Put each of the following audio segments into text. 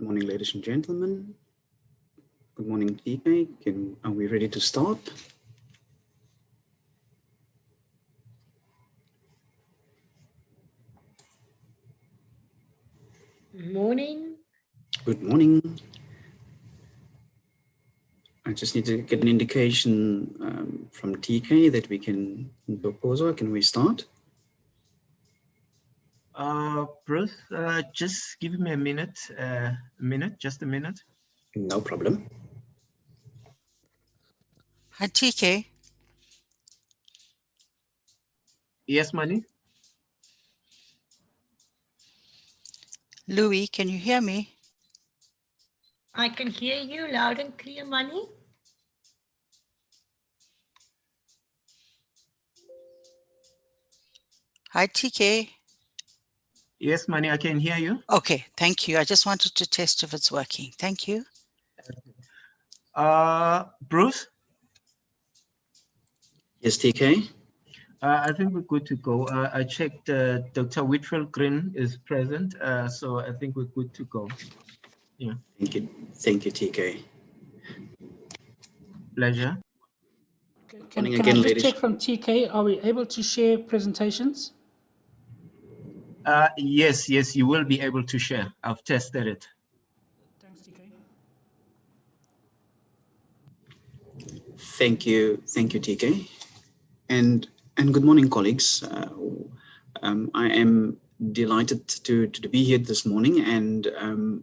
Good morning, ladies and gentlemen. Good morning, TK. Are we ready to start? Morning. Good morning. I just need to get an indication from TK that we can do a pause. Can we start? Bruce, just give me a minute, just a minute. No problem. Hi, TK. Yes, Mani? Louis, can you hear me? I can hear you loud and clear, Mani. Hi, TK. Yes, Mani, I can hear you. Okay, thank you. I just wanted to test if it's working. Thank you. Bruce? Yes, TK. I think we're good to go. I checked Dr. Whitfield Green is present, so I think we're good to go. Yeah. Thank you, TK. Pleasure. Can I just check from TK, are we able to share presentations? Yes, you will be able to share. I've tested it. Thanks, TK. Thank you, TK. And good morning, colleagues. I am delighted to be here this morning, and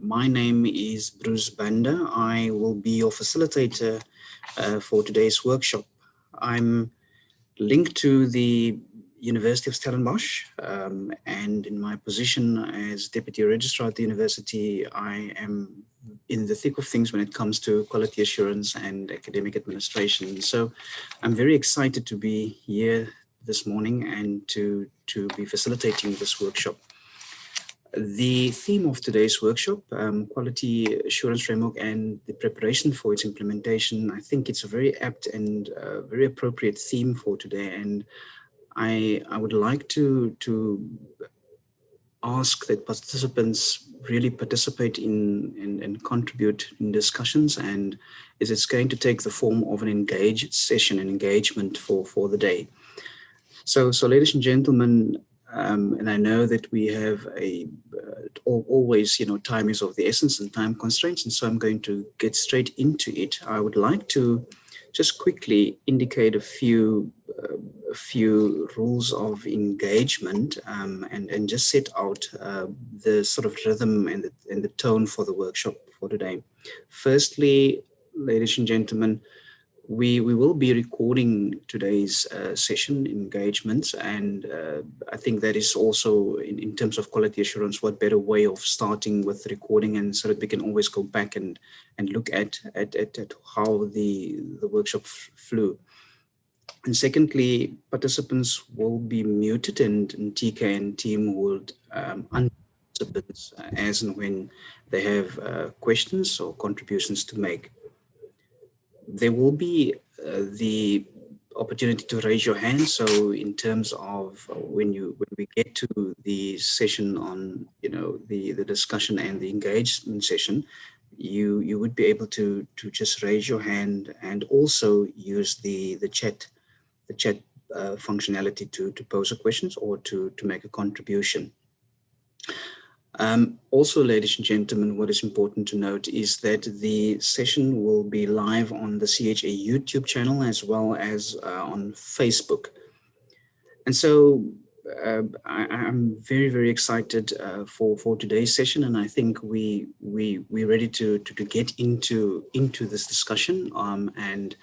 my name is Bruce Banda. I will be your facilitator for today's workshop. I'm linked to the University of Stellenbosch, and in my position as Deputy Registrar at the University, I am in the thick of things when it comes to quality assurance and academic administration. So I'm very excited to be here this morning and to be facilitating this workshop. The theme of today's workshop, Quality Assurance Framework and the preparation for its implementation, I think it's a very apt and very appropriate theme for today. And I would like to ask that participants really participate in and contribute in discussions, and it's going to take the form of an engaged session, an engagement for the day. So ladies and gentlemen, and I know that we have always, time is of the essence and time constraints, and so I'm going to get straight into it. I would like to just quickly indicate a few rules of engagement and just set out the sort of rhythm and the tone for the workshop for today. Firstly, ladies and gentlemen, we will be recording today's session engagements, and I think that is also in terms of quality assurance, what better way of starting with recording, and so that we can always go back and look at how the workshop flew. And secondly, participants will be muted, and TK and team would unmute participants as and when they have questions or contributions to make. There will be the opportunity to raise your hand. So in terms of when we get to the session on, the discussion and the engagement session, you would be able to just raise your hand and also use the chat functionality to pose a questions or to make a contribution. Also, ladies and gentlemen, what is important to note is that the session will be live on the CHA YouTube channel as well as on Facebook. And so I'm very, very excited for today's session, and I think we're ready to get into this discussion. And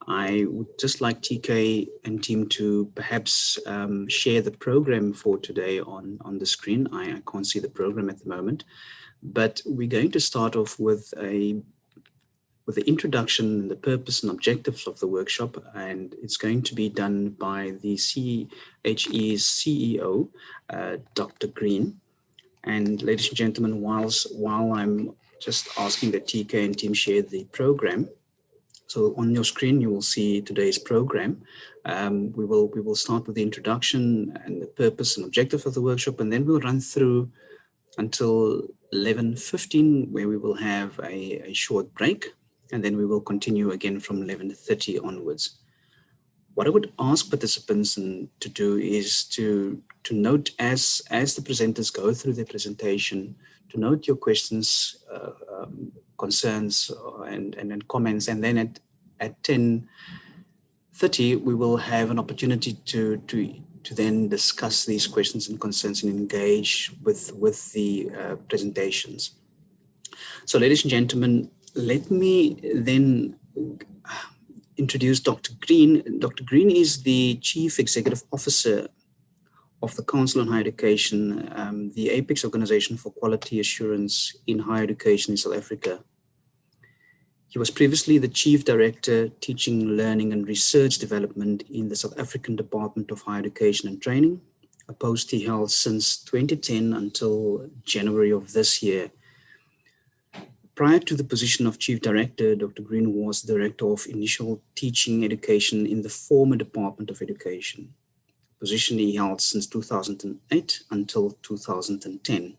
I would just like TK and team to perhaps share the program for today on the screen. I can't see the program at the moment, but we're going to start off with the introduction, the purpose and objectives of the workshop, and it's going to be done by the CHE's CEO, Dr. Green. And ladies and gentlemen, while I'm just asking that TK and team share the program, so on your screen, you will see today's program. We will start with the introduction and the purpose and objective of the workshop, and then we'll run through until 11:15, where we will have a short break, and then we will continue again from 11:30 onwards. What I would ask participants to do is to note as the presenters go through their presentation, to note your questions, concerns, and comments, and then at 10:30 we will have an opportunity to then discuss these questions and concerns and engage with the presentations. So, ladies and gentlemen, let me then introduce Dr. Green. Dr. Green is the Chief Executive Officer of the Council on Higher Education, the apex organization for quality assurance in higher education in South Africa. He was previously the Chief Director, Teaching, Learning and Research Development in the South African Department of Higher Education and Training, a post he held since 2010 until January of this year. Prior to the position of Chief Director, Dr. Green was Director of Initial Teaching Education in the former Department of Education, a position he held since 2008 until 2010.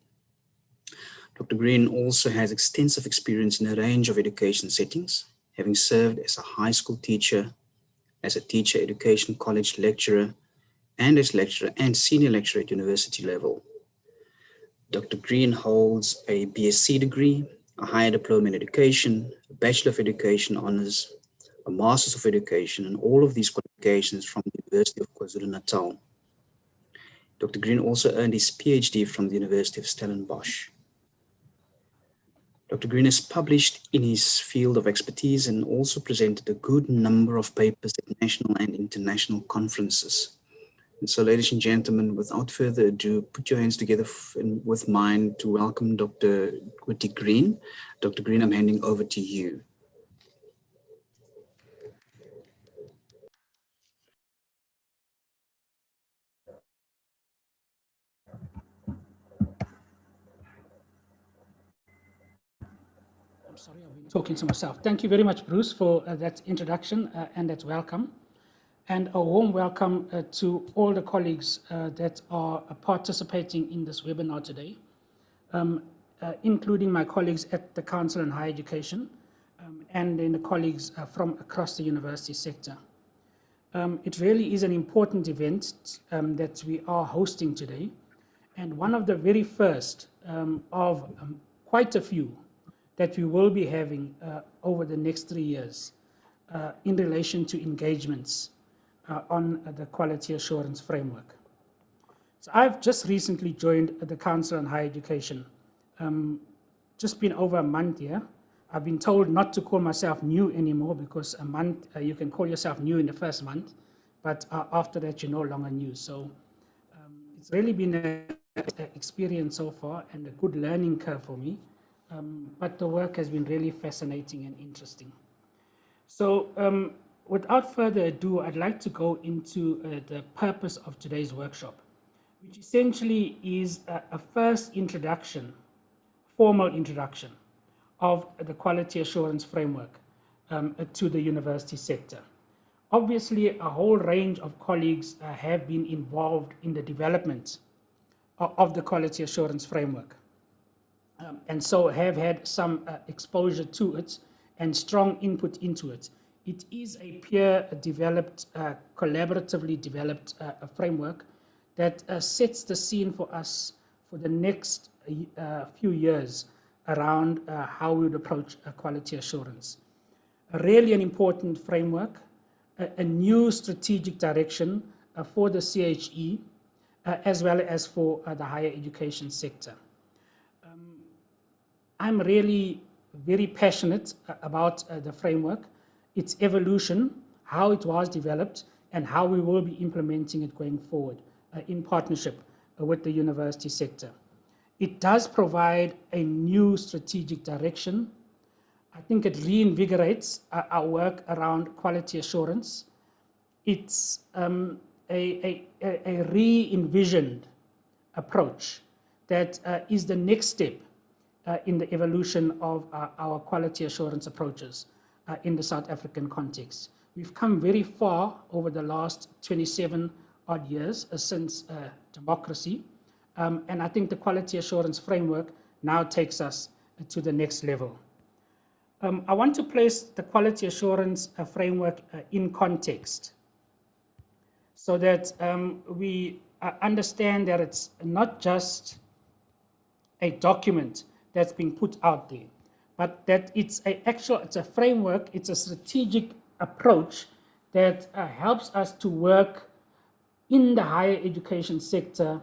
Dr. Green also has extensive experience in a range of education settings, having served as a high school teacher, as a teacher education college lecturer, and as lecturer and senior lecturer at university level. Dr. Green holds a BSc degree, a higher diploma in education, a Bachelor of Education Honours, a Masters of Education, and all of these qualifications from the University of KwaZulu-Natal. Dr. Green also earned his PhD from the University of Stellenbosch. Dr. Green has published in his field of expertise and also presented a good number of papers at national and international conferences. And so, ladies and gentlemen, without further ado, put your hands together with mine to welcome Dr. Green. Dr. Green, I'm handing over to you. I'm sorry, I've been talking to myself. Thank you very much, Bruce, for that introduction and that welcome. And a warm welcome to all the colleagues that are participating in this webinar today, including my colleagues at the Council on Higher Education and then the colleagues from across the university sector. It really is an important event that we are hosting today, and one of the very first of quite a few that we will be having over the next 3 years in relation to engagements on the quality assurance framework. So I've just recently joined the Council on Higher Education. Just been over a month here. I've been told not to call myself new anymore because a month, you can call yourself new in the first month, but after that you're no longer new. So it's really been an experience so far and a good learning curve for me. But the work has been really fascinating and interesting. So without further ado, I'd like to go into the purpose of today's workshop, which essentially is a first introduction, formal introduction of the quality assurance framework to the university sector. Obviously, a whole range of colleagues have been involved in the development of the quality assurance framework. And so have had some exposure to it and strong input into it. It is a peer-developed, collaboratively developed framework that sets the scene for us for the next few years around how we would approach quality assurance. Really an important framework, a new strategic direction for the CHE, as well as for the higher education sector. I'm really very passionate about the framework, its evolution, how it was developed, and how we will be implementing it going forward in partnership with the university sector. It does provide a new strategic direction. I think it reinvigorates our work around quality assurance. It's a re-envisioned approach that is the next step in the evolution of our quality assurance approaches in the South African context. We've come very far over the last 27 odd years since democracy, and I think the quality assurance framework now takes us to the next level. I want to place the quality assurance framework in context so that we understand that it's not just a document that's being put out there, but that it's a framework, it's a strategic approach that helps us to work in the higher education sector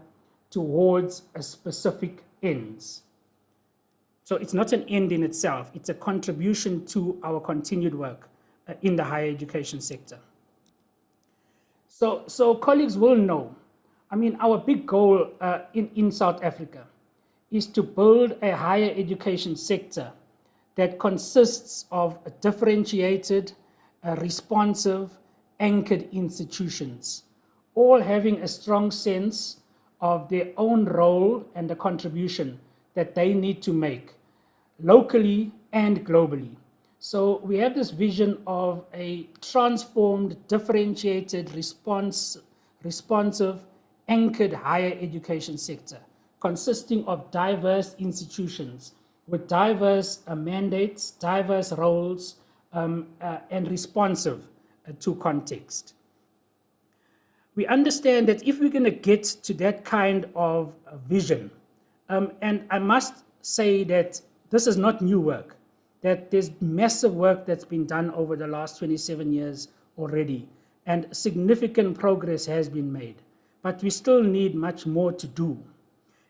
towards a specific ends. So it's not an end in itself, it's a contribution to our continued work in the higher education sector. So colleagues will know, I mean, our big goal in South Africa is to build a higher education sector that consists of differentiated, responsive, anchored institutions, all having a strong sense of their own role and the contribution that they need to make locally and globally. So we have this vision of a transformed, differentiated, responsive, anchored higher education sector, consisting of diverse institutions with diverse mandates, diverse roles, and responsive to context. We understand that if we're going to get to that kind of vision, and I must say that this is not new work, that there's massive work that's been done over the last 27 years already, and significant progress has been made, but we still need much more to do.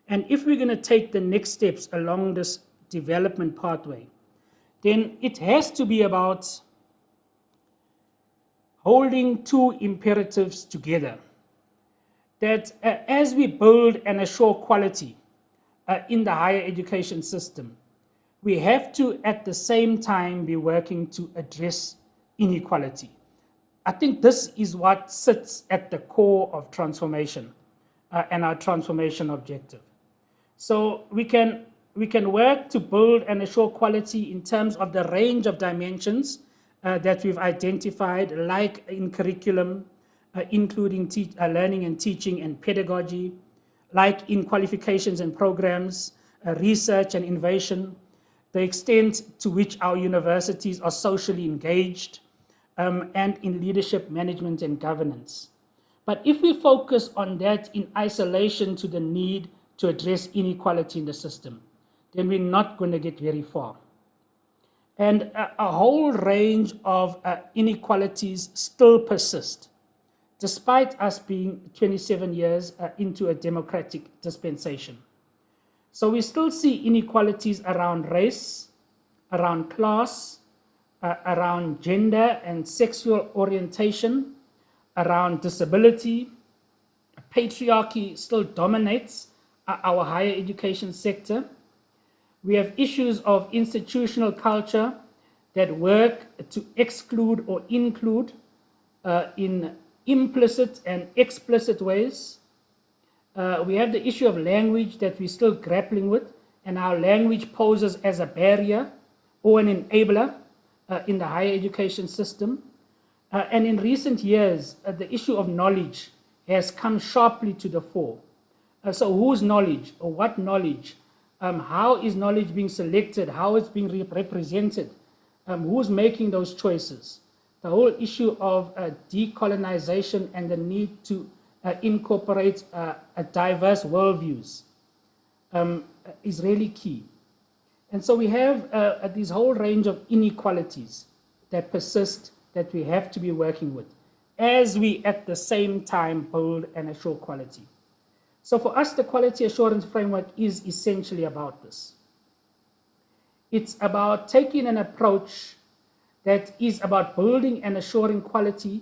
And if we're going to take the next steps along this development pathway, then it has to be about holding two imperatives together. That as we build and assure quality in the higher education system, we have to at the same time be working to address inequality. I think this is what sits at the core of transformation and our transformation objective. So we can work to build and assure quality in terms of the range of dimensions that we've identified, like in curriculum, including learning and teaching and pedagogy, like in qualifications and programs, research and innovation, the extent to which our universities are socially engaged, and in leadership, management, and governance. But if we focus on that in isolation to the need to address inequality in the system, then we're not going to get very far. And a whole range of inequalities still persist, despite us being 27 years into a democratic dispensation. So we still see inequalities around race, around class, around gender and sexual orientation, around disability. Patriarchy still dominates our higher education sector. We have issues of institutional culture that work to exclude or include in implicit and explicit ways. We have the issue of language that we're still grappling with, and how language poses as a barrier or an enabler in the higher education system. And in recent years, the issue of knowledge has come sharply to the fore. So whose knowledge or what knowledge? How is knowledge being selected? How it's being represented? Who's making those choices? The whole issue of decolonization and the need to incorporate a diverse worldviews is really key. And so we have this whole range of inequalities that persist that we have to be working with as we at the same time build and assure quality. So for us, the quality assurance framework is essentially about this. It's about taking an approach that is about building and assuring quality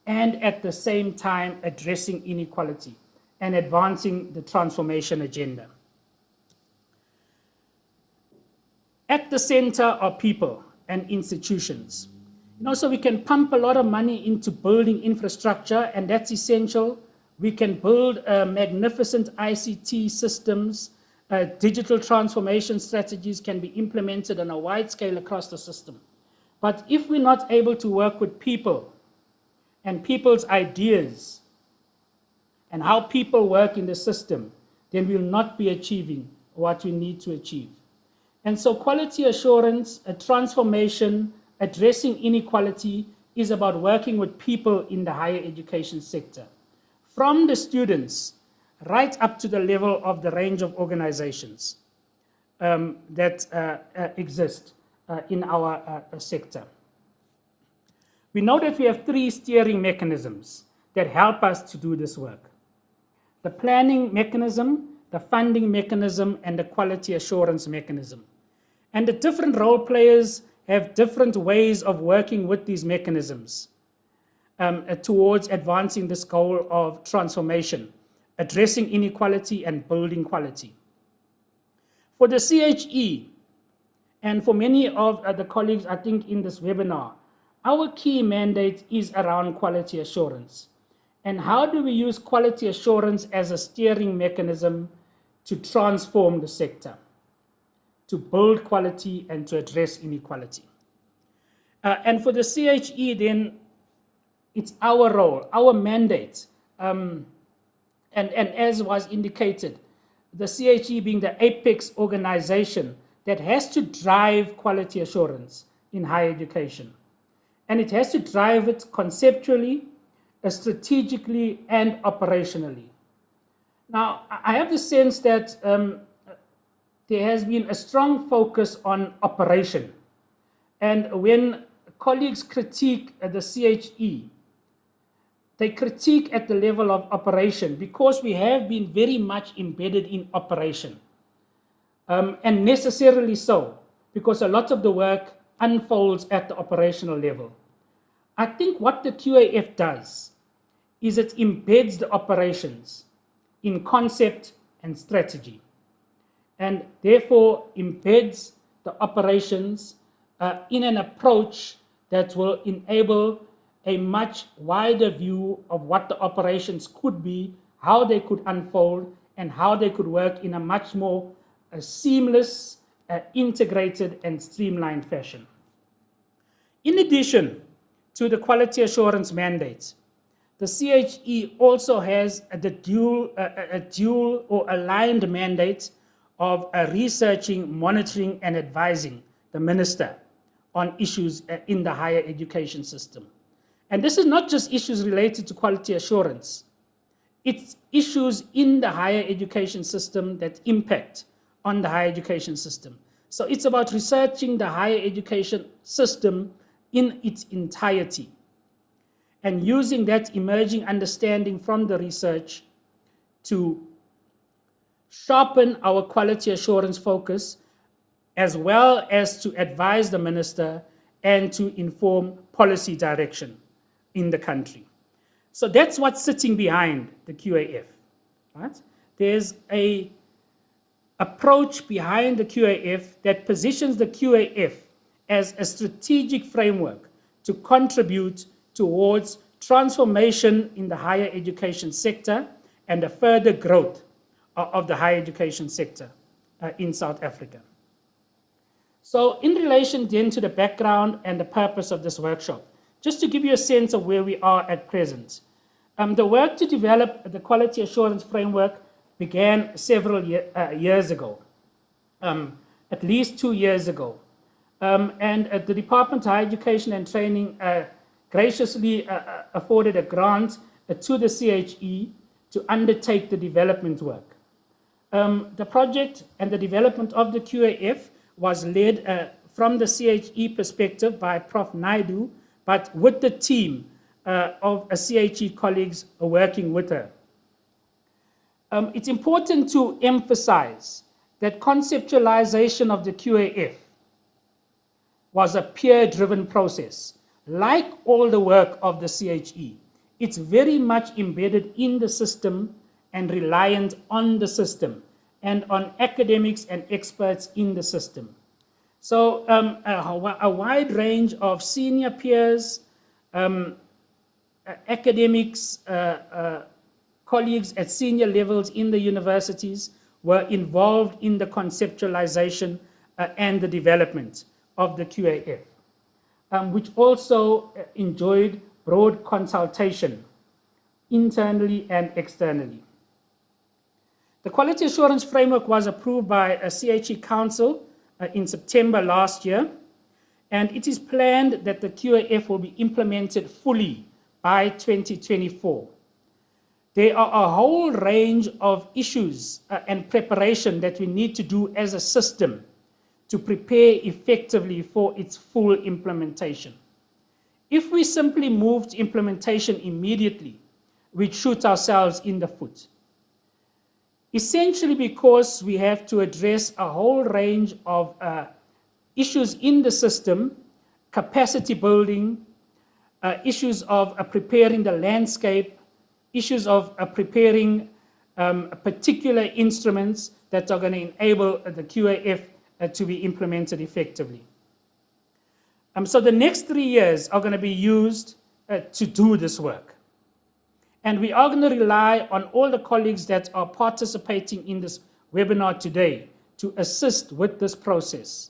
and at the same time addressing inequality and advancing the transformation agenda. At the center are people and institutions. So we can pump a lot of money into building infrastructure, and that's essential. We can build magnificent ICT systems. Digital transformation strategies can be implemented on a wide scale across the system. But if we're not able to work with people and people's ideas and how people work in the system, then we'll not be achieving what we need to achieve. And so quality assurance, a transformation, addressing inequality is about working with people in the higher education sector, from the students right up to the level of the range of organizations that exist in our sector. We know that we have 3 steering mechanisms that help us to do this work: the planning mechanism, the funding mechanism, and the quality assurance mechanism. And the different role players have different ways of working with these mechanisms towards advancing this goal of transformation, addressing inequality and building quality. For the CHE, and for many of the colleagues, I think, in this webinar, our key mandate is around quality assurance. And how do we use quality assurance as a steering mechanism to transform the sector, to build quality and to address inequality? And for the CHE, then, it's our role, our mandate, and as was indicated, the CHE being the apex organization that has to drive quality assurance in higher education. And it has to drive it conceptually, strategically, and operationally. Now, I have the sense that there has been a strong focus on operation. And when colleagues critique the CHE, they critique at the level of operation because we have been very much embedded in operation. And necessarily so, because a lot of the work unfolds at the operational level. I think what the QAF does is it embeds the operations in concept and strategy, and therefore embeds the operations in an approach that will enable a much wider view of what the operations could be, how they could unfold, and how they could work in a much more seamless, integrated, and streamlined fashion. In addition to the quality assurance mandates, the CHE also has a dual or aligned mandate of researching, monitoring, and advising the minister on issues in the higher education system. And this is not just issues related to quality assurance. It's issues in the higher education system that impact on the higher education system. So it's about researching the higher education system in its entirety and using that emerging understanding from the research to sharpen our quality assurance focus, as well as to advise the minister and to inform policy direction in the country. So that's what's sitting behind the QAF, right? There's an approach behind the QAF that positions the QAF as a strategic framework to contribute towards transformation in the higher education sector and a further growth of the higher education sector in South Africa. So in relation then to the background and the purpose of this workshop, just to give you a sense of where we are at present, the work to develop the quality assurance framework began several years ago, at least 2 years ago. And the Department of Higher Education and Training graciously afforded a grant to the CHE to undertake the development work. The project and the development of the QAF was led from the CHE perspective by Prof. Naidu, but with the team of CHE colleagues working with her. It's important to emphasize that conceptualization of the QAF was a peer-driven process. Like all the work of the CHE, it's very much embedded in the system and reliant on the system and on academics and experts in the system. So a wide range of senior peers, academics, colleagues at senior levels in the universities were involved in the conceptualization and the development of the QAF, which also enjoyed broad consultation internally and externally. The Quality Assurance Framework was approved by a CHE Council in September last year, and it is planned that the QAF will be implemented fully by 2024. There are a whole range of issues and preparation that we need to do as a system to prepare effectively for its full implementation. If we simply move to implementation immediately, we'd shoot ourselves in the foot. Essentially because we have to address a whole range of issues in the system, capacity building, issues of preparing the landscape, issues of preparing particular instruments that are going to enable the QAF to be implemented effectively. So the next 3 years are going to be used to do this work. And we are going to rely on all the colleagues that are participating in this webinar today to assist with this process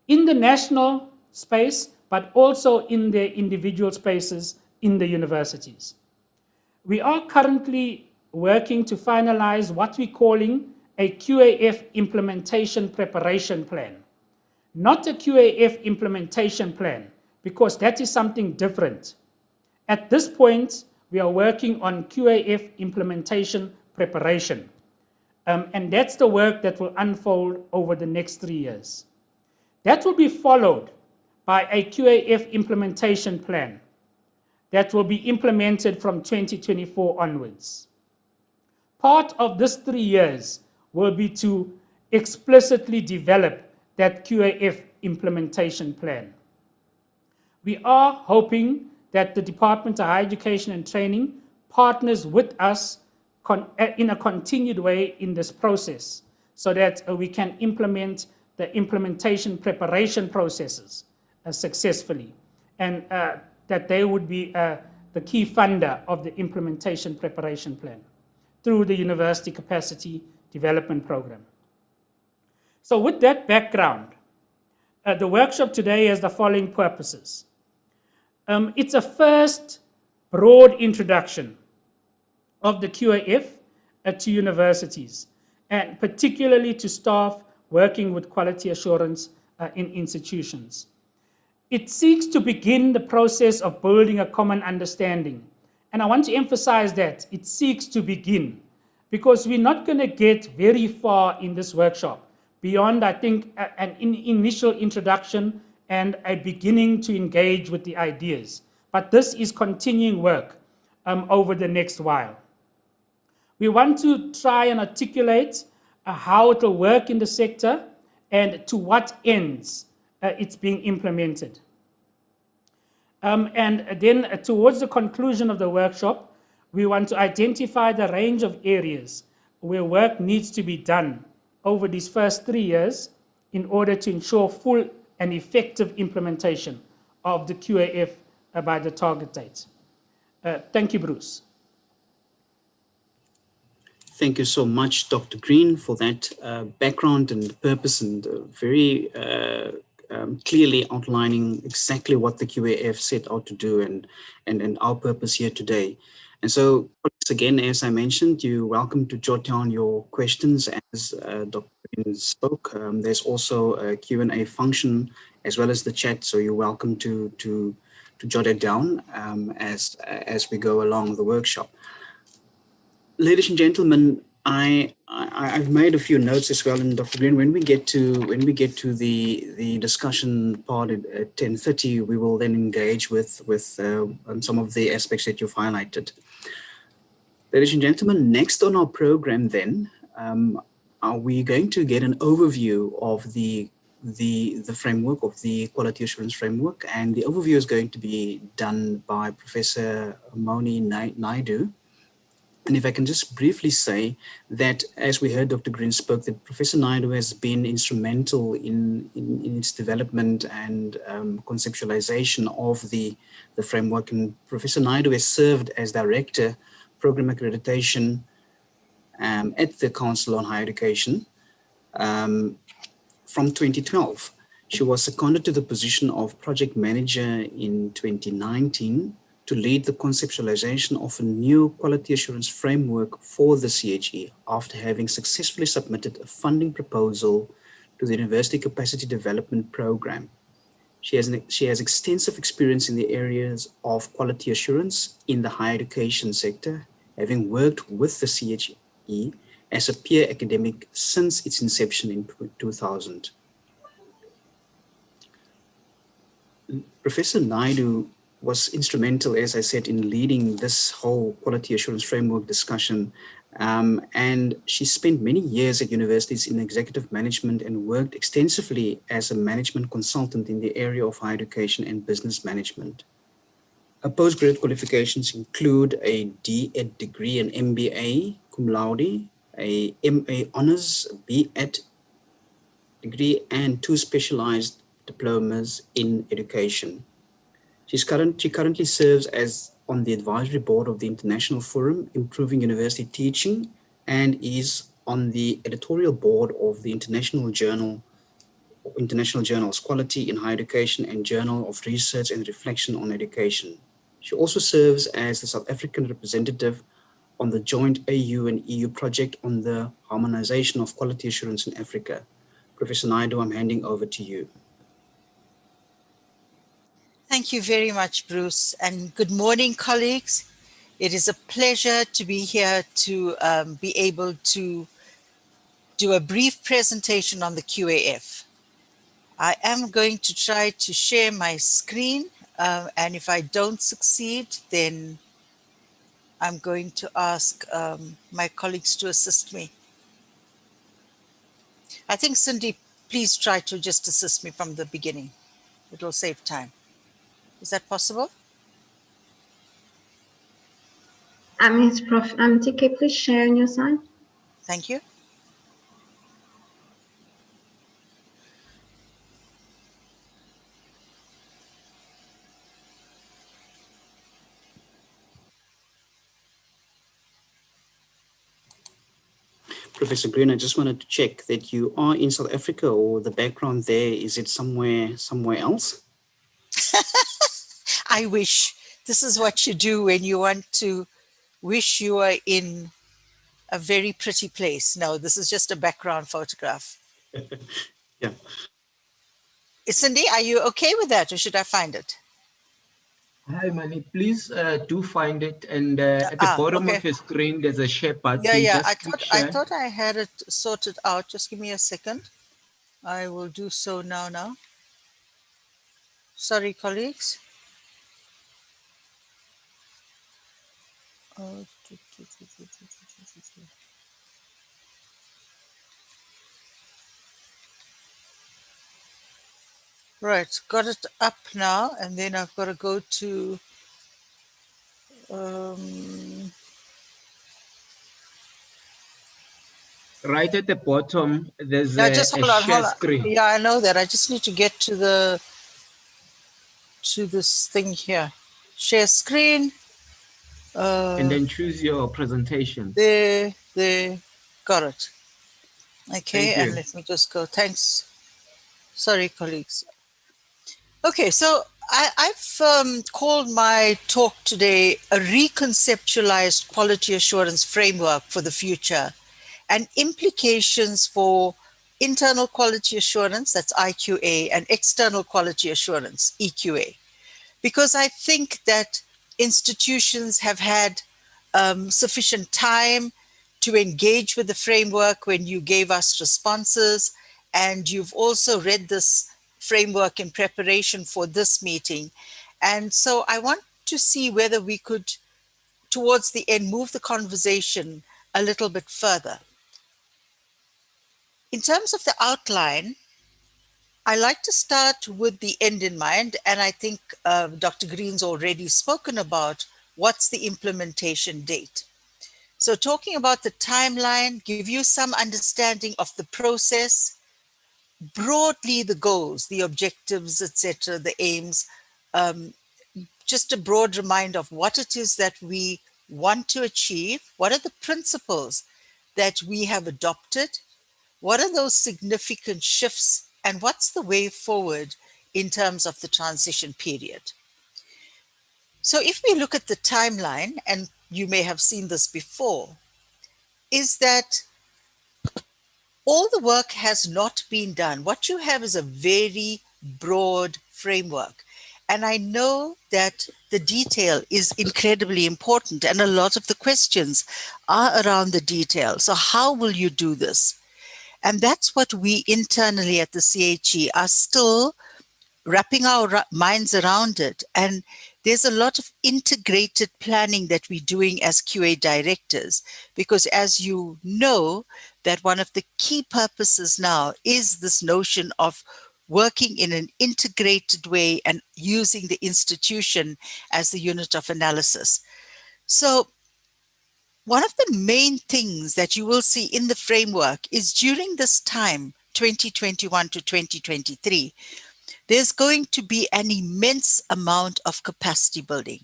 in the national space, but also in their individual spaces in the universities. We are currently working to finalize what we're calling a QAF implementation preparation plan. Not a QAF implementation plan, because that is something different. At this point, we are working on QAF implementation preparation. And that's the work that will unfold over the next 3 years. That will be followed by a QAF implementation plan that will be implemented from 2024 onwards. Part of this 3 years will be to explicitly develop that QAF implementation plan. We are hoping that the Department of Higher Education and Training partners with us in a continued way in this process so that we can implement the implementation preparation processes successfully, and that they would be the key funder of the implementation preparation plan through the University Capacity Development Program. So with that background, the workshop today has the following purposes. It's a first broad introduction of the QAF to universities, and particularly to staff working with quality assurance in institutions. It seeks to begin the process of building a common understanding. And I want to emphasize that it seeks to begin, because we're not going to get very far in this workshop beyond, I think, an initial introduction and a beginning to engage with the ideas. But this is continuing work over the next while. We want to try and articulate how it will work in the sector and to what ends it's being implemented. And then towards the conclusion of the workshop, we want to identify the range of areas where work needs to be done over these first 3 years in order to ensure full and effective implementation of the QAF by the target date. Thank you, Bruce. Thank you so much, Dr. Green, for that background and purpose, and very clearly outlining exactly what the QAF set out to do and our purpose here today. And so, again, as I mentioned, you're welcome to jot down your questions as Dr. Green spoke. There's also a Q&A function as well as the chat, so you're welcome to jot it down as we go along the workshop. Ladies and gentlemen, I've made a few notes as well, and Dr. Green, when we get to the discussion part at 10:30, we will then engage with some of the aspects that you've highlighted. Ladies and gentlemen, next on our program then, are we going to get an overview of the framework, of the quality assurance framework, and the overview is going to be done by Professor Moni Naidu. And if I can just briefly say that, as we heard Dr. Green spoke, that Professor Naidu has been instrumental in its development and conceptualization of the framework. And Professor Naidu has served as Director, Program Accreditation at the Council on Higher Education from 2012. She was seconded to the position of Project Manager in 2019 to lead the conceptualization of a new quality assurance framework for the CHE after having successfully submitted a funding proposal to the University Capacity Development Program. She has extensive experience in the areas of quality assurance in the higher education sector, having worked with the CHE as a peer academic since its inception in 2000. Professor Naidu was instrumental, as I said, in leading this whole quality assurance framework discussion. And she spent many years at universities in executive management and worked extensively as a management consultant in the area of higher education and business management. Her postgraduate qualifications include a D.Ed degree, an MBA cum laude, a MA honors, B.Ed degree, and 2 specialized diplomas in education. She currently serves as on the advisory board of the International Forum Improving University Teaching and is on the editorial board of the International Journals Quality in Higher Education and Journal of Research and Reflection on Education. She also serves as the South African representative on the joint AU and EU project on the harmonization of quality assurance in Africa. Professor Naidu, I'm handing over to you. Thank you very much, Bruce, and good morning, colleagues. It is a pleasure to be here to be able to do a brief presentation on the QAF. I am going to try to share my screen, and if I don't succeed, then I'm going to ask my colleagues to assist me. I think, Cindy, please try to just assist me from the beginning. It will save time. Is that possible? It's Prof. TK, please share on your side. Thank you. Professor Green, I just wanted to check that you are in South Africa, or the background there, is it somewhere else? I wish. This is what you do when you want to wish you were in a very pretty place. No, this is just a background photograph. Yeah. Cindy, are you okay with that, or should I find it? Hi, Mani. Please do find it, and at the bottom okay. of your screen, there's a share button. Yeah. Just I thought I had it sorted out. Just give me a second. I will do so now. Sorry, colleagues. Right, got it up now, and then I've got to go to right at the bottom, there's just a hold on. share screen. Yeah, I know that. I just need to get to this thing here. Share screen. And then choose your presentation. There, got it. Okay, Thank you. and let me just go. Thanks. Sorry, colleagues. Okay, so I've called my talk today a reconceptualized quality assurance framework for the future and implications for internal quality assurance, that's IQA, and external quality assurance, EQA. Because I think that institutions have had sufficient time to engage with the framework when you gave us responses, and you've also read this framework in preparation for this meeting. And so I want to see whether we could, towards the end, move the conversation a little bit further. In terms of the outline, I like to start with the end in mind, and I think Dr. Green's already spoken about what's the implementation date. So talking about the timeline, give you some understanding of the process, broadly the goals, the objectives, etc., the aims, just a broad reminder of what it is that we want to achieve, what are the principles that we have adopted, what are those significant shifts, and what's the way forward in terms of the transition period. So if we look at the timeline, and you may have seen this before, is that all the work has not been done. What you have is a very broad framework. And I know that the detail is incredibly important, and a lot of the questions are around the detail. So, how will you do this? And that's what we internally at the CHE are still wrapping our minds around it. And there's a lot of integrated planning that we're doing as QA directors, because as you know, that one of the key purposes now is this notion of working in an integrated way and using the institution as the unit of analysis. So one of the main things that you will see in the framework is during this time, 2021 to 2023, there's going to be an immense amount of capacity building.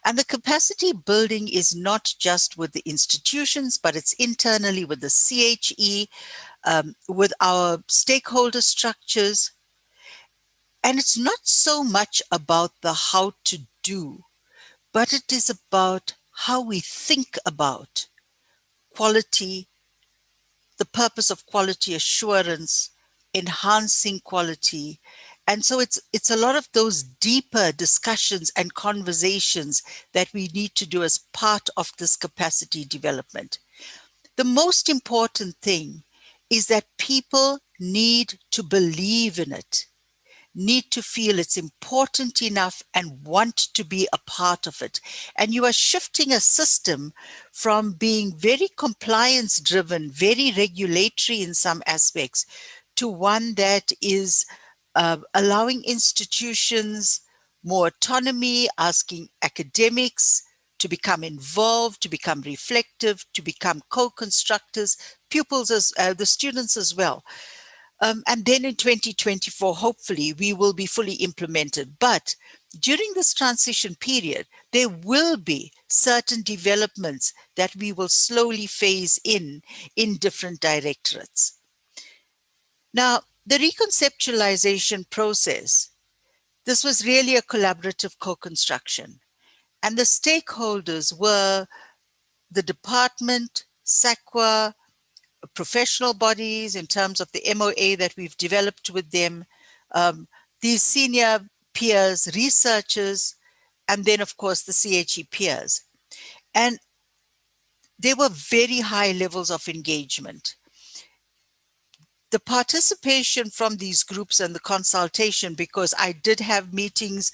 And the capacity building is not just with the institutions, but it's internally with the CHE, with our stakeholder structures. And it's not so much about the how to do, but it is about how we think about quality, the purpose of quality assurance, enhancing quality. And so it's a lot of those deeper discussions and conversations that we need to do as part of this capacity development. The most important thing is that people need to believe in it, need to feel it's important enough and want to be a part of it. And you are shifting a system from being very compliance driven, very regulatory in some aspects, to one that is allowing institutions more autonomy, asking academics to become involved, to become reflective, to become co-constructors, pupils as the students as well. And then in 2024, hopefully, we will be fully implemented. But during this transition period, there will be certain developments that we will slowly phase in different directorates. Now, the reconceptualization process, this was really a collaborative co-construction. And the stakeholders were the department, SACWA, professional bodies in terms of the MOA that we've developed with them, these senior peers, researchers, and then, of course, the CHE peers. And there were very high levels of engagement. The participation from these groups and the consultation, because I did have meetings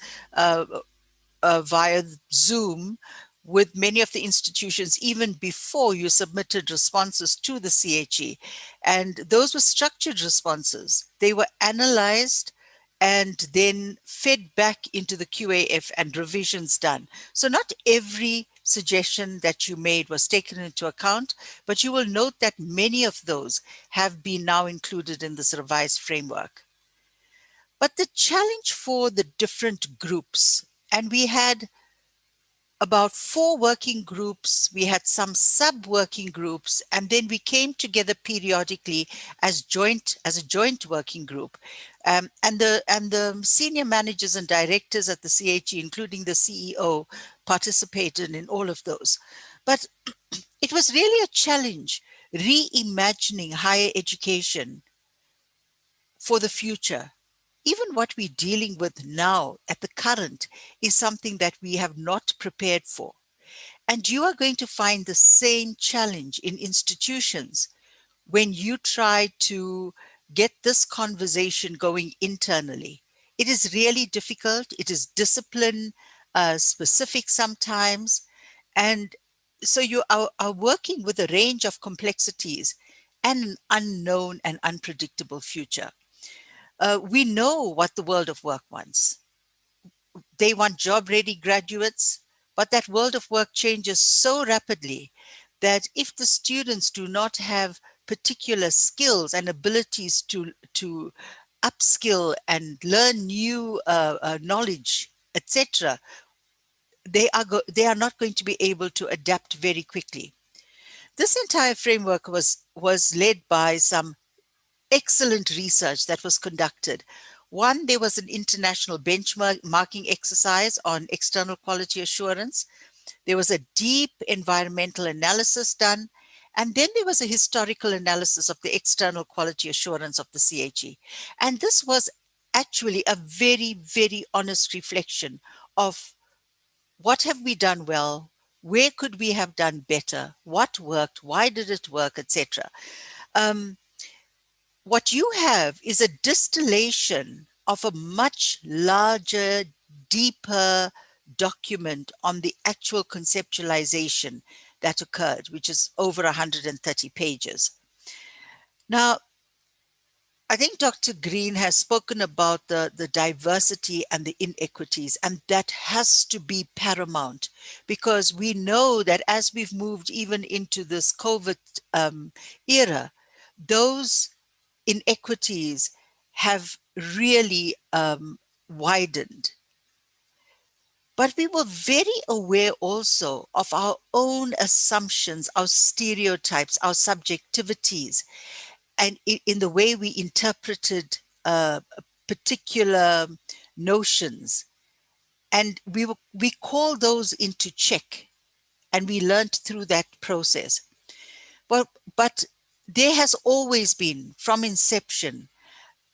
via Zoom with many of the institutions even before you submitted responses to the CHE. And those were structured responses. They were analyzed and then fed back into the QAF and revisions done. So not every suggestion that you made was taken into account, but you will note that many of those have been now included in this revised framework. But the challenge for the different groups, and we had about 4 working groups, we had some sub-working groups, and then we came together periodically as a joint working group. And the senior managers and directors at the CHE, including the CEO, participated in all of those. But it was really a challenge reimagining higher education for the future. Even what we're dealing with now at the current is something that we have not prepared for. And you are going to find the same challenge in institutions when you try to get this conversation going internally. It is really difficult. It is discipline specific sometimes. And so you are working with a range of complexities and an unknown and unpredictable future. We know what the world of work wants. They want job-ready graduates, but that world of work changes so rapidly that if the students do not have particular skills and abilities to upskill and learn new knowledge, etc., they are not going to be able to adapt very quickly. This entire framework was led by some excellent research that was conducted. One, there was an international benchmarking exercise on external quality assurance. There was a deep environmental analysis done. And then there was a historical analysis of the external quality assurance of the CHE. And this was actually a very, very honest reflection of what have we done well, where could we have done better, what worked, why did it work, etc. What you have is a distillation of a much larger, deeper document on the actual conceptualization that occurred, which is over 130 pages. Now, I think Dr. Green has spoken about the diversity and the inequities, and that has to be paramount, because we know that as we've moved even into this COVID era, those inequities have really widened. But we were very aware also of our own assumptions, our stereotypes, our subjectivities, and in the way we interpreted particular notions. And we call those into check, and we learned through that process. But there has always been, from inception,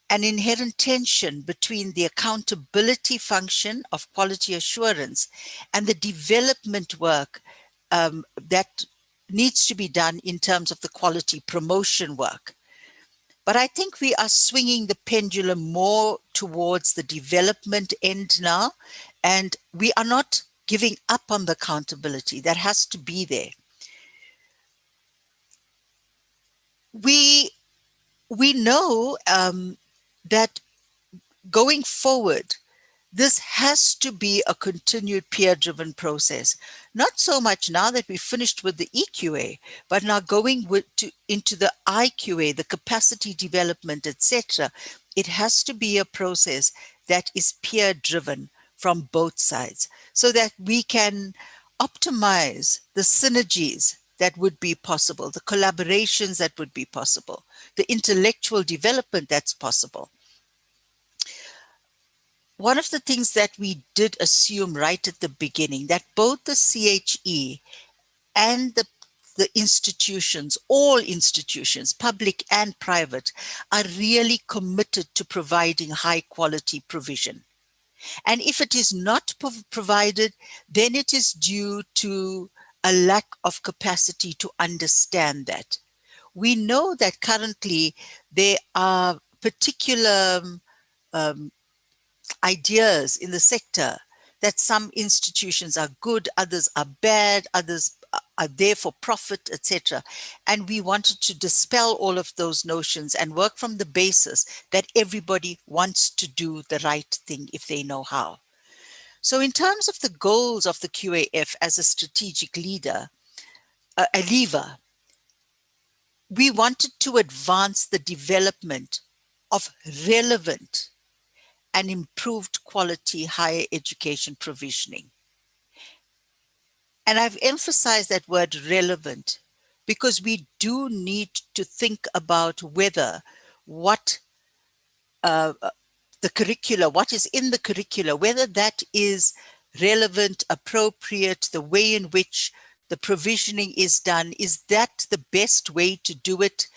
an inherent tension between the accountability function of quality assurance and the development work that needs to be done in terms of the quality promotion work. But I think we are swinging the pendulum more towards the development end now, and we are not giving up on the accountability that has to be there. We know that going forward, this has to be a continued peer-driven process. Not so much now that we've finished with the EQA, but now going into the IQA, the capacity development, etc. It has to be a process that is peer-driven from both sides, so that we can optimize the synergies that would be possible, the collaborations that would be possible, the intellectual development that's possible. One of the things that we did assume right at the beginning, that both the CHE and the institutions, all institutions, public and private, are really committed to providing high quality provision. And if it is not provided, then it is due to a lack of capacity to understand that. We know that currently there are particular ideas in the sector that some institutions are good, others are bad, others are there for profit, etc. And we wanted to dispel all of those notions and work from the basis that everybody wants to do the right thing if they know how. So in terms of the goals of the QAF as a strategic leader, a lever, we wanted to advance the development of relevant and improved quality higher education provisioning. And I've emphasized that word relevant because we do need to think about whether what the curricula, what is in the curricula, whether that is relevant, appropriate, the way in which the provisioning is done, is that the best way to do it?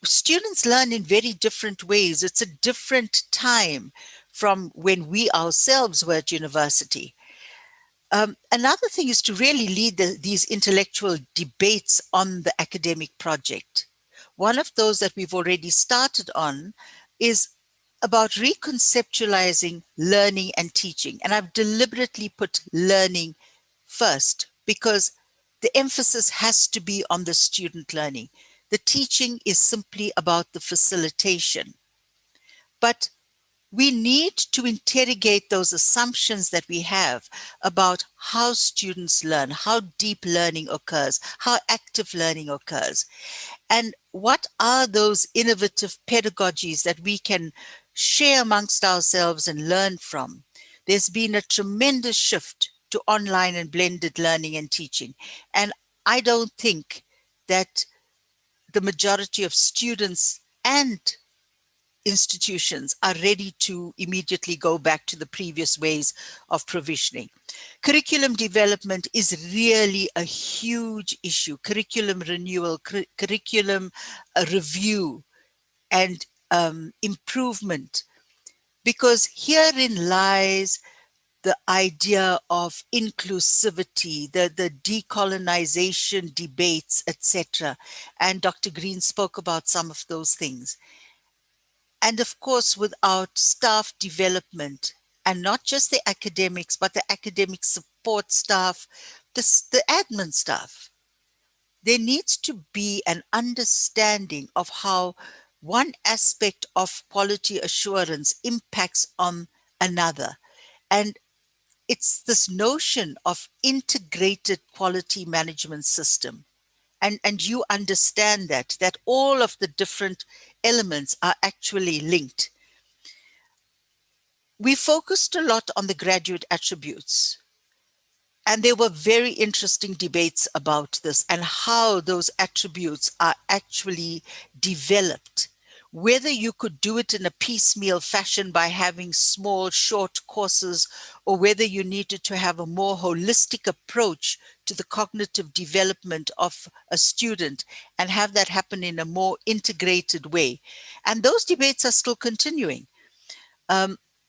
Students learn in very different ways. It's a different time from when we ourselves were at university. Another thing is to really lead these intellectual debates on the academic project. One of those that we've already started on is about reconceptualizing learning and teaching. And I've deliberately put learning first because the emphasis has to be on the student learning. The teaching is simply about the facilitation. But we need to interrogate those assumptions that we have about how students learn, how deep learning occurs, how active learning occurs, and what are those innovative pedagogies that we can share amongst ourselves and learn from. There's been a tremendous shift to online and blended learning and teaching, and I don't think that the majority of students and institutions are ready to immediately go back to the previous ways of provisioning. Curriculum development is really a huge issue. Curriculum renewal, curriculum review, and improvement, because herein lies the idea of inclusivity, the decolonization debates, etc. And Dr. Green spoke about some of those things. And of course, without staff development, and not just the academics, but the academic support staff, the admin staff, there needs to be an understanding of how one aspect of quality assurance impacts on another. And it's this notion of integrated quality management system. And you understand that all of the different elements are actually linked. We focused a lot on the graduate attributes. And there were very interesting debates about this and how those attributes are actually developed. Whether you could do it in a piecemeal fashion by having small, short courses, or whether you needed to have a more holistic approach to the cognitive development of a student and have that happen in a more integrated way. And those debates are still continuing.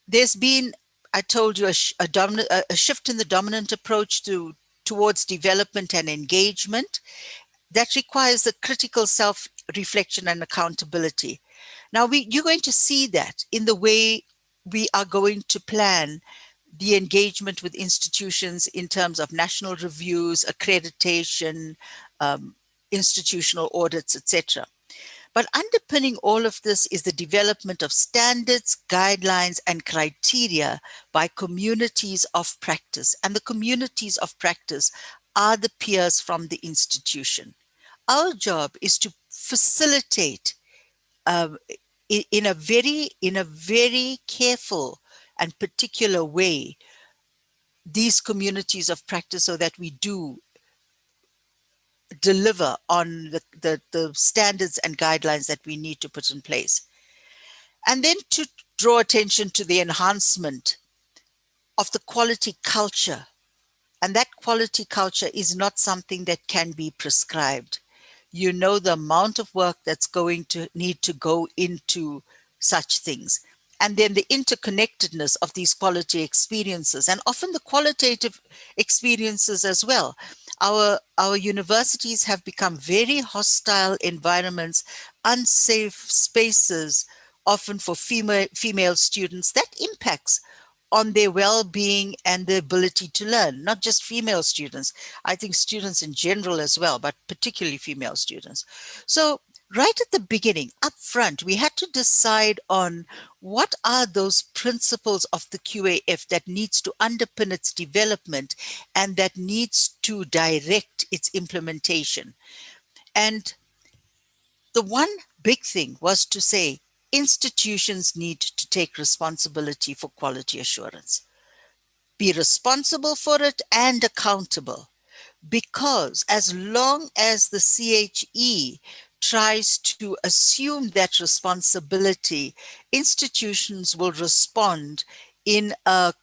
There's been, I told you, a shift in the dominant approach towards development and engagement that requires a critical self-reflection and accountability. Now, you're going to see that in the way we are going to plan the engagement with institutions in terms of national reviews, accreditation, institutional audits, etc. But underpinning all of this is the development of standards, guidelines, and criteria by communities of practice. And the communities of practice are the peers from the institution. Our job is to facilitate in a very careful and particular way these communities of practice so that we do deliver on the standards and guidelines that we need to put in place. And then to draw attention to the enhancement of the quality culture. And that quality culture is not something that can be prescribed. You know the amount of work that's going to need to go into such things. And then the interconnectedness of these quality experiences, and often the qualitative experiences as well. Our universities have become very hostile environments, unsafe spaces, often for female students. That impacts on their well-being and their ability to learn, not just female students, I think students in general as well, but particularly female students. So right at the beginning, up front, we had to decide on what are those principles of the QAF that needs to underpin its development and that needs to direct its implementation. And the one big thing was to say, institutions need to take responsibility for quality assurance. Be responsible for it and accountable, because as long as the CHE tries to assume that responsibility, institutions will respond in a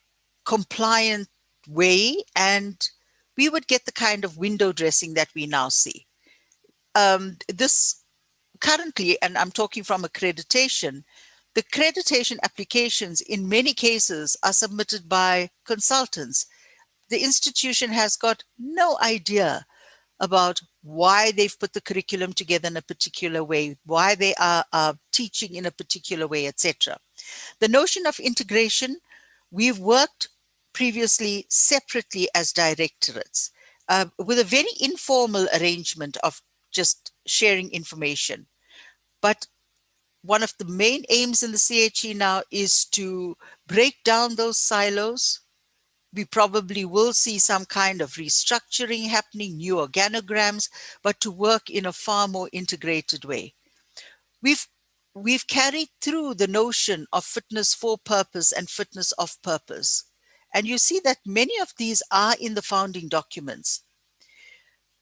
compliant way, and we would get the kind of window dressing that we now see. This currently, and I'm talking from accreditation, the accreditation applications in many cases are submitted by consultants. The institution has got no idea about why they've put the curriculum together in a particular way, why they are teaching in a particular way, etc. The notion of integration, we've worked previously separately as directorates with a very informal arrangement of just sharing information. But one of the main aims in the CHE now is to break down those silos. We probably will see some kind of restructuring happening, new organograms, but to work in a far more integrated way. We've carried through the notion of fitness for purpose and fitness of purpose. And you see that many of these are in the founding documents.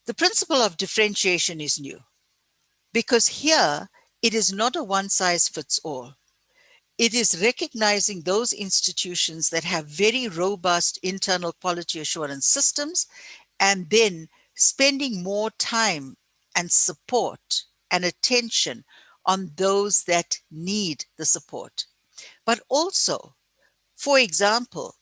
The principle of differentiation is new, because here it is not a one size fits all. it is recognizing those institutions that have very robust internal quality assurance systems, and then spending more time and support and attention on those that need the support. But also, for example,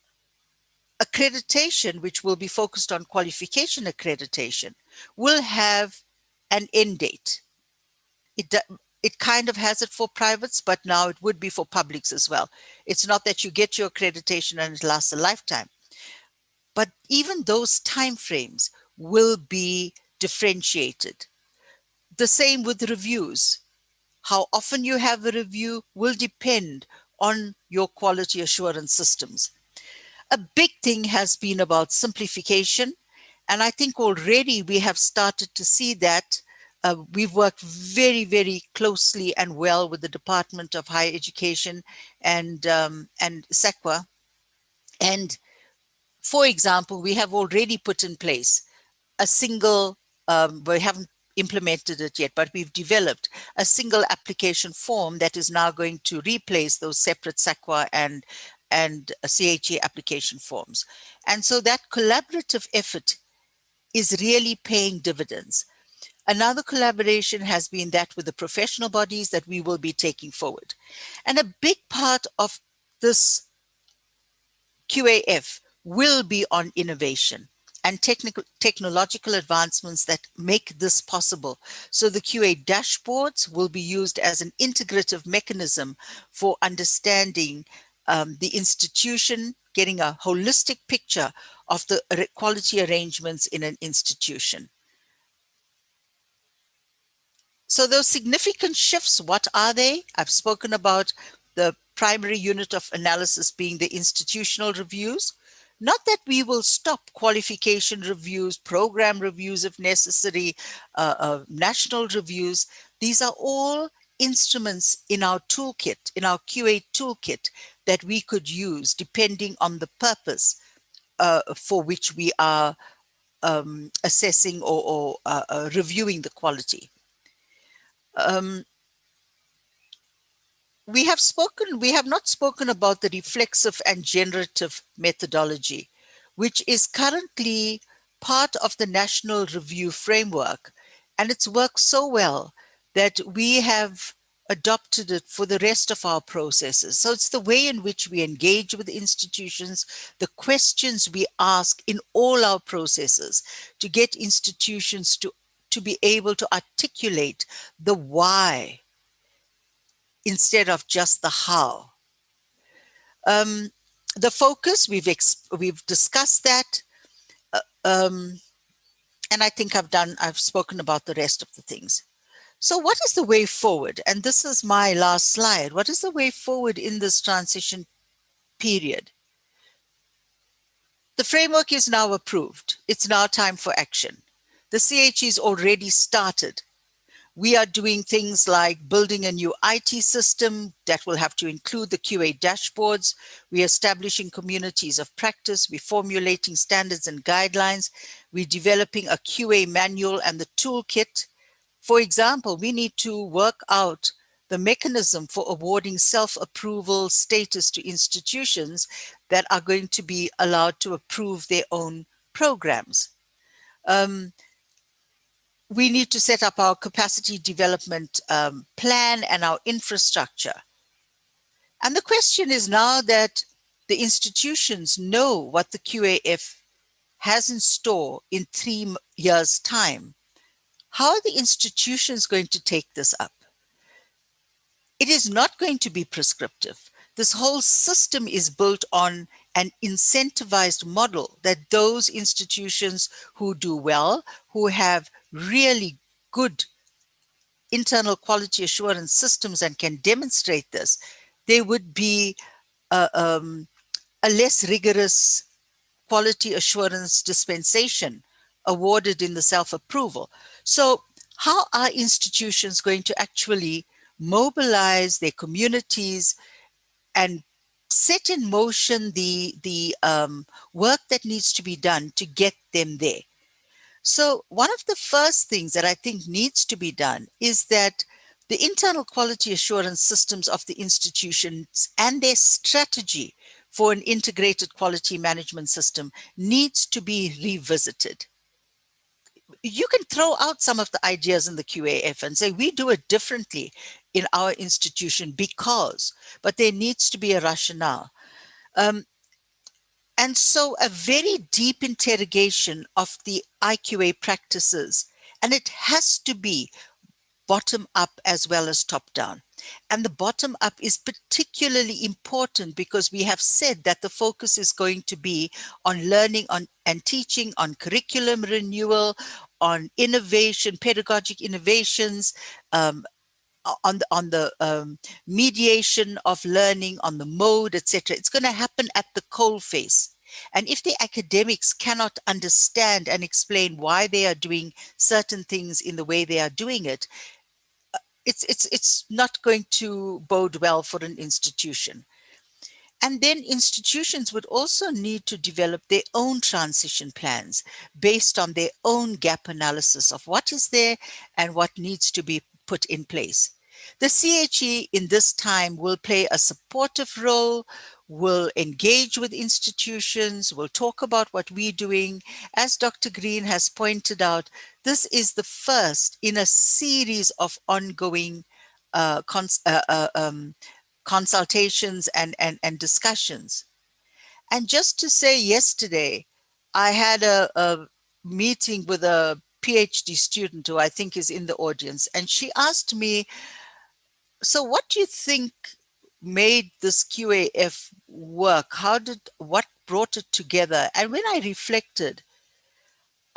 accreditation, which will be focused on qualification accreditation, will have an end date. It kind of has it for privates, but now it would be for publics as well. It's not that you get your accreditation and it lasts a lifetime. But even those timeframes will be differentiated. The same with reviews. How often you have a review will depend on your quality assurance systems. A big thing has been about simplification, and I think already we have started to see that. We've worked very, very closely and well with the Department of Higher Education and SEQA. And for example, we have already put in place a single, we haven't implemented it yet, but we've developed a single application form that is now going to replace those separate SAQA and CHA application forms. And so that collaborative effort is really paying dividends. Another collaboration has been that with the professional bodies that we will be taking forward. And a big part of this QAF will be on innovation and technological advancements that make this possible. So the QA dashboards will be used as an integrative mechanism for understanding the institution, getting a holistic picture of the quality arrangements in an institution. So those significant shifts, what are they? I've spoken about the primary unit of analysis being the institutional reviews. Not that we will stop qualification reviews, program reviews if necessary, national reviews. These are all instruments in our toolkit, in our QA toolkit, that we could use depending on the purpose for which we are assessing or reviewing the quality. We have not spoken about the reflexive and generative methodology, which is currently part of the National Review Framework. And it's worked so well that we have adopted it for the rest of our processes. So it's the way in which we engage with institutions, the questions we ask in all our processes to get institutions to be able to articulate the why instead of just the how. The focus, we've discussed that, and I think I've spoken about the rest of the things. So what is the way forward? And this is my last slide. What is the way forward in this transition period? The framework is now approved. It's now time for action. The CHE's already started. We are doing things like building a new IT system that will have to include the QA dashboards. We're establishing communities of practice. We're formulating standards and guidelines. We're developing a QA manual and the toolkit. For example, we need to work out the mechanism for awarding self-approval status to institutions that are going to be allowed to approve their own programs. We need to set up our capacity development plan and our infrastructure. And the question is, now that the institutions know what the QAF has in store in 3 years' time, how are the institutions going to take this up? It is not going to be prescriptive. This whole system is built on an incentivized model that those institutions who do well, who have really good internal quality assurance systems and can demonstrate this, there would be a less rigorous quality assurance dispensation awarded in the self-approval. So how are institutions going to actually mobilize their communities and set in motion the work that needs to be done to get them there? So one of the first things that I think needs to be done is that The internal quality assurance systems of the institutions and their strategy for an integrated quality management system needs to be revisited. You can throw out some of the ideas in the QAF and say, we do it differently in our institution because, but there needs to be a rationale. And so a very deep interrogation of the IQA practices, and it has to be bottom up as well as top down. And the bottom up is particularly important because we have said that the focus is going to be on learning and teaching, on curriculum renewal, on innovation, pedagogic innovations, on the mediation of learning, on the mode, etc. It's going to happen at the coalface. And if the academics cannot understand and explain why they are doing certain things in the way they are doing it, it's not going to bode well for an institution. And then institutions would also need to develop their own transition plans based on their own gap analysis of what is there and what needs to be put in place. The CHE in this time will play a supportive role, will engage with institutions, will talk about what we're doing. As Dr. Green has pointed out, this is the first in a series of ongoing consultations and discussions. And just to say, yesterday, I had a meeting with a PhD student who I think is in the audience, and she asked me, so what do you think made this QAF work? What brought it together? And when I reflected,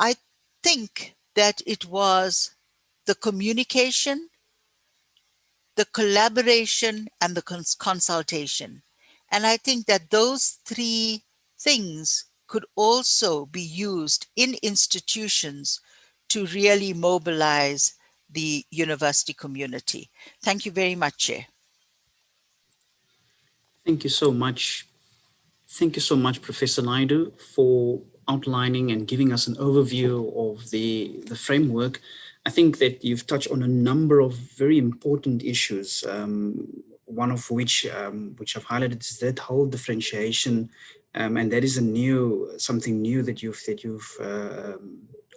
I think that it was the communication, the collaboration, and the consultation. And I think that those three things could also be used in institutions to really mobilize the university community. Thank you very much, Chair. Thank you so much. Thank you so much, Professor Naidu, for outlining and giving us an overview of the framework. I think that you've touched on a number of very important issues, one of which I've highlighted is that whole differentiation, and that is something new that you've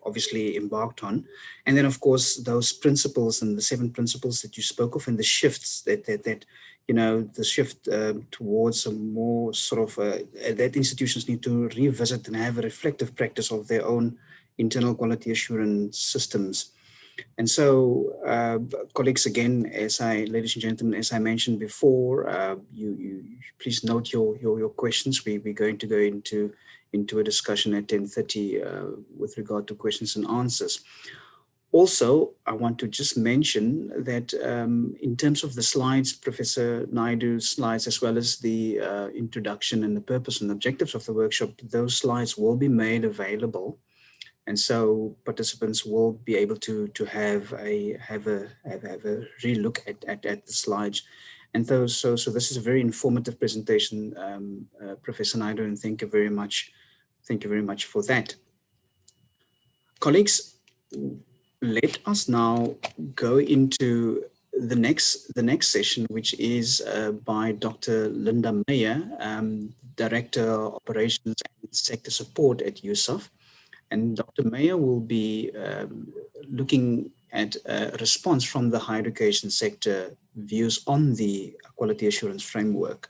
obviously embarked on. And then, of course, those principles and the 7 principles that you spoke of, and the shifts that the shift towards a more sort of that institutions need to revisit and have a reflective practice of their own internal quality assurance systems. And so, colleagues, again, ladies and gentlemen, as I mentioned before, you please note your questions. We're going to go into a discussion at 10:30 with regard to questions and answers. Also, I want to just mention that in terms of the slides, Professor Naidu's slides, as well as the introduction and the purpose and objectives of the workshop, those slides will be made available. And so participants will be able to have a relook at the slides. And so this is a very informative presentation, Professor Naidu, and thank you very much. Thank you very much for that. Colleagues, let us now go into the next session, which is by Dr. Linda Meyer, Director of Operations and Sector Support at USAF. And Dr. Meyer will be looking at a response from the higher education sector views on the quality assurance framework.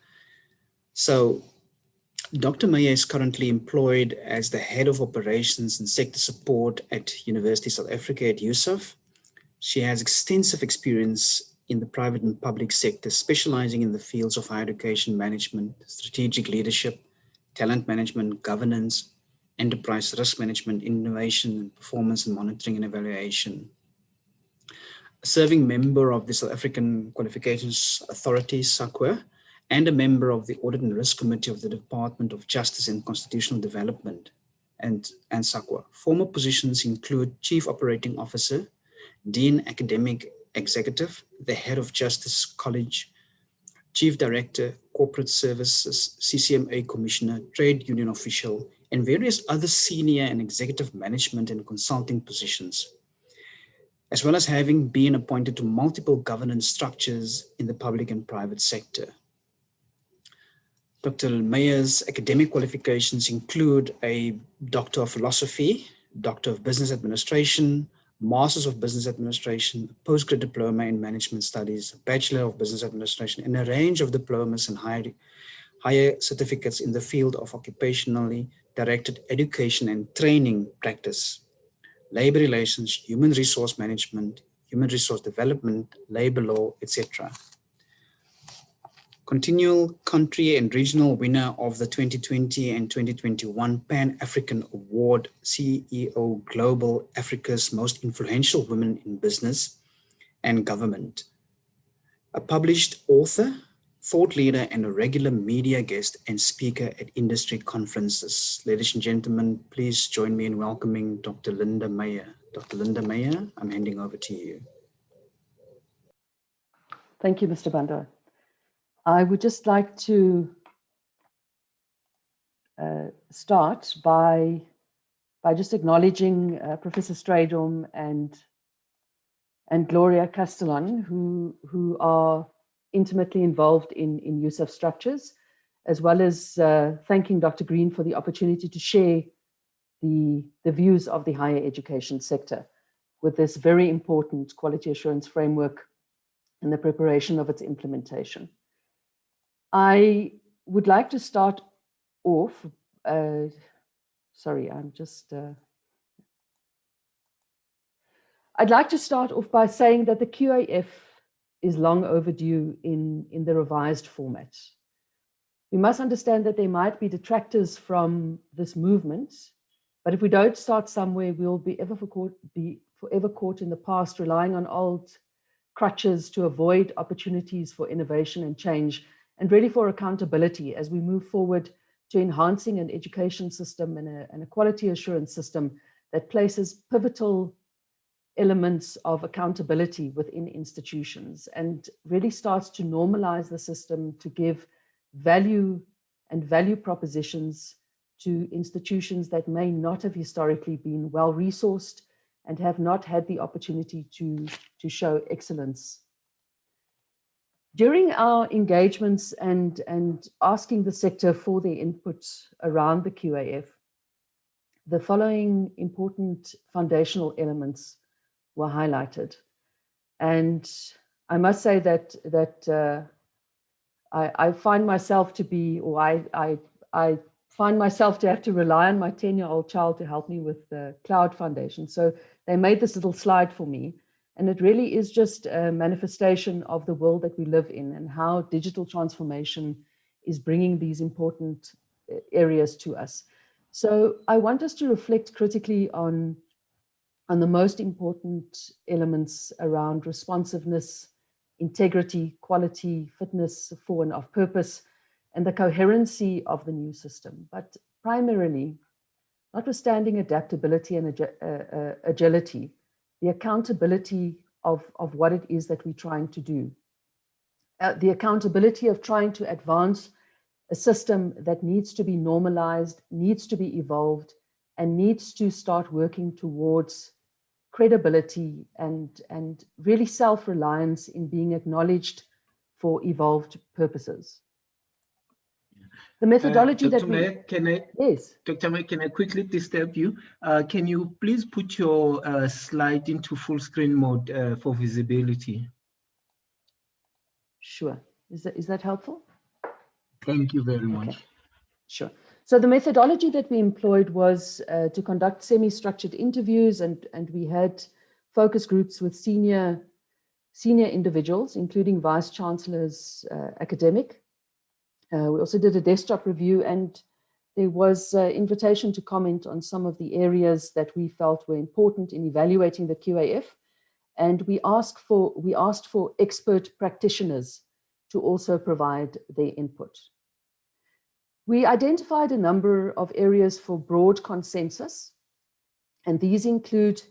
So Dr. Meyer is currently employed as the Head of Operations and Sector Support at University of South Africa at USAF. She has extensive experience in the private and public sector, specializing in the fields of higher education management, strategic leadership, talent management, governance, enterprise risk management, innovation, performance and monitoring and evaluation. A serving member of the South African Qualifications Authority, SAQA, and a member of the Audit and Risk Committee of the Department of Justice and Constitutional Development and SAQA. Former positions include Chief Operating Officer, Dean Academic Executive, the Head of Justice College, Chief Director, Corporate Services, CCMA Commissioner, Trade Union Official, and various other senior and executive management and consulting positions. as well as having been appointed to multiple governance structures in the public and private sector. Dr. Meyer's academic qualifications include a Doctor of Philosophy, Doctor of Business Administration, Masters of Business Administration, a postgrad diploma in Management Studies, a Bachelor of Business Administration, and a range of diplomas and higher certificates in the field of occupationally directed education and training practice, labor relations, human resource management, human resource development, labor law, etc. Continual country and regional winner of the 2020 and 2021 Pan-African Award, CEO Global, Africa's Most Influential Women in Business and Government. A published author, thought leader, and a regular media guest and speaker at industry conferences. Ladies and gentlemen, please join me in welcoming Dr. Linda Meyer. Dr. Linda Meyer, I'm handing over to you. Thank you, Mr. Bandar. I would just like to start by just acknowledging Professor Strydom and Gloria Castellan, who are intimately involved in use of structures, as well as thanking Dr. Green for the opportunity to share the views of the higher education sector with this very important quality assurance framework and the preparation of its implementation. I would like to start off, I'd like to start off by saying that the QAF is long overdue in the revised format. We must understand that there might be detractors from this movement, but if we don't start somewhere, we'll be forever caught in the past, relying on old crutches to avoid opportunities for innovation and change, and really for accountability as we move forward to enhancing an education system and a quality assurance system that places pivotal elements of accountability within institutions and really starts to normalize the system to give value and value propositions to institutions that may not have historically been well resourced and have not had the opportunity to show excellence. During our engagements and asking the sector for their input around the QAF, the following important foundational elements were highlighted. And I must say that I find myself to be, or I find myself to have to rely on my 10-year-old child to help me with the Cloud Foundation. So they made this little slide for me. And it really is just a manifestation of the world that we live in and how digital transformation is bringing these important areas to us. So I want us to reflect critically on the most important elements around responsiveness, integrity, quality, fitness for and of purpose, and the coherency of the new system. But primarily, notwithstanding adaptability and agility, the accountability of what it is that we're trying to do. The accountability of trying to advance a system that needs to be normalized, needs to be evolved, and needs to start working towards credibility and really self-reliance in being acknowledged for evolved purposes. The methodology Dr. Meyer, yes. Dr. Meyer, can I quickly disturb you? Can you please put your slide into full screen mode for visibility? Sure. Is that helpful? Thank you very much. Okay. Sure. So the methodology that we employed was to conduct semi-structured interviews, and we had focus groups with senior individuals, including vice chancellors, academic. We also did a desktop review, and there was an invitation to comment on some of the areas that we felt were important in evaluating the QAF. And we asked for expert practitioners to also provide their input. We identified a number of areas for broad consensus, and these include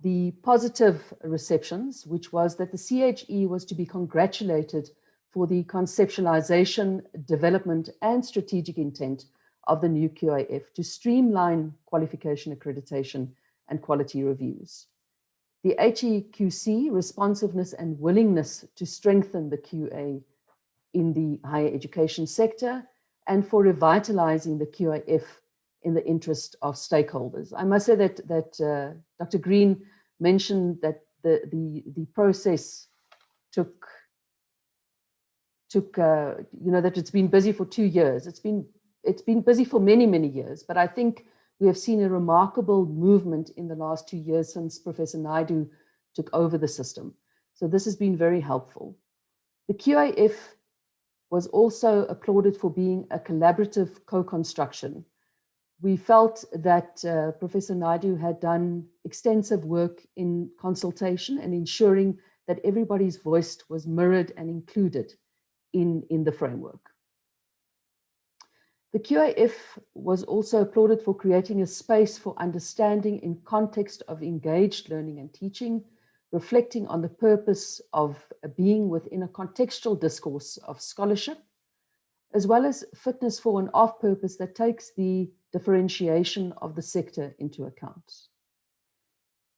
the positive receptions, which was that the CHE was to be congratulated for the conceptualization, development, and strategic intent of the new QAF to streamline qualification accreditation and quality reviews. the HEQC responsiveness and willingness to strengthen the QA in the higher education sector, and for revitalizing the QAF in the interest of stakeholders. I must say that Dr. Green mentioned that the process took that it's been busy for 2 years. It's been busy for many, many years, but I think we have seen a remarkable movement in the last 2 years since Professor Naidu took over the system. So this has been very helpful. The QAF was also applauded for being a collaborative co-construction. We felt that Professor Naidu had done extensive work in consultation and ensuring that everybody's voice was mirrored and included in the framework. The QAF was also applauded for creating a space for understanding in context of engaged learning and teaching, reflecting on the purpose of being within a contextual discourse of scholarship, as well as fitness for and of purpose that takes the differentiation of the sector into account.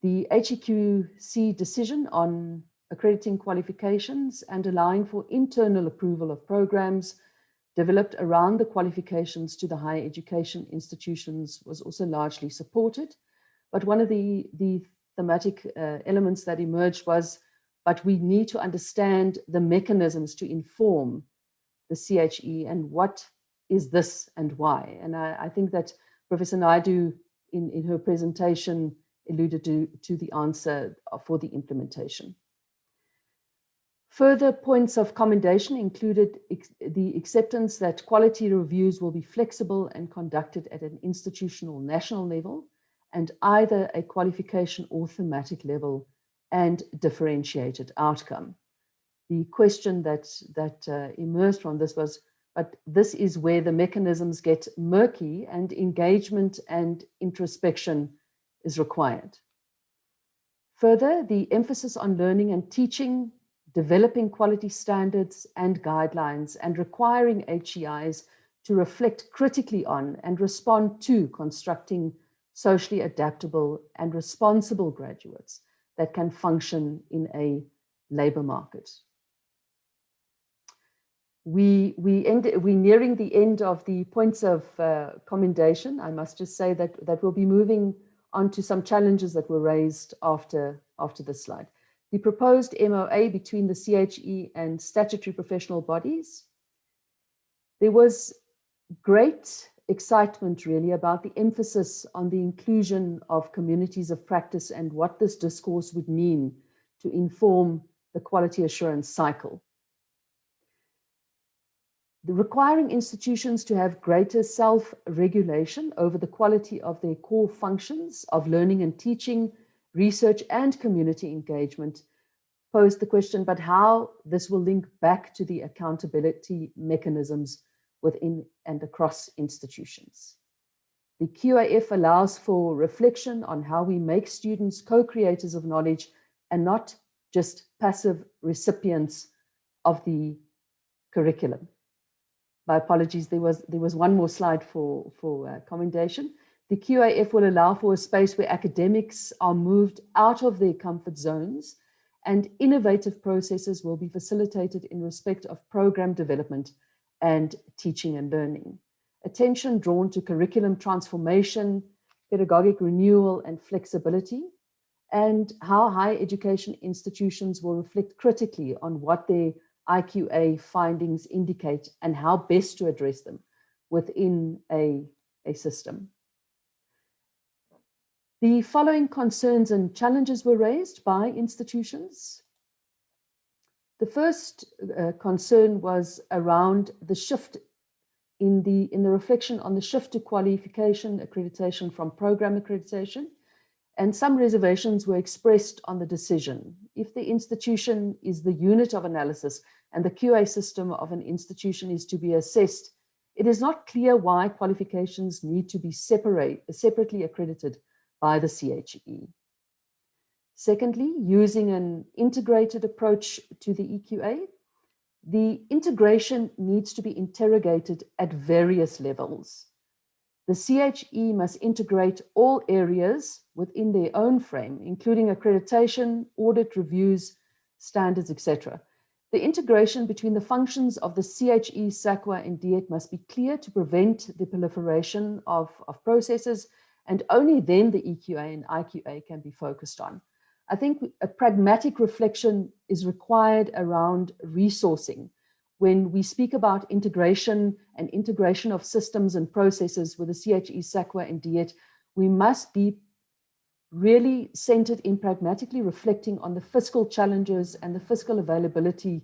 The HEQC decision on accrediting qualifications and allowing for internal approval of programs developed around the qualifications to the higher education institutions was also largely supported. But one of the thematic elements that emerged was, but we need to understand the mechanisms to inform the CHE and what is this and why. And I think that Professor Naidu in her presentation alluded to the answer for the implementation. Further points of commendation included the acceptance that quality reviews will be flexible and conducted at an institutional national level and either a qualification or thematic level and differentiated outcome. The question that emerged from this was, but this is where the mechanisms get murky and engagement and introspection is required. Further, the emphasis on learning and teaching, developing quality standards and guidelines, and requiring HEIs to reflect critically on and respond to constructing socially adaptable and responsible graduates that can function in a labor market. We're nearing the end of the points of commendation. I must just say that we'll be moving on to some challenges that were raised after this slide. The proposed MOA between the CHE and statutory professional bodies. There was great excitement really about the emphasis on the inclusion of communities of practice and what this discourse would mean to inform the quality assurance cycle. The requiring institutions to have greater self-regulation over the quality of their core functions of learning and teaching, research and community engagement posed the question, but how this will link back to the accountability mechanisms within and across institutions. The QAF allows for reflection on how we make students co-creators of knowledge and not just passive recipients of the curriculum. My apologies, there was one more slide for commendation. The QAF will allow for a space where academics are moved out of their comfort zones and innovative processes will be facilitated in respect of program development and teaching and learning. Attention drawn to curriculum transformation, pedagogic renewal and flexibility, and how higher education institutions will reflect critically on what their IQA findings indicate and how best to address them within a system. The following concerns and challenges were raised by institutions. The first concern was around the shift in the reflection on the shift to qualification accreditation from program accreditation, and some reservations were expressed on the decision. If the institution is the unit of analysis and the QA system of an institution is to be assessed, it is not clear why qualifications need to be separately accredited by the CHE. Secondly, using an integrated approach to the EQA, the integration needs to be interrogated at various levels. The CHE must integrate all areas within their own frame, including accreditation, audit reviews, standards, etc. The integration between the functions of the CHE, SAQA, and DIET must be clear to prevent the proliferation of processes, and only then the EQA and IQA can be focused on. I think a pragmatic reflection is required around resourcing. When we speak about integration and integration of systems and processes with the CHE, SAQA, and DIET, we must be really centered in pragmatically reflecting on the fiscal challenges and the fiscal availability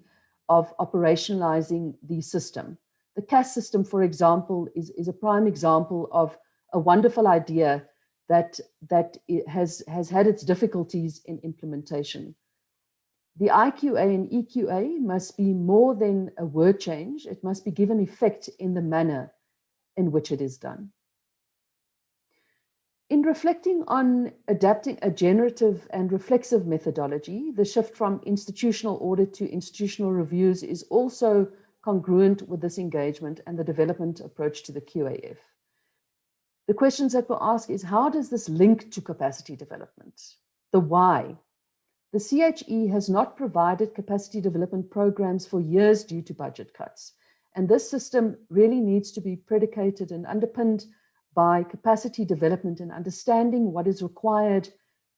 of operationalizing the system. The CAS system, for example, is a prime example of a wonderful idea that has had its difficulties in implementation. The IQA and EQA must be more than a word change. It must be given effect in the manner in which it is done. In reflecting on adapting a generative and reflexive methodology, the shift from institutional audit to institutional reviews is also congruent with this engagement and the development approach to the QAF. The questions that were asked is, how does this link to capacity development? The why. The CHE has not provided capacity development programs for years due to budget cuts. And this system really needs to be predicated and underpinned by capacity development and understanding what is required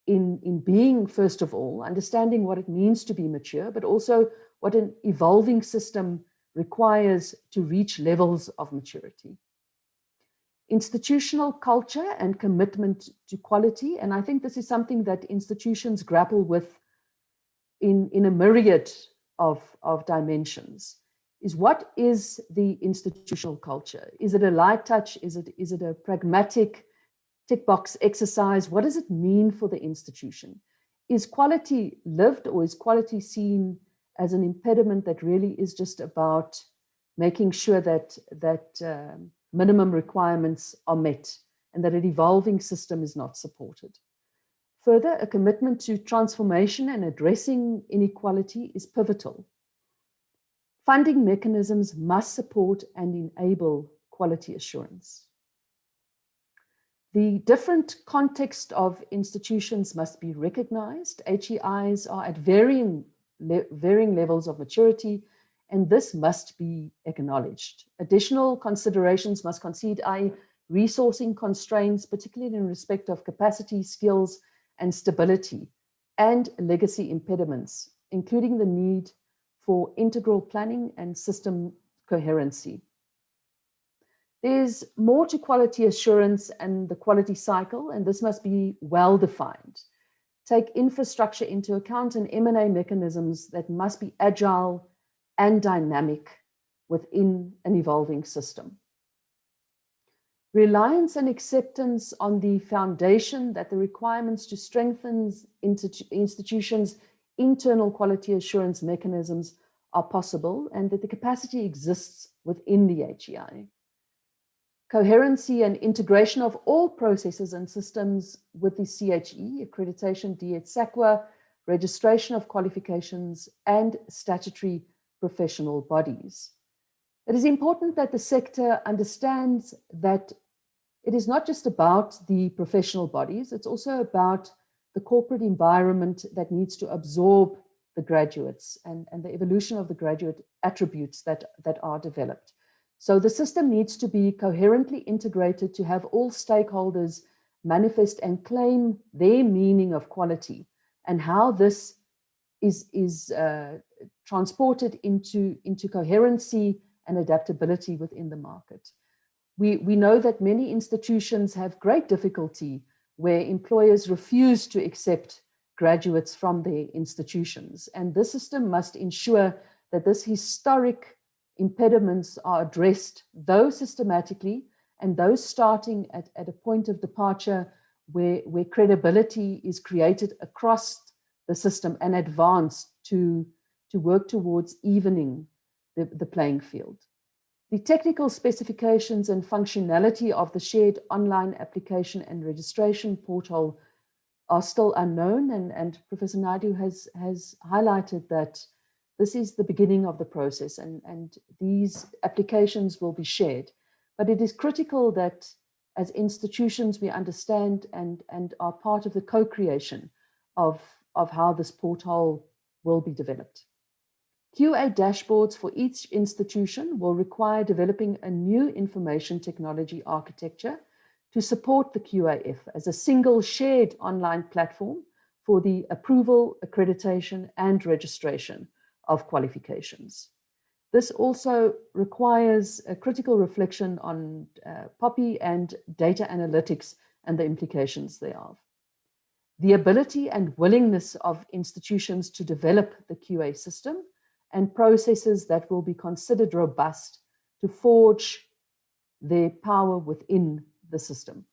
in being, first of all, understanding what it means to be mature, but also what an evolving system requires to reach levels of maturity. Institutional culture and commitment to quality, and I think this is something that institutions grapple with in a myriad of dimensions, is what is the institutional culture? Is it a light touch? Is it a pragmatic tick box exercise? What does it mean for the institution? Is quality lived, or is quality seen as an impediment that really is just about making sure that minimum requirements are met and that an evolving system is not supported? Further, a commitment to transformation and addressing inequality is pivotal. Funding mechanisms must support and enable quality assurance. The different context of institutions must be recognized. HEIs are at varying levels of maturity, and this must be acknowledged. Additional considerations must concede, i.e., resourcing constraints, particularly in respect of capacity, skills, and stability, and legacy impediments, including the need for integral planning and system coherency. There's more to quality assurance and the quality cycle, and this must be well defined. Take infrastructure into account and M&A mechanisms that must be agile and dynamic within an evolving system. Reliance and acceptance on the foundation that the requirements to strengthen institutions' internal quality assurance mechanisms are possible and that the capacity exists within the HEI. Coherency and integration of all processes and systems with the CHE, accreditation, DIET, SAQA, registration of qualifications, and statutory professional bodies. It is important that the sector understands that it is not just about the professional bodies, it's also about the corporate environment that needs to absorb the graduates and the evolution of the graduate attributes that are developed. So the system needs to be coherently integrated to have all stakeholders manifest and claim their meaning of quality and how this is transported into coherency and adaptability within the market. We know that many institutions have great difficulty where employers refuse to accept graduates from their institutions. And this system must ensure that this historic impediments are addressed, those systematically and those starting at a point of departure where credibility is created across the system and advanced to work towards evening the playing field. The technical specifications and functionality of the shared online application and registration portal are still unknown, and Professor Naidu has highlighted that this is the beginning of the process and these applications will be shared. But it is critical that as institutions, we understand and are part of the co-creation of how this porthole will be developed. QA dashboards for each institution will require developing a new information technology architecture to support the QAF as a single shared online platform for the approval, accreditation, and registration of qualifications. This also requires a critical reflection on POPI and data analytics and the implications thereof. The ability and willingness of institutions to develop the QA system and processes that will be considered robust to forge their power within the system.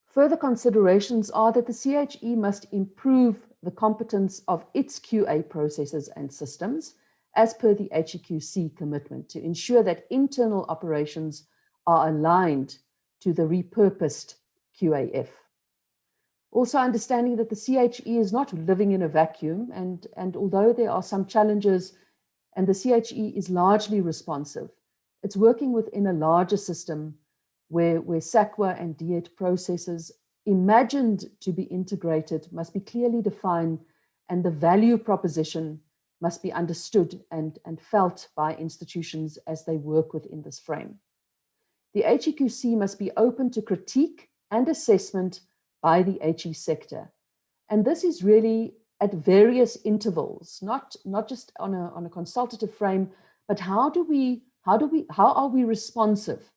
Further considerations are that the CHE must improve the competence of its QA processes and systems as per the HEQC commitment to ensure that internal operations are aligned to the repurposed QAF. Also understanding that the CHE is not living in a vacuum, and although there are some challenges and the CHE is largely responsive, it's working within a larger system where SAQA and DIET processes imagined to be integrated must be clearly defined, and the value proposition must be understood and felt by institutions as they work within this frame. The HEQC must be open to critique and assessment by the HE sector. And this is really at various intervals, not just on a consultative frame, but how are we responsive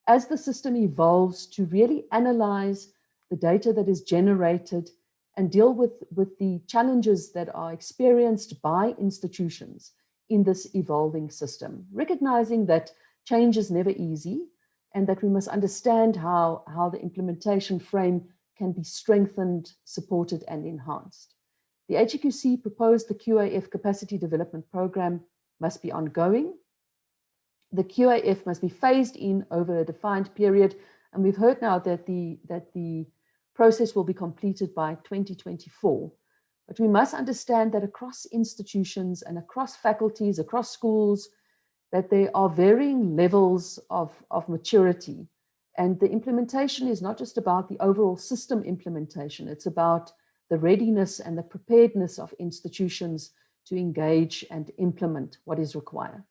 as the system evolves to really analyze the data that is generated and deal with the challenges that are experienced by institutions in this evolving system, recognizing that change is never easy and that we must understand how the implementation frame can be strengthened, supported, and enhanced. The HEQC proposed the QAF capacity development program must be ongoing. The QAF must be phased in over a defined period, and we've heard now that the process will be completed by 2024. But we must understand that across institutions and across faculties, across schools, that there are varying levels of maturity. And the implementation is not just about the overall system implementation, it's about the readiness and the preparedness of institutions to engage and implement what is required.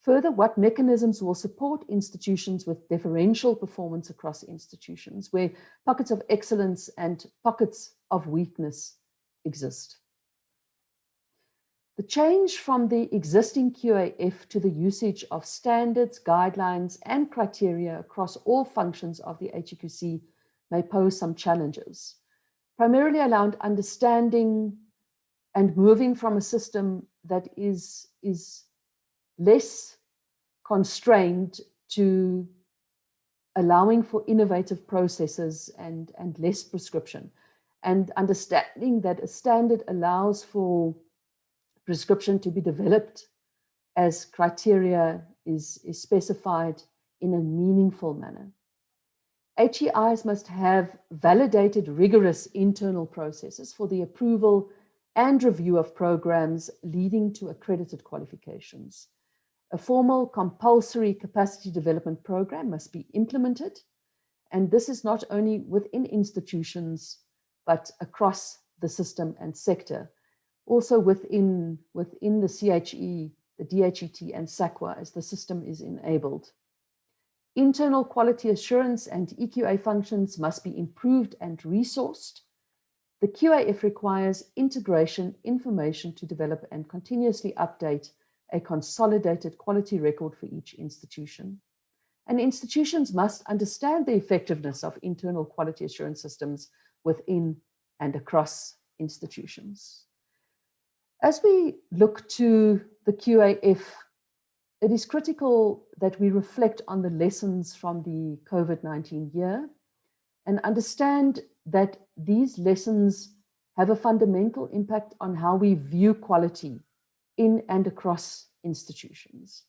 Further, what mechanisms will support institutions with differential performance across institutions where pockets of excellence and pockets of weakness exist? The change from the existing QAF to the usage of standards, guidelines, and criteria across all functions of the HEQC may pose some challenges, primarily around understanding and moving from a system that is less constrained to allowing for innovative processes and less prescription, and understanding that a standard allows for prescription to be developed as criteria is specified in a meaningful manner. HEIs must have validated rigorous internal processes for the approval and review of programs leading to accredited qualifications. A formal compulsory capacity development program must be implemented, and this is not only within institutions, but across the system and sector. Also within the CHE, the DHET and SAQA as the system is enabled. Internal quality assurance and EQA functions must be improved and resourced. The QAF requires integration information to develop and continuously update a consolidated quality record for each institution. And institutions must understand the effectiveness of internal quality assurance systems within and across institutions. As we look to the QAF, it is critical that we reflect on the lessons from the COVID-19 year and understand that these lessons have a fundamental impact on how we view quality in and across institutions.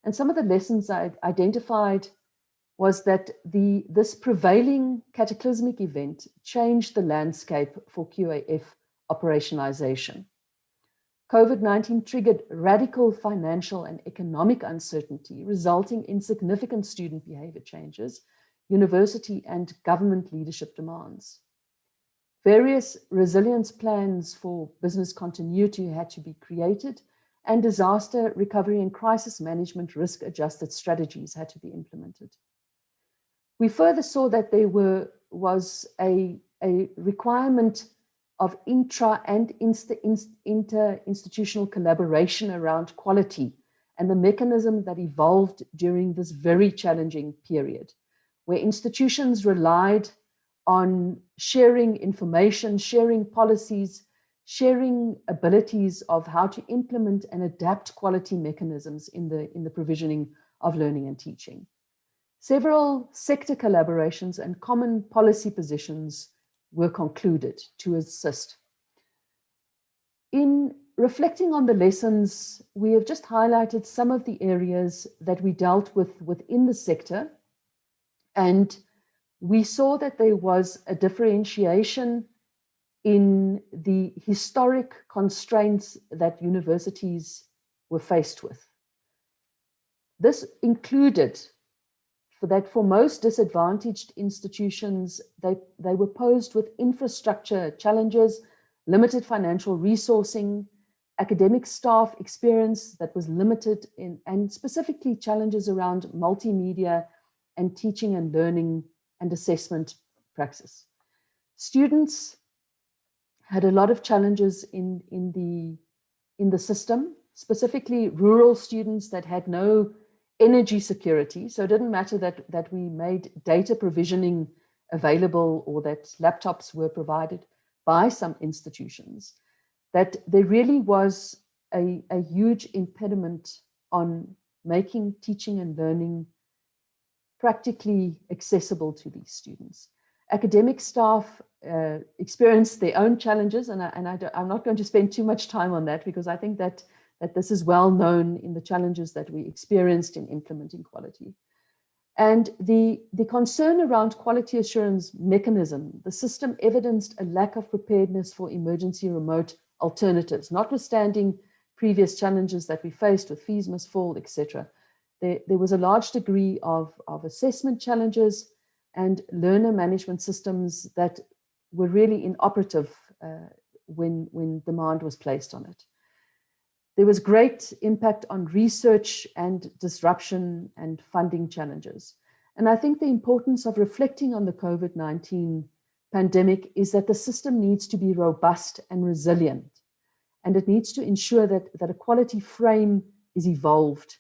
And some of the lessons I identified was that this prevailing cataclysmic event changed the landscape for QAF operationalization. COVID-19 triggered radical financial and economic uncertainty, resulting in significant student behavior changes, university and government leadership demands. Various resilience plans for business continuity had to be created, and disaster recovery and crisis management risk-adjusted strategies had to be implemented. We further saw that there was a requirement of intra and inter-institutional collaboration around quality and the mechanism that evolved during this very challenging period, where institutions relied on sharing information, sharing policies, sharing abilities of how to implement and adapt quality mechanisms in the provisioning of learning and teaching. Several sector collaborations and common policy positions were concluded to assist. In reflecting on the lessons, we have just highlighted some of the areas that we dealt with within the sector, and we saw that there was a differentiation in the historic constraints that universities were faced with. This included for most disadvantaged institutions, they were posed with infrastructure challenges, limited financial resourcing, academic staff experience that was limited and specifically challenges around multimedia and teaching and learning and assessment praxis. Students had a lot of challenges in the system, specifically rural students that had no energy security. So it didn't matter that we made data provisioning available or that laptops were provided by some institutions, that there really was a huge impediment on making teaching and learning practically accessible to these students. Academic staff experienced their own challenges, and I'm not going to spend too much time on that because I think that this is well known in the challenges that we experienced in implementing quality. And the concern around quality assurance mechanism, the system evidenced a lack of preparedness for emergency remote alternatives, notwithstanding previous challenges that we faced with fees must fall, etc. There was a large degree of assessment challenges and learner management systems that were really inoperative when demand was placed on it. There was great impact on research and disruption and funding challenges. And I think the importance of reflecting on the COVID-19 pandemic is that the system needs to be robust and resilient. And it needs to ensure that a quality frame is evolved,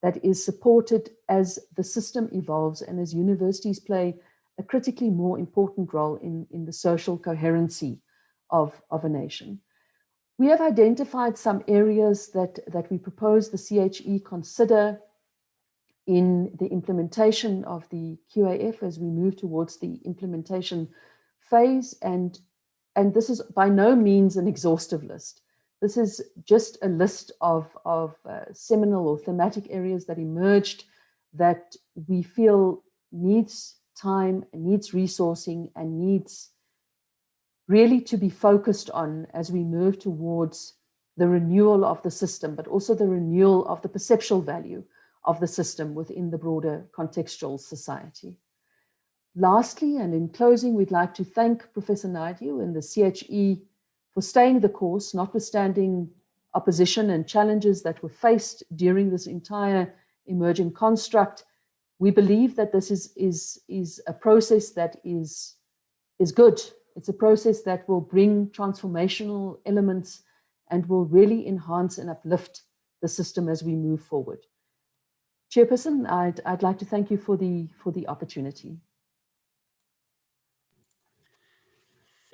that is supported as the system evolves and as universities play a critically more important role in the social coherency of a nation. We have identified some areas that we propose the CHE consider in the implementation of the QAF as we move towards the implementation phase. And this is by no means an exhaustive list. This is just a list of seminal or thematic areas that emerged that we feel needs time, needs resourcing, and needs really to be focused on as we move towards the renewal of the system, but also the renewal of the perceptual value of the system within the broader contextual society. Lastly, and in closing, we'd like to thank Professor Naidoo and the CHE for staying the course, notwithstanding opposition and challenges that were faced during this entire emerging construct. We believe that this is a process that is good. It's a process that will bring transformational elements and will really enhance and uplift the system as we move forward. Chairperson, I'd like to thank you for the opportunity.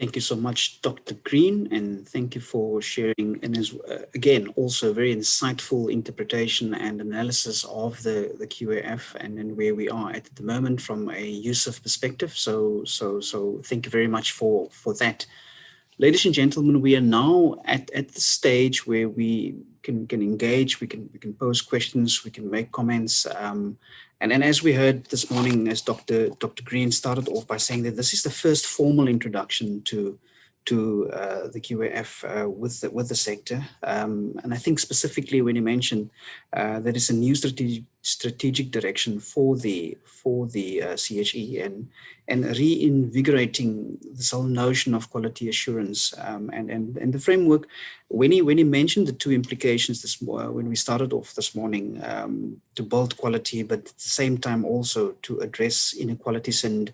Thank you so much, Dr. Green, and thank you for sharing, and again, also very insightful interpretation and analysis of the QAF and where we are at the moment from a USIF perspective. So thank you very much for that. Ladies and gentlemen, we are now at the stage where we can engage, we can pose questions, we can make comments. And as we heard this morning, as Dr. Green started off by saying that this is the first formal introduction to to the QAF with the sector. And I think specifically when you mentioned there is a new strategic direction for the CHE and reinvigorating this whole notion of quality assurance and the framework. When he mentioned the two implications when we started off this morning, to build quality, but at the same time also to address inequalities, and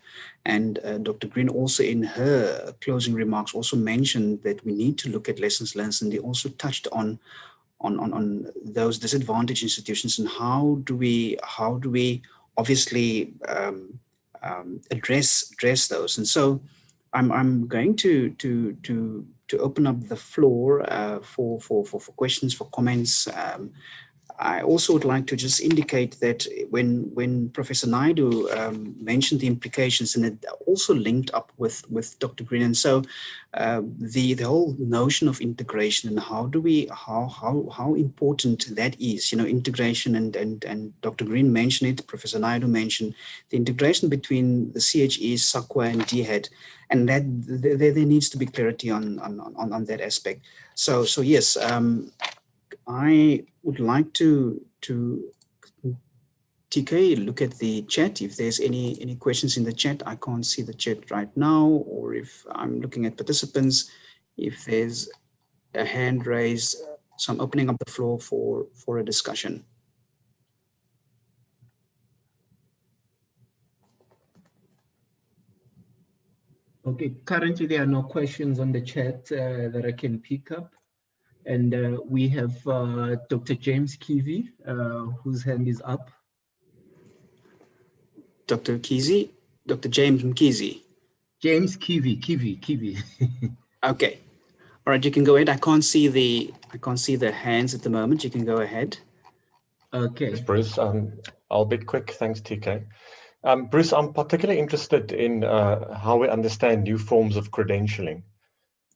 Dr. Green also in her closing remarks also mentioned that we need to look at lessons learned, and they also touched on those disadvantaged institutions and how do we obviously address those. And so I'm going to open up the floor for questions, for comments. I also would like to just indicate that when Professor Naidu mentioned the implications, and it also linked up with Dr. Green, and so the whole notion of integration and how important that is, integration, and Dr. Green mentioned it, Professor Naidu mentioned the integration between the CHE, SAQA, and DHEAD, and that there needs to be clarity on that aspect. So yes. I would like to TK look at the chat. If there's any questions in the chat, I can't see the chat right now, or if I'm looking at participants, if there's a hand raised, so I'm opening up the floor for a discussion. Okay, currently there are no questions on the chat that I can pick up. And we have Dr. James Kivi, whose hand is up. Dr. Kizi, Dr. James Mkizi. James Kivi. Okay, all right, you can go ahead. I can't see the hands at the moment. You can go ahead. Okay. Thanks, Bruce. I'll be quick. Thanks, TK. Bruce, I'm particularly interested in how we understand new forms of credentialing.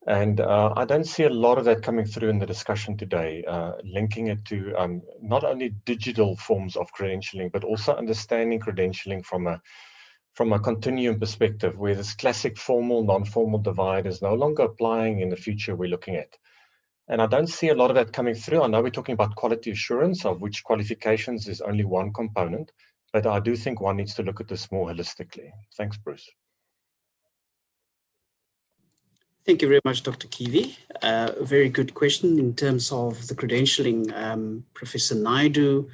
And I don't see a lot of that coming through in the discussion today, linking it to not only digital forms of credentialing, but also understanding credentialing from a continuum perspective, where this classic formal, non-formal divide is no longer applying in the future we're looking at. And I don't see a lot of that coming through. I know we're talking about quality assurance, of which qualifications is only one component, but I do think one needs to look at this more holistically. Thanks, Bruce. Thank you very much, Dr. Kivi. A very good question in terms of the credentialing. Professor Naidu,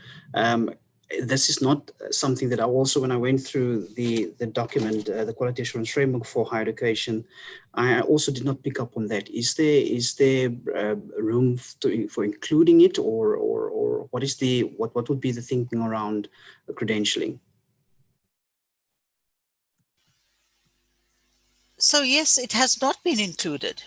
this is not something that I also, when I went through the document, the Quality Assurance Framework for Higher Education, I also did not pick up on that. Is there room for including it, or what would be the thinking around credentialing? So yes, it has not been included,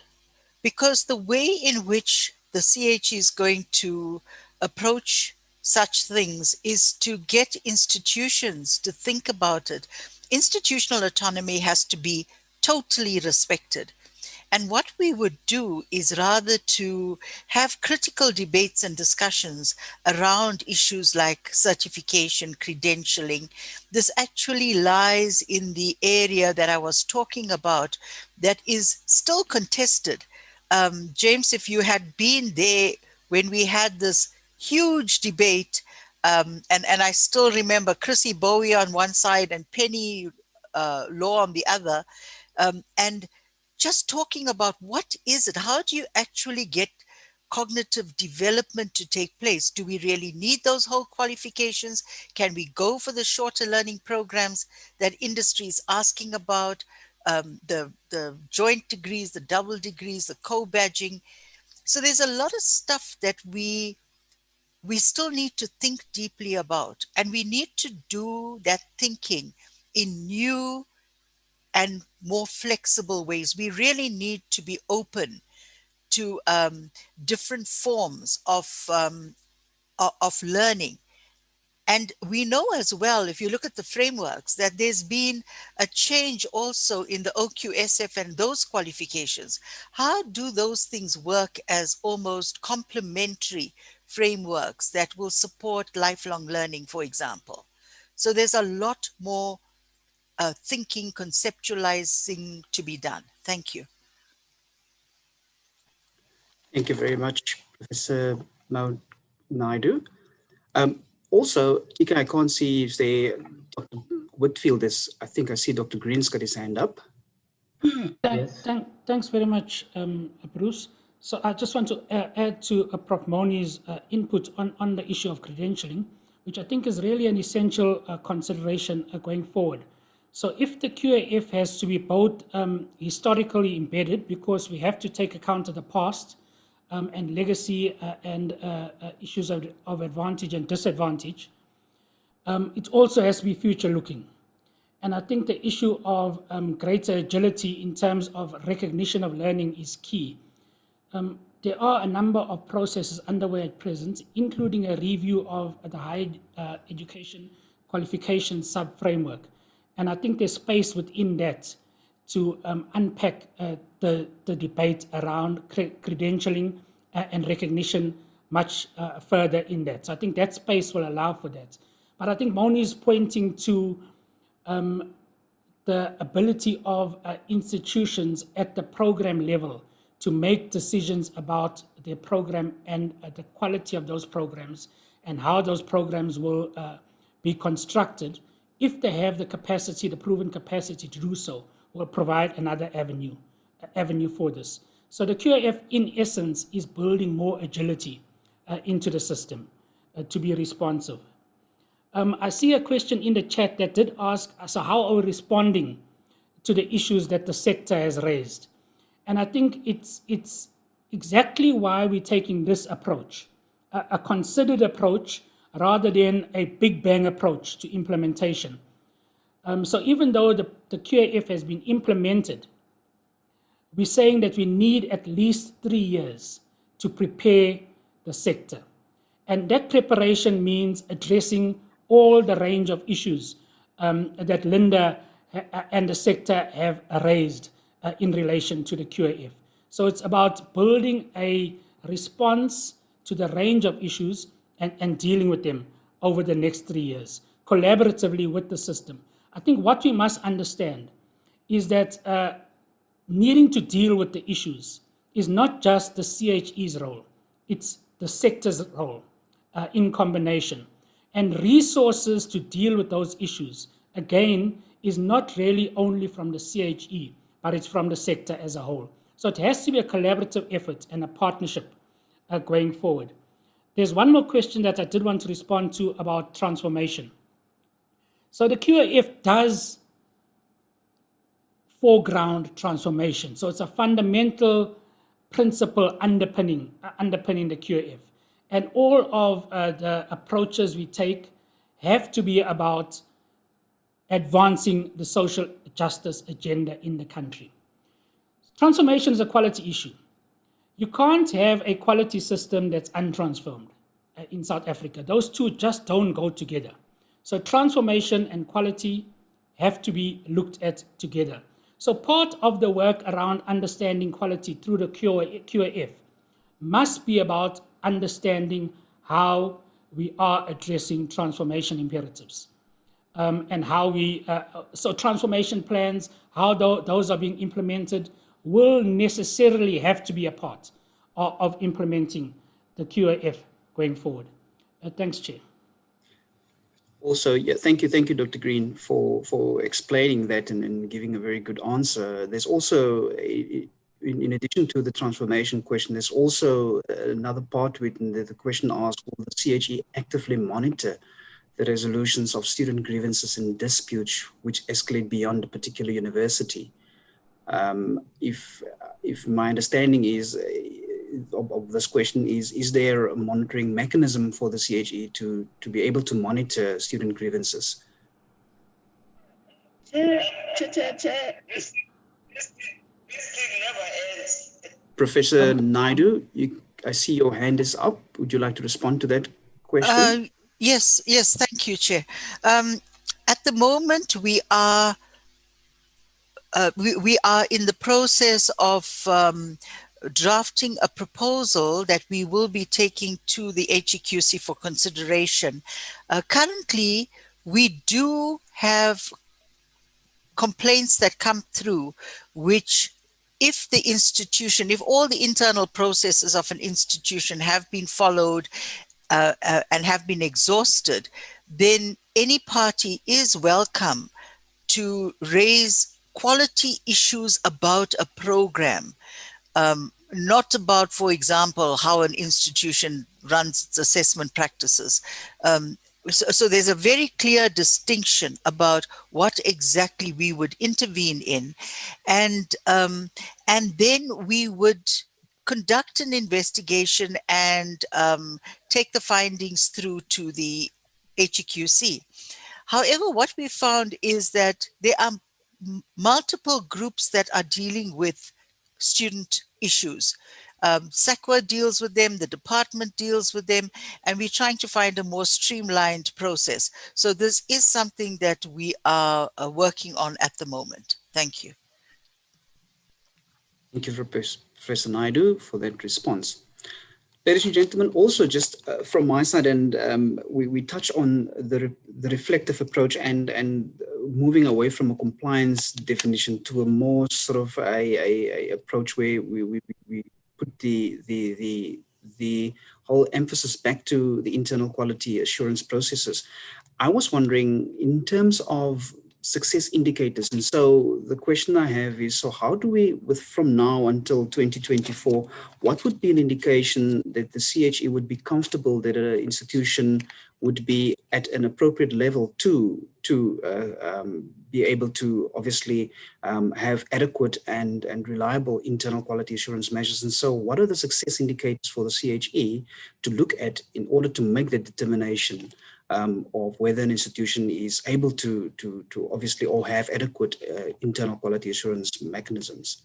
because the way in which the CH is going to approach such things is to get institutions to think about it. Institutional autonomy has to be totally respected. And what we would do is rather to have critical debates and discussions around issues like certification, credentialing. This actually lies in the area that I was talking about that is still contested. James, if you had been there when we had this huge debate, and I still remember Chrissy Bowie on one side and Penny Law on the other, and just talking about what is it? How do you actually get cognitive development to take place? Do we really need those whole qualifications? Can we go for the shorter learning programs that industry is asking about? The joint degrees, the double degrees, the co-badging. So there's a lot of stuff that we still need to think deeply about, and we need to do that thinking in new and more flexible ways. We really need to be open to different forms of learning. And we know as well, if you look at the frameworks, that there's been a change also in the OQSF and those qualifications. How do those things work as almost complementary frameworks that will support lifelong learning, for example? So there's a lot more thinking, conceptualizing to be done. Thank you. Thank you very much, Professor Naidu. Also, Tika, I can't see if Dr. Whitfield is, I think I see Dr. Green's got his hand up. Yes. Thanks very much, Bruce. So I just want to add to Prof. Moni's input on the issue of credentialing, which I think is really an essential consideration going forward. So if the QAF has to be both historically embedded, because we have to take account of the past and legacy and issues of advantage and disadvantage, it also has to be future looking. And I think the issue of greater agility in terms of recognition of learning is key. There are a number of processes underway at present, including a review of the higher education qualification sub-framework. And I think there's space within that to unpack the debate around credentialing and recognition much further in that. So I think that space will allow for that. But I think Moni is pointing to the ability of institutions at the program level to make decisions about their program and the quality of those programs and how those programs will be constructed. If they have the capacity, the proven capacity to do so, will provide another avenue for this. So the QAF, in essence, is building more agility into the system to be responsive. I see a question in the chat that did ask, so how are we responding to the issues that the sector has raised? And I think it's exactly why we're taking this approach, a considered approach rather than a big bang approach to implementation. So even though the QAF has been implemented, we're saying that we need at least 3 years to prepare the sector. And that preparation means addressing all the range of issues that Linda and the sector have raised in relation to the QAF. So it's about building a response to the range of issues and dealing with them over the next 3 years, collaboratively with the system. I think what we must understand is that needing to deal with the issues is not just the CHE's role, it's the sector's role in combination. And resources to deal with those issues, again, is not really only from the CHE, but it's from the sector as a whole. So it has to be a collaborative effort and a partnership going forward. There's one more question that I did want to respond to about transformation. So the QAF does foreground transformation. So it's a fundamental principle underpinning the QAF. And all of the approaches we take have to be about advancing the social justice agenda in the country. Transformation is a quality issue. You can't have a quality system that's untransformed in South Africa. Those two just don't go together. So transformation and quality have to be looked at together. So part of the work around understanding quality through the QAF must be about understanding how we are addressing transformation imperatives and how so transformation plans, how those are being implemented will necessarily have to be a part of implementing the QAF going forward. Thanks, Chair. Also, yeah, thank you, Dr. Green, for explaining that and giving a very good answer. There's also, in addition to the transformation question, there's also another part to it, and the question asks, will the CHE actively monitor the resolutions of student grievances and disputes which escalate beyond a particular university? If my understanding is of this question is there a monitoring mechanism for the CHE to be able to monitor student grievances? Professor Naidu, I see your hand is up. Would you like to respond to that question? Yes, thank you, Chair. At the moment, we are in the process of drafting a proposal that we will be taking to the HEQC for consideration. Currently, we do have complaints that come through which if the institution, if all the internal processes of an institution have been followed and have been exhausted, then any party is welcome to raise quality issues about a program, not about, for example, how an institution runs its assessment practices. So there's a very clear distinction about what exactly we would intervene in, and then we would conduct an investigation and take the findings through to the HEQC. However, what we found is that there are multiple groups that are dealing with student issues. SACWA deals with them, the department deals with them, and we're trying to find a more streamlined process. So this is something that we are working on at the moment. Thank you. Thank you, Professor Naidu, for that response. Ladies and gentlemen, also just from my side, and we touch on the reflective approach and moving away from a compliance definition to a more sort of a approach where we put the whole emphasis back to the internal quality assurance processes. I was wondering, in terms of success indicators, and so the question I have is, so how do we, from now until 2024, what would be an indication that the CHE would be comfortable that an institution would be at an appropriate level to be able to obviously have adequate and reliable internal quality assurance measures? And so what are the success indicators for the CHE to look at in order to make that determination of whether an institution is able to obviously or have adequate internal quality assurance mechanisms?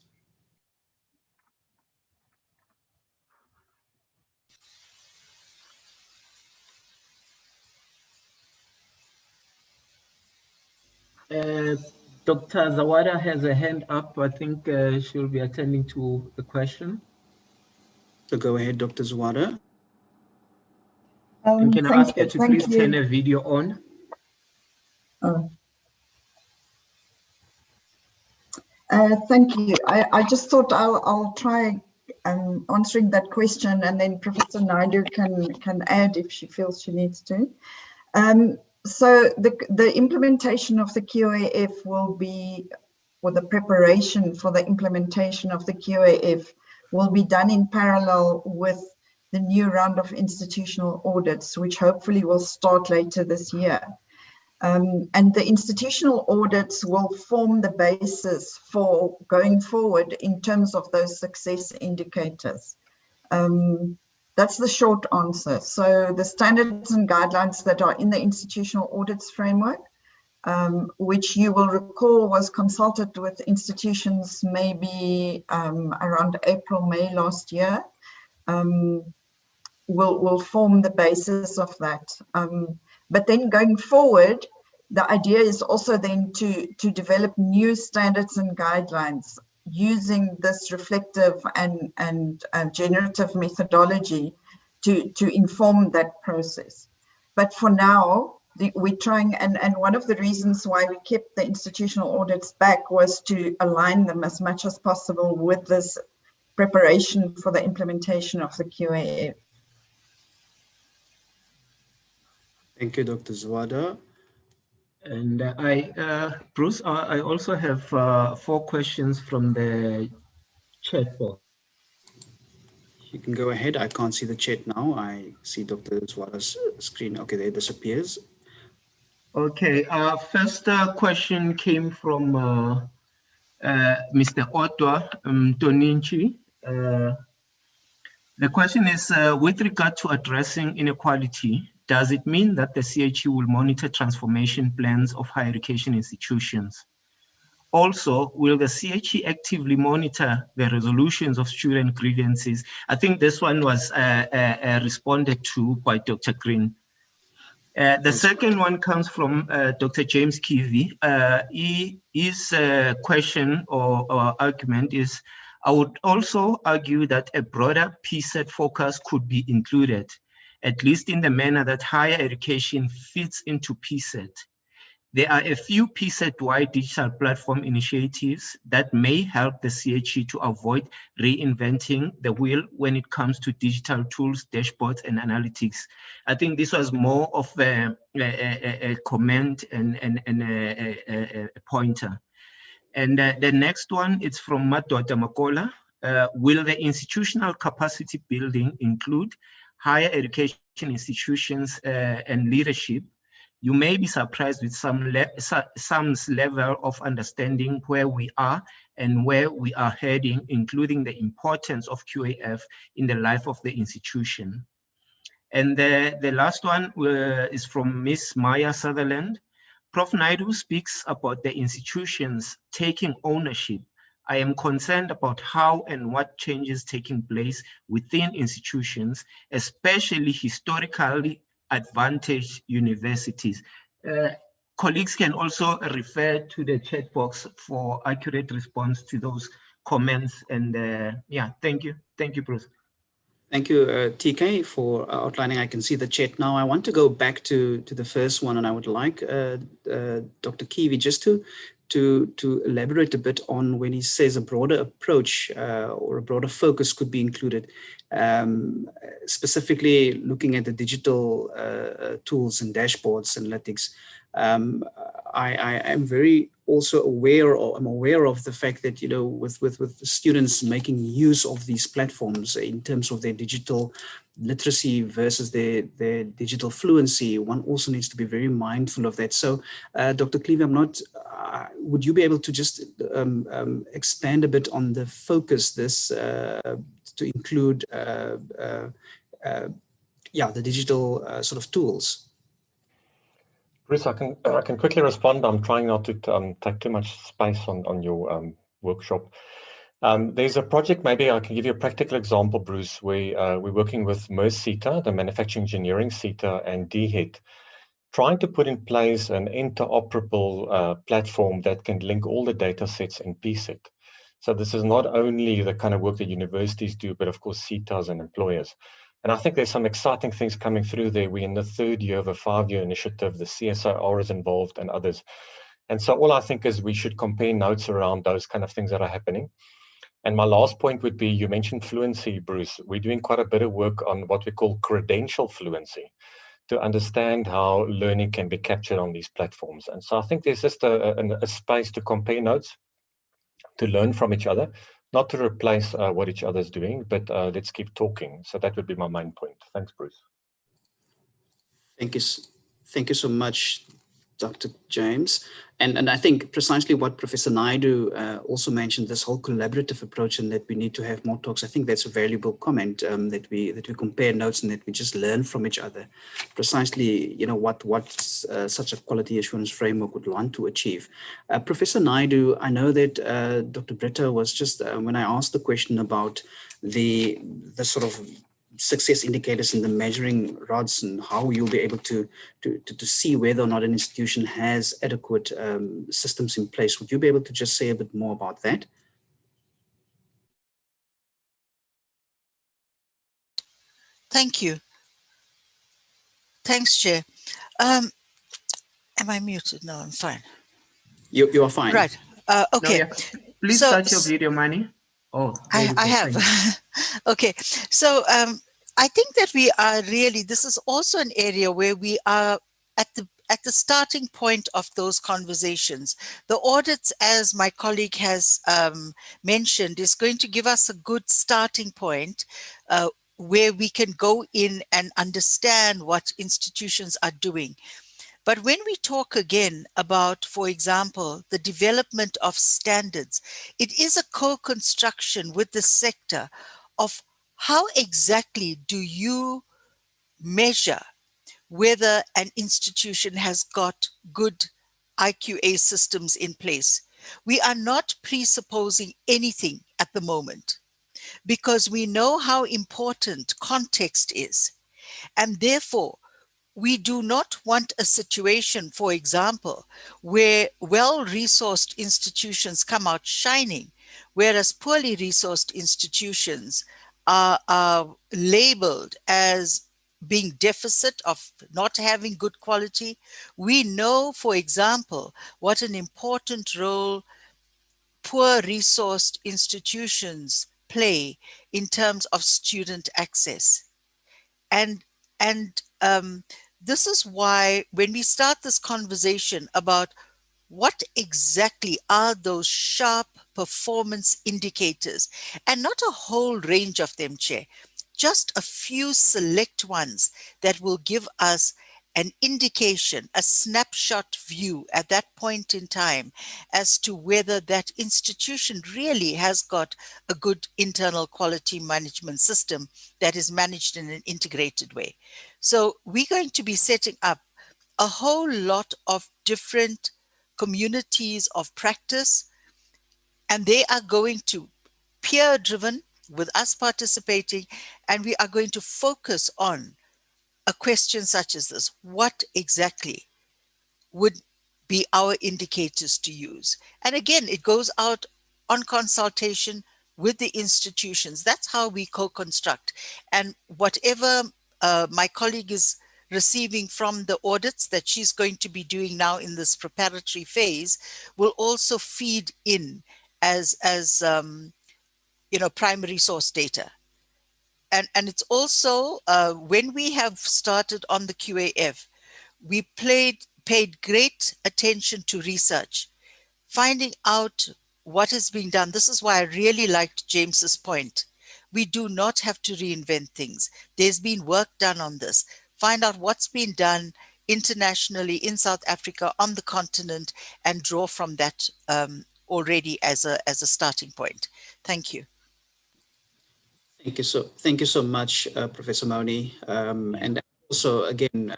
Dr. Zawada has a hand up. I think she'll be attending to the question. So go ahead, Dr. Zawada. And can I ask you to please turn a video on? Thank you. I just thought I'll try answering that question, and then Professor Naidu can add if she feels she needs to. So the implementation of the QAF will be, or the preparation for the implementation of the QAF will be done in parallel with the new round of institutional audits, which hopefully will start later this year. And the institutional audits will form the basis for going forward in terms of those success indicators. That's the short answer. So the standards and guidelines that are in the institutional audits framework, which you will recall was consulted with institutions maybe around April, May last year, will form the basis of that. But then going forward, the idea is also then to develop new standards and guidelines using this reflective and generative methodology to inform that process. But for now, we're trying, and one of the reasons why we kept the institutional audits back was to align them as much as possible with this preparation for the implementation of the QAF. Thank you, Dr. Zawada. And Bruce, I also have 4 questions from the chat box. You can go ahead. I can't see the chat now. I see Dr. Zawada's screen. Okay, there it disappears. Okay, first question came from Mr. Otwa Toninchi. The question is, with regard to addressing inequality, does it mean that the CHE will monitor transformation plans of higher education institutions? Also, will the CHE actively monitor the resolutions of student grievances? I think this one was responded to by Dr. Green. The second one comes from Dr. James Kivi. His question or argument is, I would also argue that a broader PSET focus could be included, at least in the manner that higher education fits into PSET. There are a few PSET-wide digital platform initiatives that may help the CHE to avoid reinventing the wheel when it comes to digital tools, dashboards, and analytics. I think this was more of a comment and a pointer. And the next one is from Madoda Makola. Will the institutional capacity building include higher education institutions and leadership? You may be surprised with some's level of understanding where we are and where we are heading, including the importance of QAF in the life of the institution. And the last one is from Miss Maya Sutherland. Prof. Naidu speaks about the institutions taking ownership. I am concerned about how and what changes taking place within institutions, especially historically advantaged universities. Colleagues can also refer to the chat box for accurate response to those comments. And yeah, thank you. Thank you, Bruce. Thank you, TK, for outlining. I can see the chat now. I want to go back to the first one, and I would like Dr. Kiwi just to elaborate a bit on when he says a broader approach or a broader focus could be included, specifically looking at the digital tools and dashboards, analytics. I am very also aware, or I'm aware of the fact that, you know, with the students making use of these platforms in terms of their digital literacy versus their digital fluency, one also needs to be very mindful of that. So, Dr. Cleave, would you be able to just expand a bit on the focus this to include, the digital sort of tools? Bruce, I can quickly respond. I'm trying not to take too much space on your workshop. There's a project, maybe I can give you a practical example, Bruce. We're working with MERS-CETA, the Manufacturing Engineering CETA, and DHET, trying to put in place an interoperable platform that can link all the data sets in PSET. So this is not only the kind of work that universities do, but of course CETAs and employers. And I think there's some exciting things coming through there. We're in the third year of a 5-year initiative. The CSIR is involved and others. And so all I think is we should compare notes around those kind of things that are happening. And my last point would be, you mentioned fluency, Bruce. We're doing quite a bit of work on what we call credential fluency to understand how learning can be captured on these platforms. And so I think there's just a space to compare notes, to learn from each other, not to replace what each other's doing, but let's keep talking. So that would be my main point. Thanks, Bruce. Thank you so much, Dr. James. And I think precisely what Professor Naidu also mentioned, this whole collaborative approach, and that we need to have more talks. I think that's a valuable comment, that we compare notes and that we just learn from each other. Precisely, you know, what such a quality assurance framework would want to achieve. Professor Naidu, I know that Dr. Britta was just, when I asked the question about the sort of success indicators in the measuring rods and how you'll be able to see whether or not an institution has adequate systems in place. Would you be able to just say a bit more about that? Thank you. Thanks, Chair. Am I muted? No, I'm fine. You are fine. Right. Okay. No, yeah. Please start your video, Manny. Oh, I have. Okay. So I think that we are really, this is also an area where we are at the starting point of those conversations. The audits, as my colleague has mentioned, is going to give us a good starting point where we can go in and understand what institutions are doing. But when we talk again about, for example, the development of standards, it is a co-construction with the sector of how exactly do you measure whether an institution has got good IQA systems in place. We are not presupposing anything at the moment because we know how important context is. And therefore, we do not want a situation, for example, where well-resourced institutions come out shining, whereas poorly resourced institutions are labeled as being deficit, of not having good quality. We know, for example, what an important role poor resourced institutions play in terms of student access. And this is why when we start this conversation about what exactly are those sharp performance indicators, and not a whole range of them, Chair, just a few select ones that will give us an indication, a snapshot view at that point in time as to whether that institution really has got a good internal quality management system that is managed in an integrated way. So we're going to be setting up a whole lot of different communities of practice, and they are going to peer driven with us participating, and we are going to focus on a question such as this: what exactly would be our indicators to use? And again, it goes out on consultation with the institutions. That's how we co-construct. And whatever my colleague is receiving from the audits that she's going to be doing now in this preparatory phase will also feed in as primary source data. And it's also, when we have started on the QAF, we paid great attention to research, finding out what is being done. This is why I really liked James's point. We do not have to reinvent things. There's been work done on this. Find out what's been done internationally in South Africa, on the continent, and draw from that already as a starting point. Thank you. Thank you so much, Professor Moni. And also, again,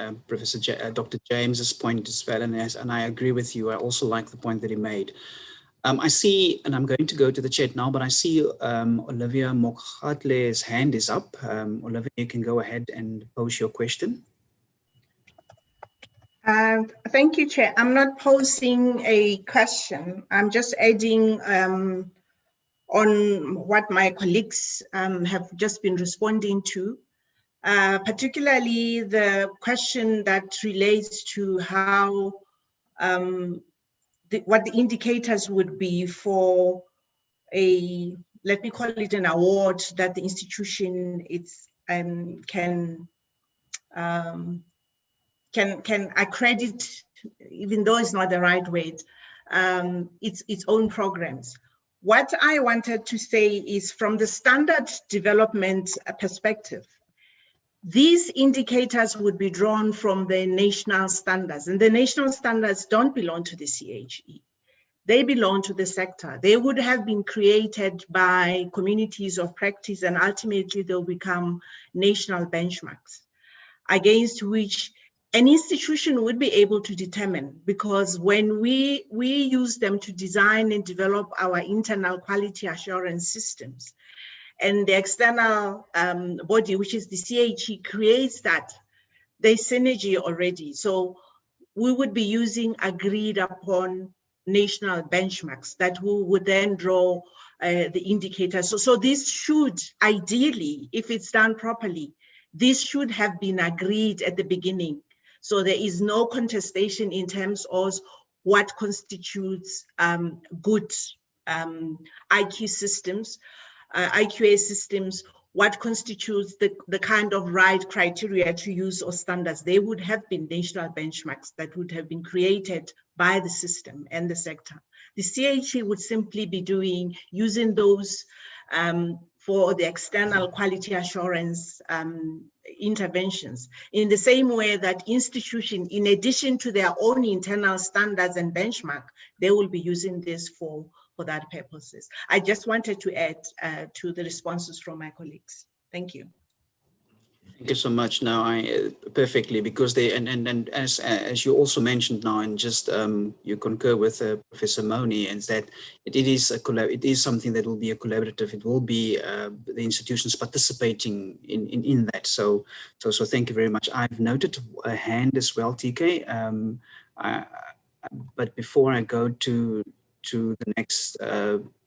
Dr. James's point is valid, and I agree with you. I also like the point that he made. I see, and I'm going to go to the chat now, but I see Olivia Mokhatle's hand is up. Olivia, you can go ahead and pose your question. Thank you, Chair. I'm not posing a question. I'm just adding on what my colleagues have just been responding to, particularly the question that relates to how what the indicators would be for a, let me call it an award that the institution can accredit, even though it's not the right word, its own programs. What I wanted to say is, from the standard development perspective, these indicators would be drawn from the national standards, and the national standards don't belong to the CHE. They belong to the sector. They would have been created by communities of practice, and ultimately they'll become national benchmarks against which an institution would be able to determine, because when we use them to design and develop our internal quality assurance systems, and the external body, which is the CHE, creates that, there's synergy already. So we would be using agreed upon national benchmarks that we would then draw the indicators. So this should, ideally, if it's done properly, this should have been agreed at the beginning. So there is no contestation in terms of what constitutes good IQ systems, IQA systems, what constitutes the kind of right criteria to use or standards. They would have been national benchmarks that would have been created by the system and the sector. The CHE would simply be using those for the external quality assurance interventions, in the same way that institutions, in addition to their own internal standards and benchmark, they will be using this for that purposes. I just wanted to add to the responses from my colleagues. Thank you. Thank you so much. Now, I perfectly, because they and as you also mentioned now, and just you concur with Professor Moni, and that it is something that will be a collaborative. It will be the institutions participating in that. So thank you very much. I've noted a hand as well, TK. But before I go to to the next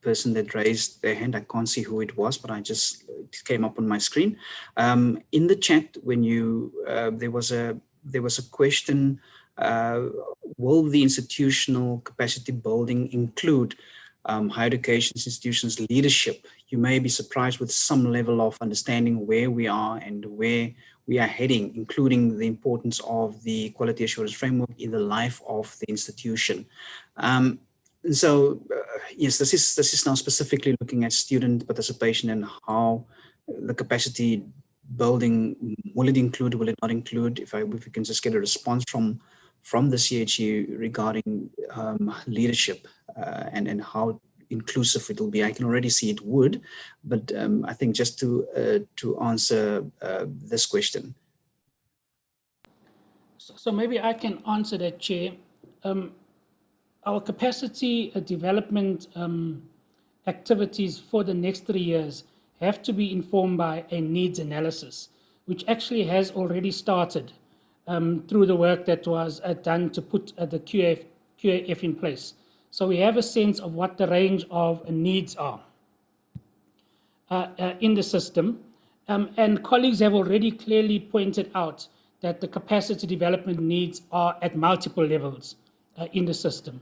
person that raised their hand. I can't see who it was, but it came up on my screen. In the chat, when you there was a question: will the institutional capacity building include higher education institutions leadership? You may be surprised with some level of understanding where we are and where we are heading, including the importance of the quality assurance framework in the life of the institution. Yes, this is now specifically looking at student participation and how the capacity building, will it include, will it not include? If we can just get a response from the CHE regarding leadership and how inclusive it will be. I can already see it would, but I think just to answer this question. So maybe I can answer that, Chair. Our capacity development activities for the next 3 years have to be informed by a needs analysis, which actually has already started through the work that was done to put the QAF in place. So we have a sense of what the range of needs are in the system. And colleagues have already clearly pointed out that the capacity development needs are at multiple levels in the system,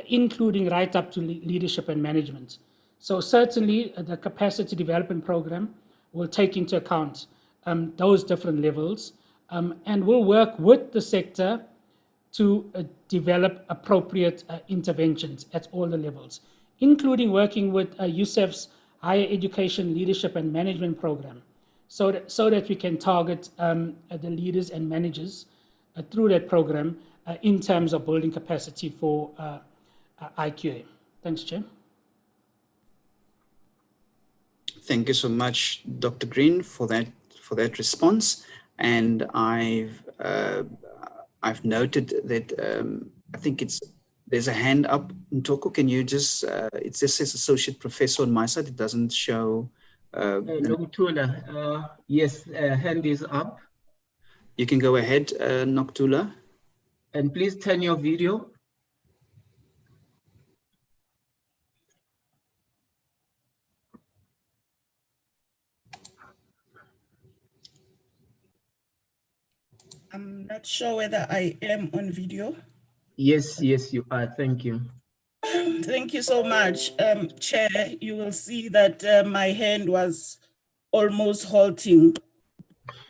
including right up to leadership and management. So certainly the capacity development program will take into account those different levels and will work with the sector to develop appropriate interventions at all the levels, including working with USEF's Higher Education Leadership and Management Program, so that we can target the leaders and managers through that program in terms of building capacity for IQA. Thanks, Chair. Thank you so much, Dr. Green, for that response. And I've noted that I think there's a hand up. Ntoko, can you just, it just says associate professor on my side. It doesn't show. Noktula, yes, hand is up. You can go ahead, Noktula. And please turn your video. I'm not sure whether I am on video. Yes, yes, you are. Thank you. Thank you so much, Chair. You will see that my hand was almost halting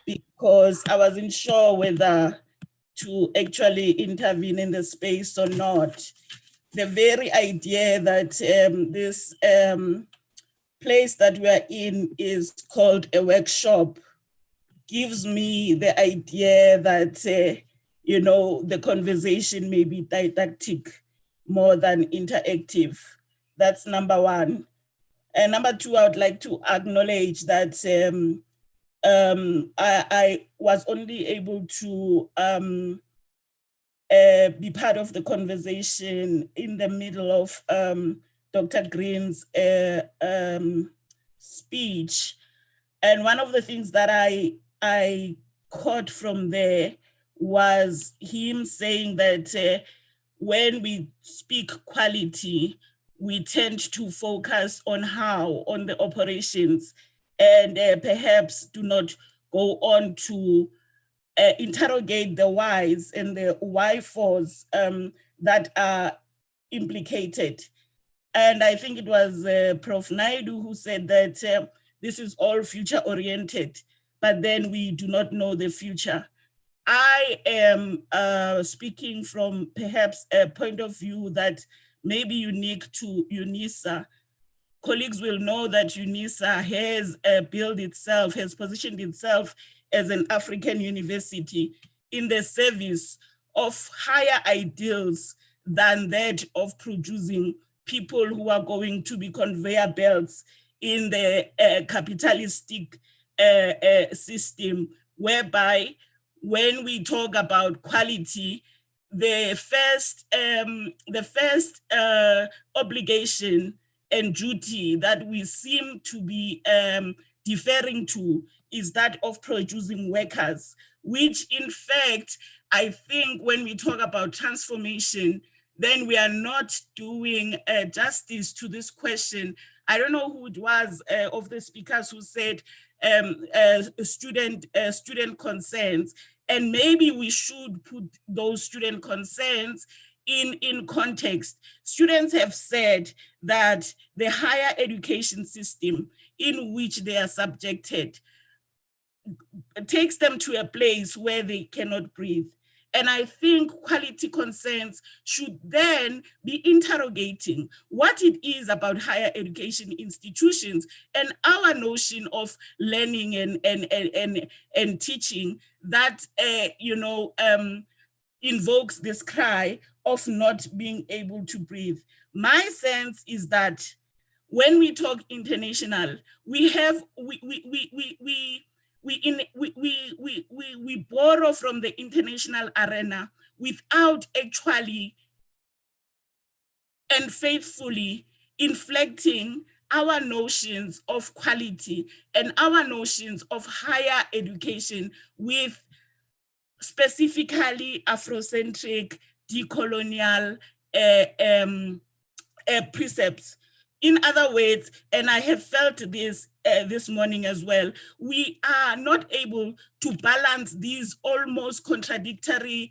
because I wasn't sure whether to actually intervene in the space or not. The very idea that this place that we are in is called a workshop gives me the idea that, you know, the conversation may be didactic more than interactive. That's number one. And number two, I would like to acknowledge that I was only able to be part of the conversation in the middle of Dr. Green's speech. And one of the things that I caught from there was him saying that when we speak quality, we tend to focus on the operations, and perhaps do not go on to interrogate the whys and the why-fors that are implicated. And I think it was Prof. Naidu who said that this is all future-oriented, but then we do not know the future. I am speaking from perhaps a point of view that may be unique to UNISA. Colleagues will know that UNISA has built itself, has positioned itself as an African university in the service of higher ideals than that of producing people who are going to be conveyor belts in the capitalistic system, whereby when we talk about quality, the first obligation and duty that we seem to be deferring to is that of producing workers, which in fact, I think when we talk about transformation, then we are not doing justice to this question. I don't know who it was of the speakers who said student concerns, and maybe we should put those student concerns in context. Students have said that the higher education system in which they are subjected takes them to a place where they cannot breathe. And I think quality concerns should then be interrogating what it is about higher education institutions and our notion of learning and teaching that invokes this cry of not being able to breathe. My sense is that when we talk international, we borrow from the international arena without actually and faithfully inflecting our notions of quality and our notions of higher education with specifically Afrocentric, decolonial precepts. In other words, and I have felt this this morning as well, we are not able to balance these almost contradictory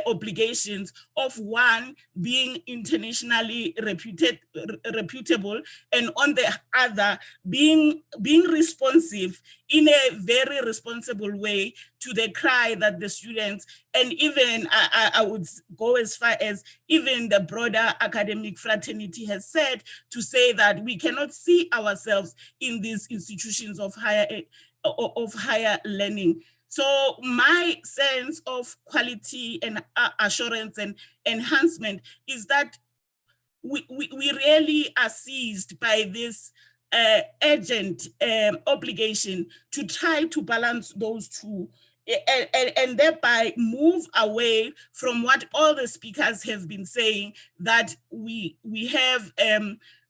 obligations of one being internationally reputable and on the other being responsive in a very responsible way to the cry that the students, and even I would go as far as even the broader academic fraternity has said, to say that we cannot see ourselves in these institutions of higher learning. So my sense of quality and assurance and enhancement is that we really are seized by this urgent obligation to try to balance those two and thereby move away from what all the speakers have been saying, that we have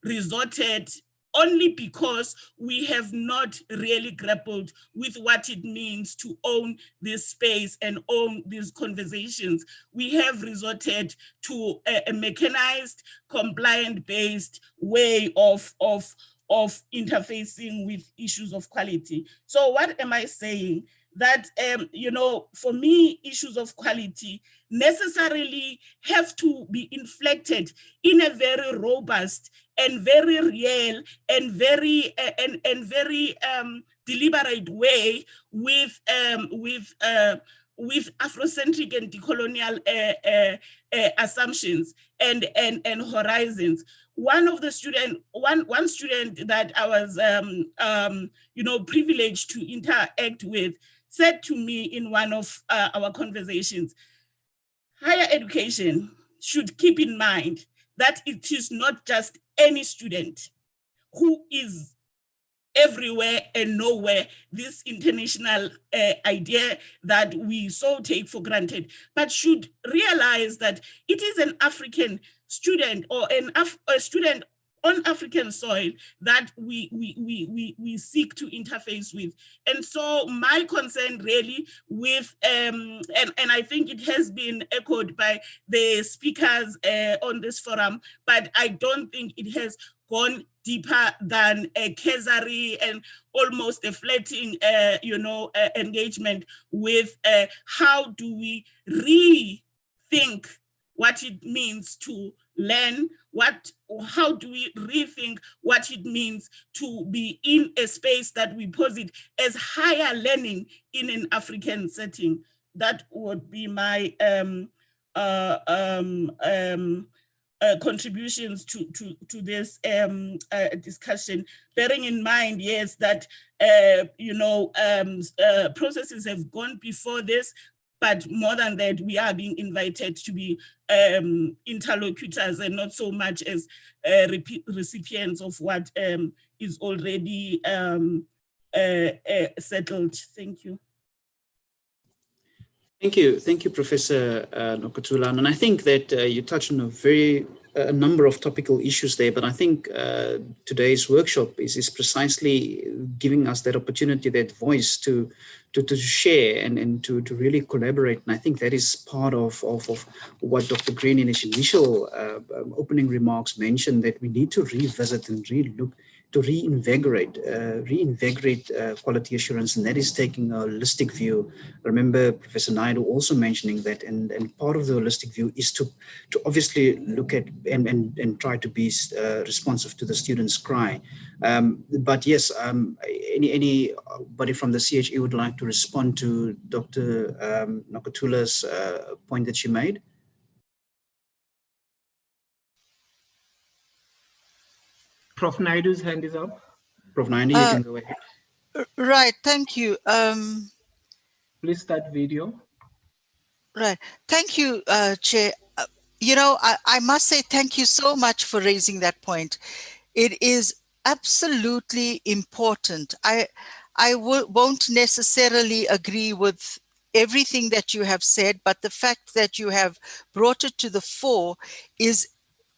resorted only because we have not really grappled with what it means to own this space and own these conversations. We have resorted to a mechanized, compliant-based way of interfacing with issues of quality. So what am I saying? That, for me, issues of quality necessarily have to be inflected in a very robust and very real and very deliberate way with Afrocentric and decolonial assumptions and horizons. One student that I was privileged to interact with said to me in one of our conversations, higher education should keep in mind that it is not just any student who is everywhere and nowhere, this international idea that we so take for granted, but should realize that it is an African student or a student on African soil that we seek to interface with. And so my concern really with, and I think it has been echoed by the speakers on this forum, but I don't think it has gone deeper than a cursory and almost a flirting, engagement with how do we rethink what it means to learn, how do we rethink what it means to be in a space that we posit as higher learning in an African setting. That would be my contributions to this discussion, bearing in mind, yes, that processes have gone before this, but more than that, we are being invited to be interlocutors and not so much as recipients of what is already settled. Thank you. Thank you, Professor Nokutulana. And I think that you touched on a very a number of topical issues there, but I think today's workshop is precisely giving us that opportunity, that voice to share and to really collaborate. And I think that is part of what Dr. Green in his initial opening remarks mentioned, that we need to revisit and relook, to reinvigorate quality assurance, and that is taking a holistic view. I remember Professor Naidu also mentioning that, and part of the holistic view is to obviously look at and try to be responsive to the students' cry. But yes, anybody from the CHE would like to respond to Dr. Nakatula's point that she made? Prof. Naidu's hand is up. Prof. Naidu, you can go ahead. Right, thank you. Please start video. Right, thank you, Chair. You know, I must say thank you so much for raising that point. It is absolutely important. I won't necessarily agree with everything that you have said, but the fact that you have brought it to the fore is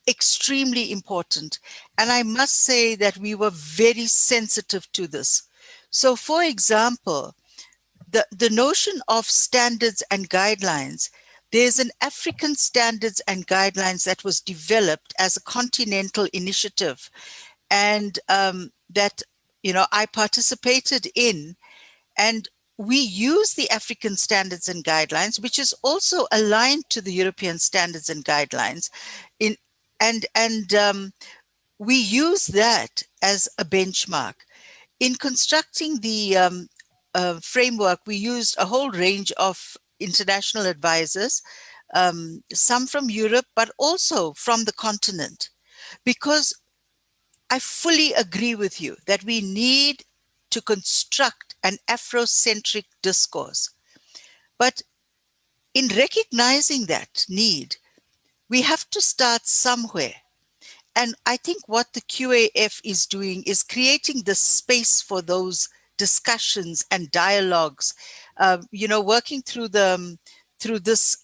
extremely important. And I must say that we were very sensitive to this. So for example, the notion of standards and guidelines, there's an African standards and guidelines that was developed as a continental initiative, and that, you know, I participated in, and we use the African standards and guidelines, which is also aligned to the European standards and guidelines, we use that as a benchmark. In constructing the framework, we used a whole range of international advisors, some from Europe, but also from the continent, because I fully agree with you that we need to construct an Afrocentric discourse. But in recognizing that need, we have to start somewhere. And I think what the QAF is doing is creating the space for those discussions and dialogues. You know, working through this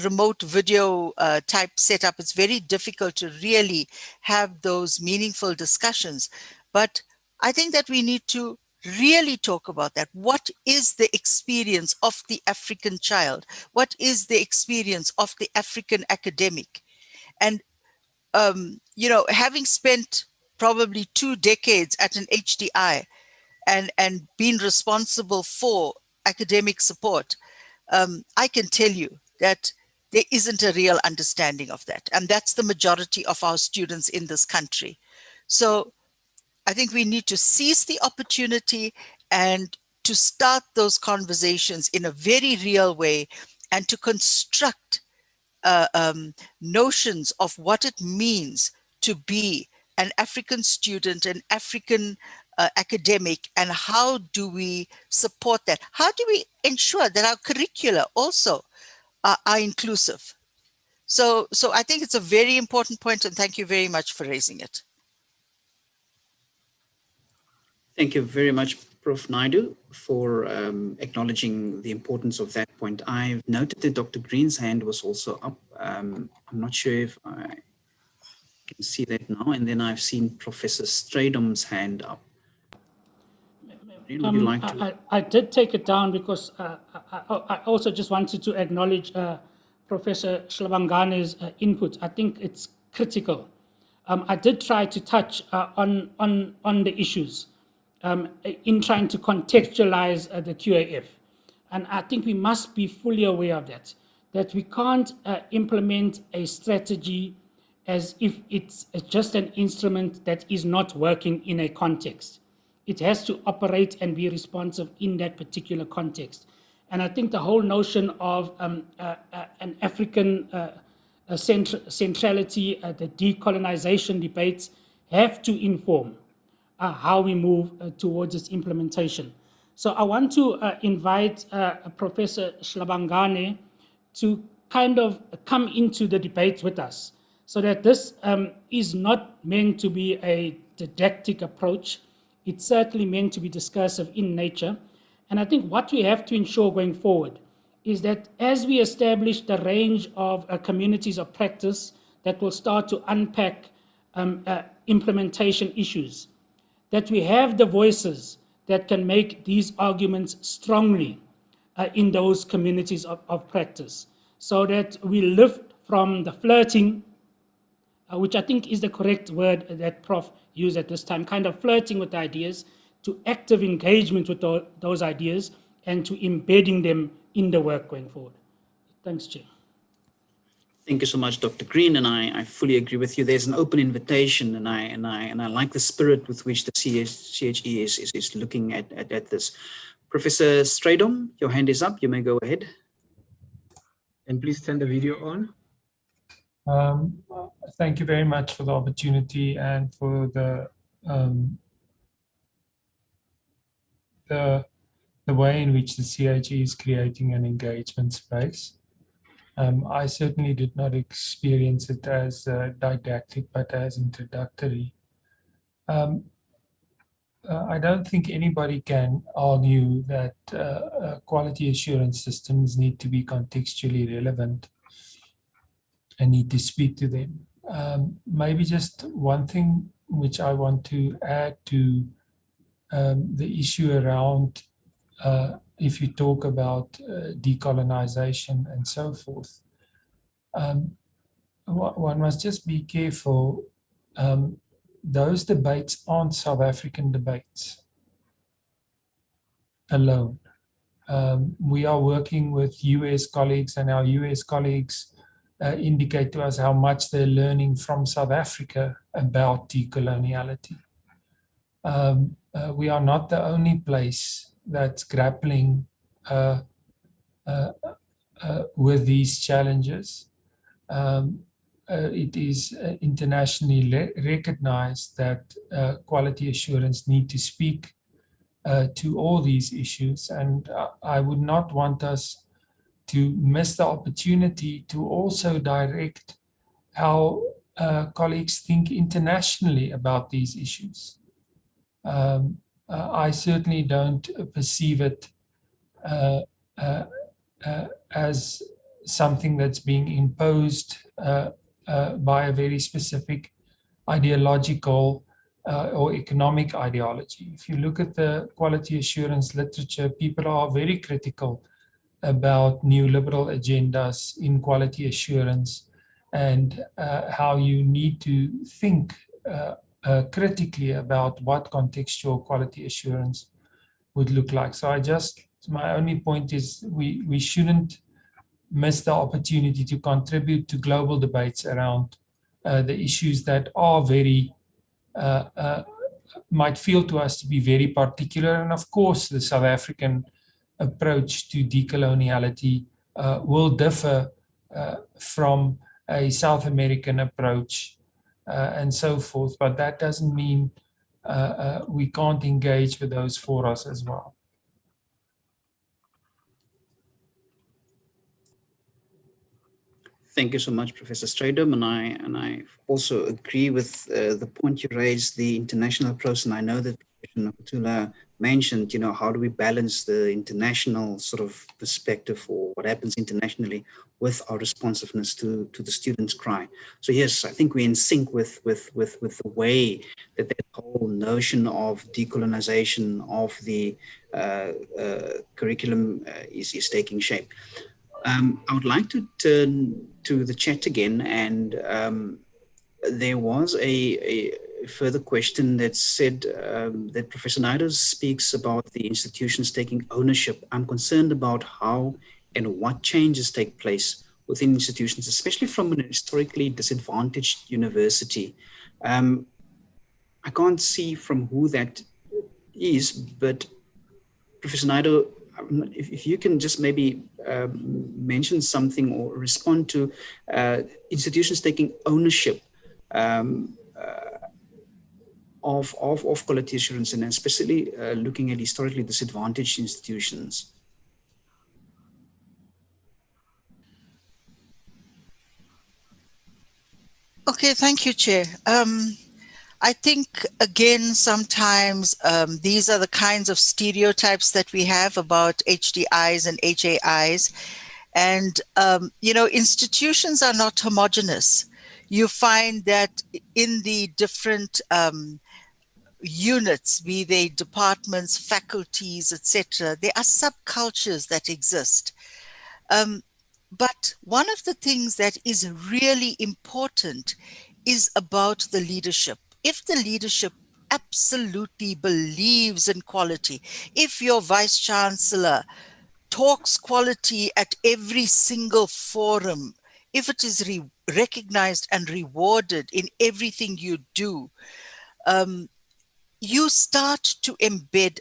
remote video type setup, it's very difficult to really have those meaningful discussions. But I think that we need to really talk about that. What is the experience of the African child? What is the experience of the African academic? And you know, having spent probably 2 decades at an HDI and been responsible for academic support, I can tell you that there isn't a real understanding of that. And that's the majority of our students in this country. So I think we need to seize the opportunity and to start those conversations in a very real way, and to construct notions of what it means to be an African student, an African academic, and how do we support that? How do we ensure that our curricula also are inclusive? So I think it's a very important point, and thank you very much for raising it. Thank you very much, Prof. Naidu, for acknowledging the importance of that point. I've noted that Dr. Green's hand was also up. I'm not sure if I can see that now. And then I've seen Professor Stradum's hand up. Would you like to? I did take it down because I also just wanted to acknowledge Professor Shlabangane's input. I think it's critical. I did try to touch on the issues in trying to contextualize the QAF. And I think we must be fully aware of that we can't implement a strategy as if it's just an instrument that is not working in a context. It has to operate and be responsive in that particular context. And I think the whole notion of an African centrality, the decolonization debates have to inform how we move towards its implementation. So I want to invite Professor Shlabangane to kind of come into the debate with us, so that this is not meant to be a didactic approach. It's certainly meant to be discursive in nature. And I think what we have to ensure going forward is that as we establish the range of communities of practice, that will start to unpack implementation issues, that we have the voices that can make these arguments strongly in those communities of practice, so that we lift from the flirting, which I think is the correct word that Prof used at this time, kind of flirting with ideas, to active engagement with those ideas and to embedding them in the work going forward. Thanks, Chair. Thank you so much, Dr. Green, and I fully agree with you. There's an open invitation, and I like the spirit with which the CHE is looking at this. Professor Strydom, your hand is up. You may go ahead. And please turn the video on. Thank you very much for the opportunity and for the way in which the CHE is creating an engagement space. I certainly did not experience it as didactic, but as introductory. I don't think anybody can argue that quality assurance systems need to be contextually relevant and need to speak to them. Maybe just one thing which I want to add to the issue around if you talk about decolonization and so forth, one must just be careful. Those debates aren't South African debates alone. We are working with US colleagues, and our US colleagues indicate to us how much they're learning from South Africa about decoloniality. We are not the only place that's grappling with these challenges. It is internationally recognized that quality assurance need to speak to all these issues, and I would not want us to miss the opportunity to also direct how colleagues think internationally about these issues. I certainly don't perceive it as something that's being imposed by a very specific ideological or economic ideology. If you look at the quality assurance literature, people are very critical about neoliberal agendas in quality assurance and how you need to think critically about what contextual quality assurance would look like. So my only point is we shouldn't miss the opportunity to contribute to global debates around the issues that are very, might feel to us to be very particular. And of course, the South African approach to decoloniality will differ from a South American approach and so forth, but that doesn't mean we can't engage with those forums as well. Thank you so much, Professor Strydom, and I also agree with the point you raised, the international approach. And I know that Professor Nakatula mentioned, how do we balance the international sort of perspective or what happens internationally with our responsiveness to the students' cry. So yes, I think we're in sync with the way that whole notion of decolonization of the curriculum is taking shape. I would like to turn to the chat again, and there was a further question that said that Professor Naidoo speaks about the institutions taking ownership. I'm concerned about how and what changes take place within institutions, especially from an historically disadvantaged university. I can't see from who that is, but Professor Naidoo, if you can just maybe mention something or respond to institutions taking ownership of quality assurance, and especially looking at historically disadvantaged institutions. Okay, thank you, Chair. I think, again, sometimes these are the kinds of stereotypes that we have about HDIs and HAIs. And, institutions are not homogeneous. you find that in the different units, be they departments, faculties, etc., there are subcultures that exist. But one of the things that is really important is about the leadership. If the leadership absolutely believes in quality, if your vice chancellor talks quality at every single forum, if it is recognized and rewarded in everything you do, you start to embed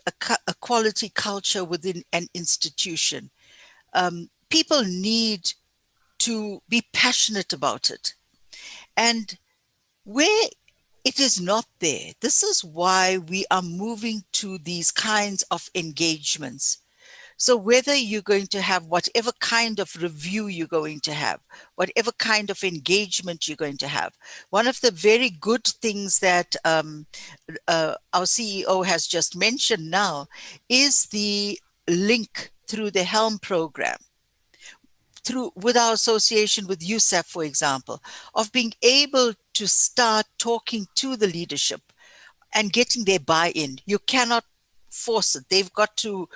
a quality culture within an institution. People need to be passionate about it. And where it is not there, this is why we are moving to these kinds of engagements. So whether you're going to have whatever kind of review you're going to have, whatever kind of engagement you're going to have, one of the very good things that our CEO has just mentioned now is the link through the HELM program, with our association with USAF, for example, of being able to start talking to the leadership and getting their buy-in. You cannot force it. They've got to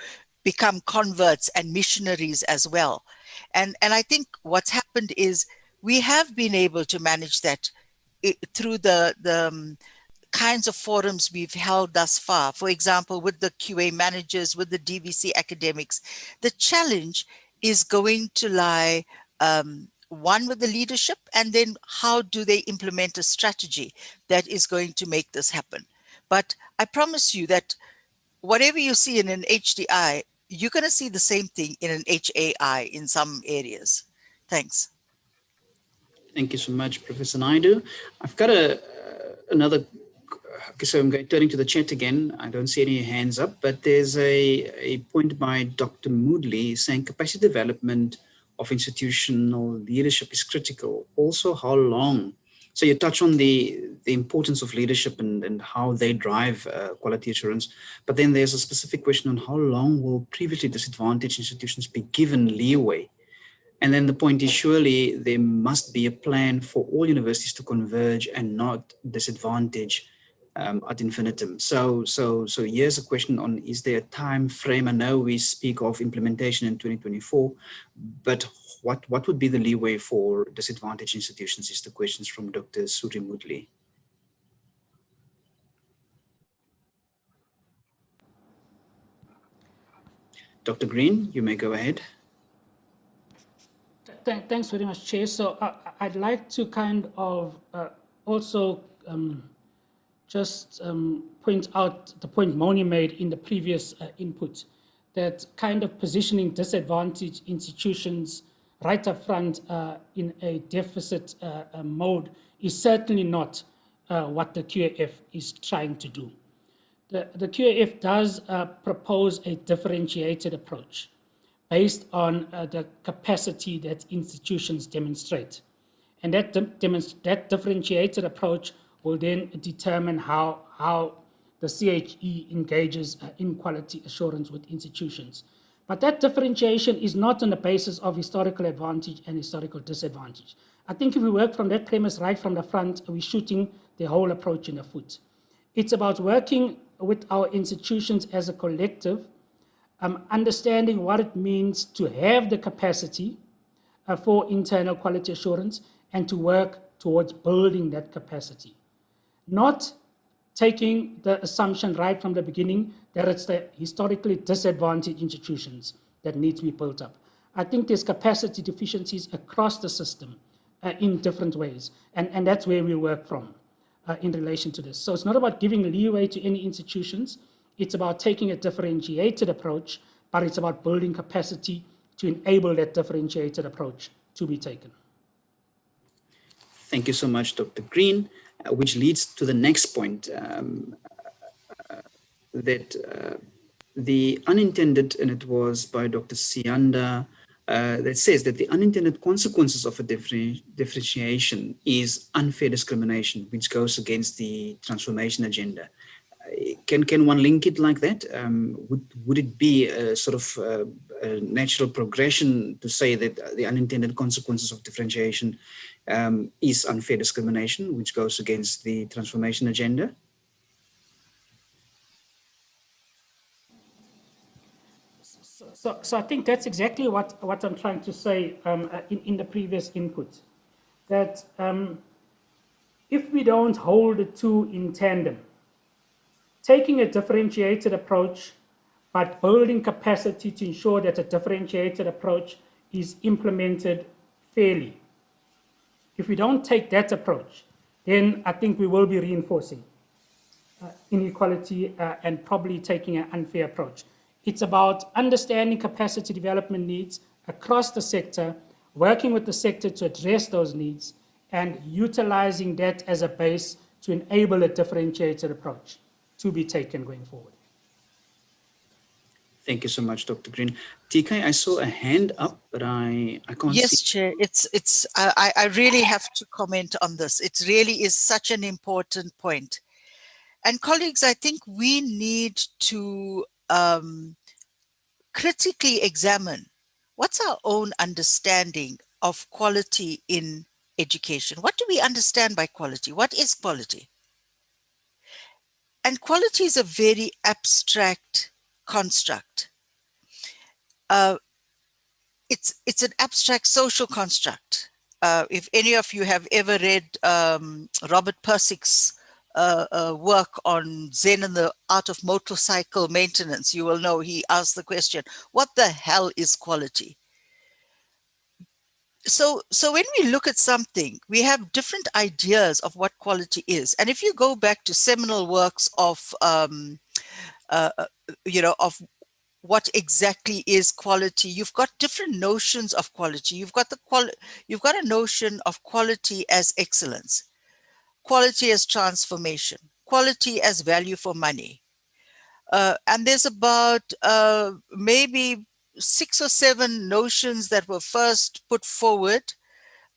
become converts and missionaries as well. And I think what's happened is we have been able to manage that through the kinds of forums we've held thus far. For example, with the QA managers, with the DVC academics. The challenge is going to lie, one, with the leadership, and then how do they implement a strategy that is going to make this happen. But I promise you that whatever you see in an HDI, you're going to see the same thing in an HAI in some areas. Thanks. Thank you so much, Professor Naidu. I've got another, so I'm turning to the chat again. I don't see any hands up, but there's a point by Dr. Moodley saying capacity development of institutional leadership is critical. Also, how long? So you touch on the importance of leadership and how they drive quality assurance, but then there's a specific question on how long will previously disadvantaged institutions be given leeway? And then the point is, surely there must be a plan for all universities to converge and not disadvantage ad infinitum. So here's a question on, is there a time frame? I know we speak of implementation in 2024, but what would be the leeway for disadvantaged institutions is the questions from Dr. Suri Moodley. Dr. Green, you may go ahead. Thanks very much, Chair. So I'd like to kind of also just point out the point Moni made in the previous input, that kind of positioning disadvantaged institutions right up front in a deficit mode is certainly not what the QAF is trying to do. The QAF does propose a differentiated approach based on the capacity that institutions demonstrate. And that differentiated approach will then determine how the CHE engages in quality assurance with institutions. But that differentiation is not on the basis of historical advantage and historical disadvantage. I think if we work from that premise right from the front, we're shooting the whole approach in the foot. It's about working with our institutions as a collective, understanding what it means to have the capacity for internal quality assurance and to work towards building that capacity. Not taking the assumption right from the beginning that it's the historically disadvantaged institutions that need to be built up. I think there's capacity deficiencies across the system in different ways, and that's where we work from in relation to this. So it's not about giving leeway to any institutions, it's about taking a differentiated approach, but it's about building capacity to enable that differentiated approach to be taken. Thank you so much, Dr. Green, which leads to the next point, that the unintended, and it was by Dr. Sianda, that says that the unintended consequences of a differentiation is unfair discrimination, which goes against the transformation agenda. Can one link it like that? Would it be a sort of a natural progression to say that the unintended consequences of differentiation is unfair discrimination, which goes against the transformation agenda. So I think that's exactly what I'm trying to say in the previous input, that if we don't hold the two in tandem, taking a differentiated approach, but building capacity to ensure that a differentiated approach is implemented fairly. If we don't take that approach, then I think we will be reinforcing inequality and probably taking an unfair approach. It's about understanding capacity development needs across the sector, working with the sector to address those needs, and utilizing that as a base to enable a differentiated approach to be taken going forward. Thank you so much, Dr. Green. TK, I saw a hand up, but I can't see. Yes, Chair. I really have to comment on this. It really is such an important point. And colleagues, I think we need to critically examine what's our own understanding of quality in education. What do we understand by quality? What is quality? And quality is a very abstract construct. It's an abstract social construct. If any of you have ever read Robert Persick's work on Zen and the Art of Motorcycle Maintenance, you will know he asked the question, what the hell is quality? So when we look at something, we have different ideas of what quality is. And if you go back to seminal works of, of what exactly is quality, you've got different notions of quality. You've got a notion of quality as excellence, quality as transformation, quality as value for money. And there's about maybe 6 or 7 notions that were first put forward.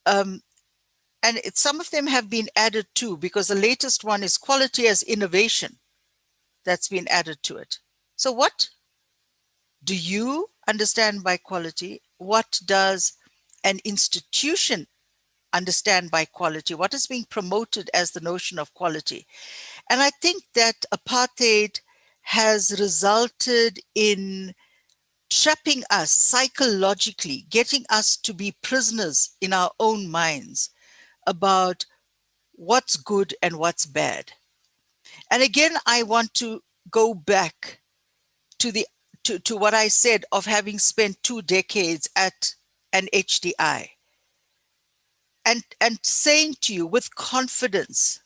And some of them have been added too, because the latest one is quality as innovation that's been added to it. So what do you understand by quality? What does an institution understand by quality? What is being promoted as the notion of quality? And I think that apartheid has resulted in trapping us psychologically, getting us to be prisoners in our own minds about what's good and what's bad. And again, I want to go back to what I said of having spent 2 decades at an HDI and saying to you with confidence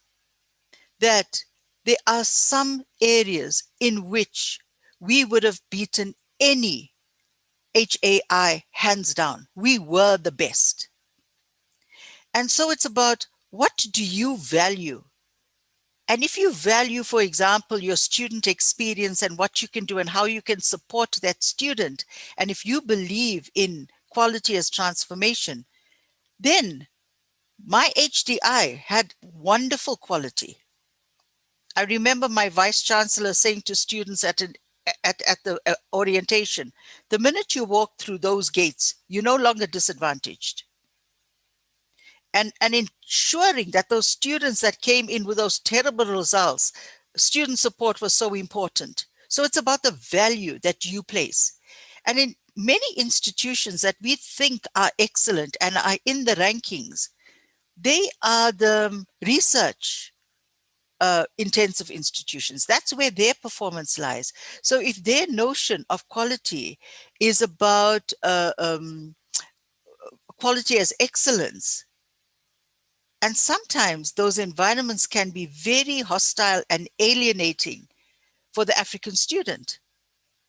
that there are some areas in which we would have beaten any HAI hands down. We were the best. And so it's about, what do you value? And if you value, for example, your student experience and what you can do and how you can support that student, and if you believe in quality as transformation, then my HDI had wonderful quality. I remember my vice chancellor saying to students at the orientation, the minute you walk through those gates, you're no longer disadvantaged. And ensuring that those students that came in with those terrible results, student support was so important. So it's about the value that you place. And in many institutions that we think are excellent and are in the rankings, they are the research intensive institutions. That's where their performance lies. So if their notion of quality is about quality as excellence, and sometimes those environments can be very hostile and alienating for the African student,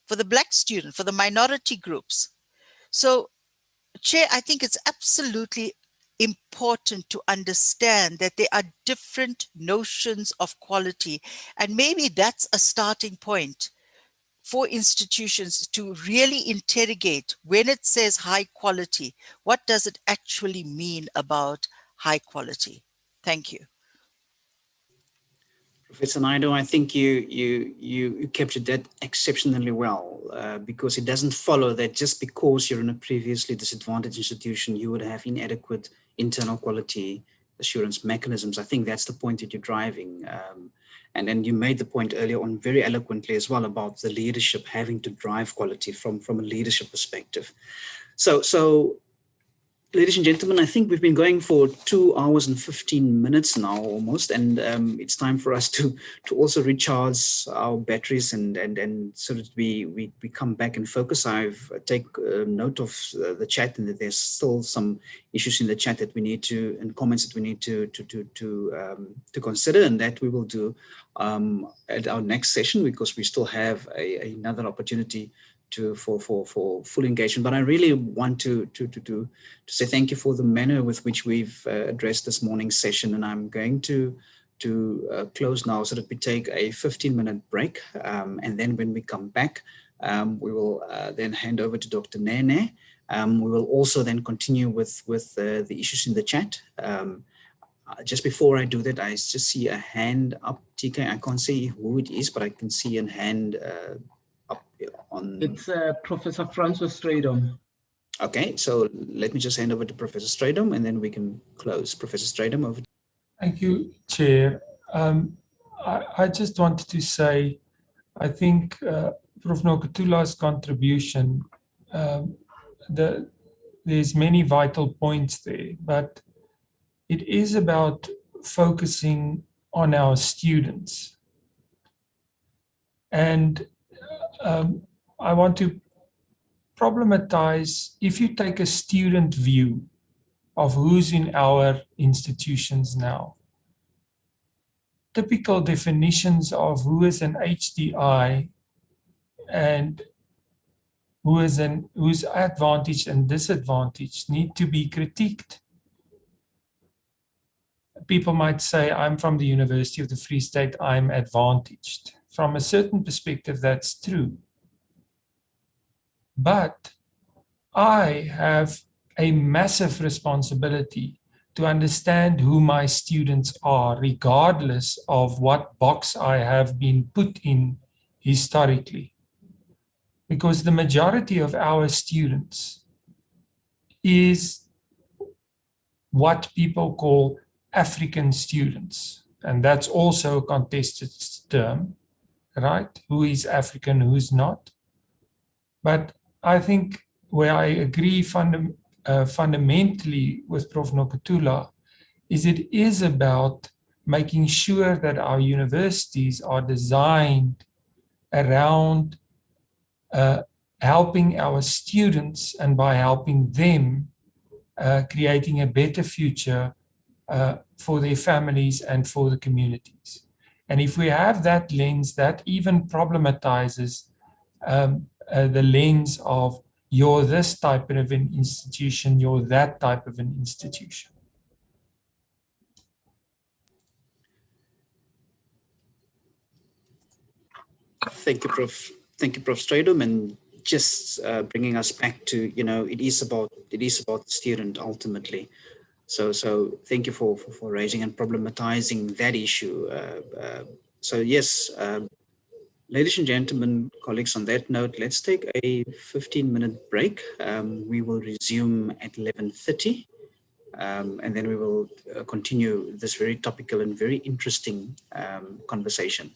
for the Black student, for the minority groups. So, Chair, I think it's absolutely important to understand that there are different notions of quality. And maybe that's a starting point for institutions to really interrogate, when it says high quality, what does it actually mean about high quality? Thank you. Professor Naidu, I think you captured that exceptionally well, because it doesn't follow that just because you're in a previously disadvantaged institution, you would have inadequate internal quality assurance mechanisms. I think that's the point that you're driving. And then you made the point earlier on very eloquently as well about the leadership having to drive quality from a leadership perspective. So ladies and gentlemen, I think we've been going for 2 hours and 15 minutes now almost, and it's time for us to also recharge our batteries and so that we come back and focus. I've take note of the chat, and that there's still some issues in the chat that we need to, and comments that we need to consider, and that we will do at our next session, because we still have another opportunity for full engagement. But I really want to say thank you for the manner with which we've addressed this morning's session, and I'm going to close now so that we take a 15-minute break, and then when we come back, we will then hand over to Dr. Nene. We will also then continue with the issues in the chat. Just before I do that, I just see a hand up, TK. I can't see who it is, but I can see a hand up on. It's Professor Francois Stradom. Okay, so let me just hand over to Professor Stradom, and then we can close. Professor Stradom, over to you. Thank you, Chair. I just wanted to say, I think Prof. Nokutula's contribution, there's many vital points there, but it is about focusing on our students. And I want to problematize, if you take a student view of who's in our institutions now, typical definitions of who is an HDI and who's advantaged and disadvantaged need to be critiqued. People might say, I'm from the University of the Free State, I'm advantaged. From a certain perspective, that's true. But I have a massive responsibility to understand who my students are, regardless of what box I have been put in historically. Because the majority of our students is what people call African students. And that's also a contested term, right? Who is African, who's not? But I think where I agree fundamentally with Prof. Nokutula is it is about making sure that our universities are designed around helping our students, and by helping them, creating a better future for their families and for the communities. And if we have that lens, that even problematizes the lens of you're this type of an institution, you're that type of an institution. Thank you, Prof. Thank you, Prof. Stradom, and just bringing us back to, it is about the student ultimately. So thank you for raising and problematizing that issue. So yes, ladies and gentlemen, colleagues, on that note, let's take a 15-minute break. We will resume at 11:30. And then we will continue this very topical and very interesting conversation.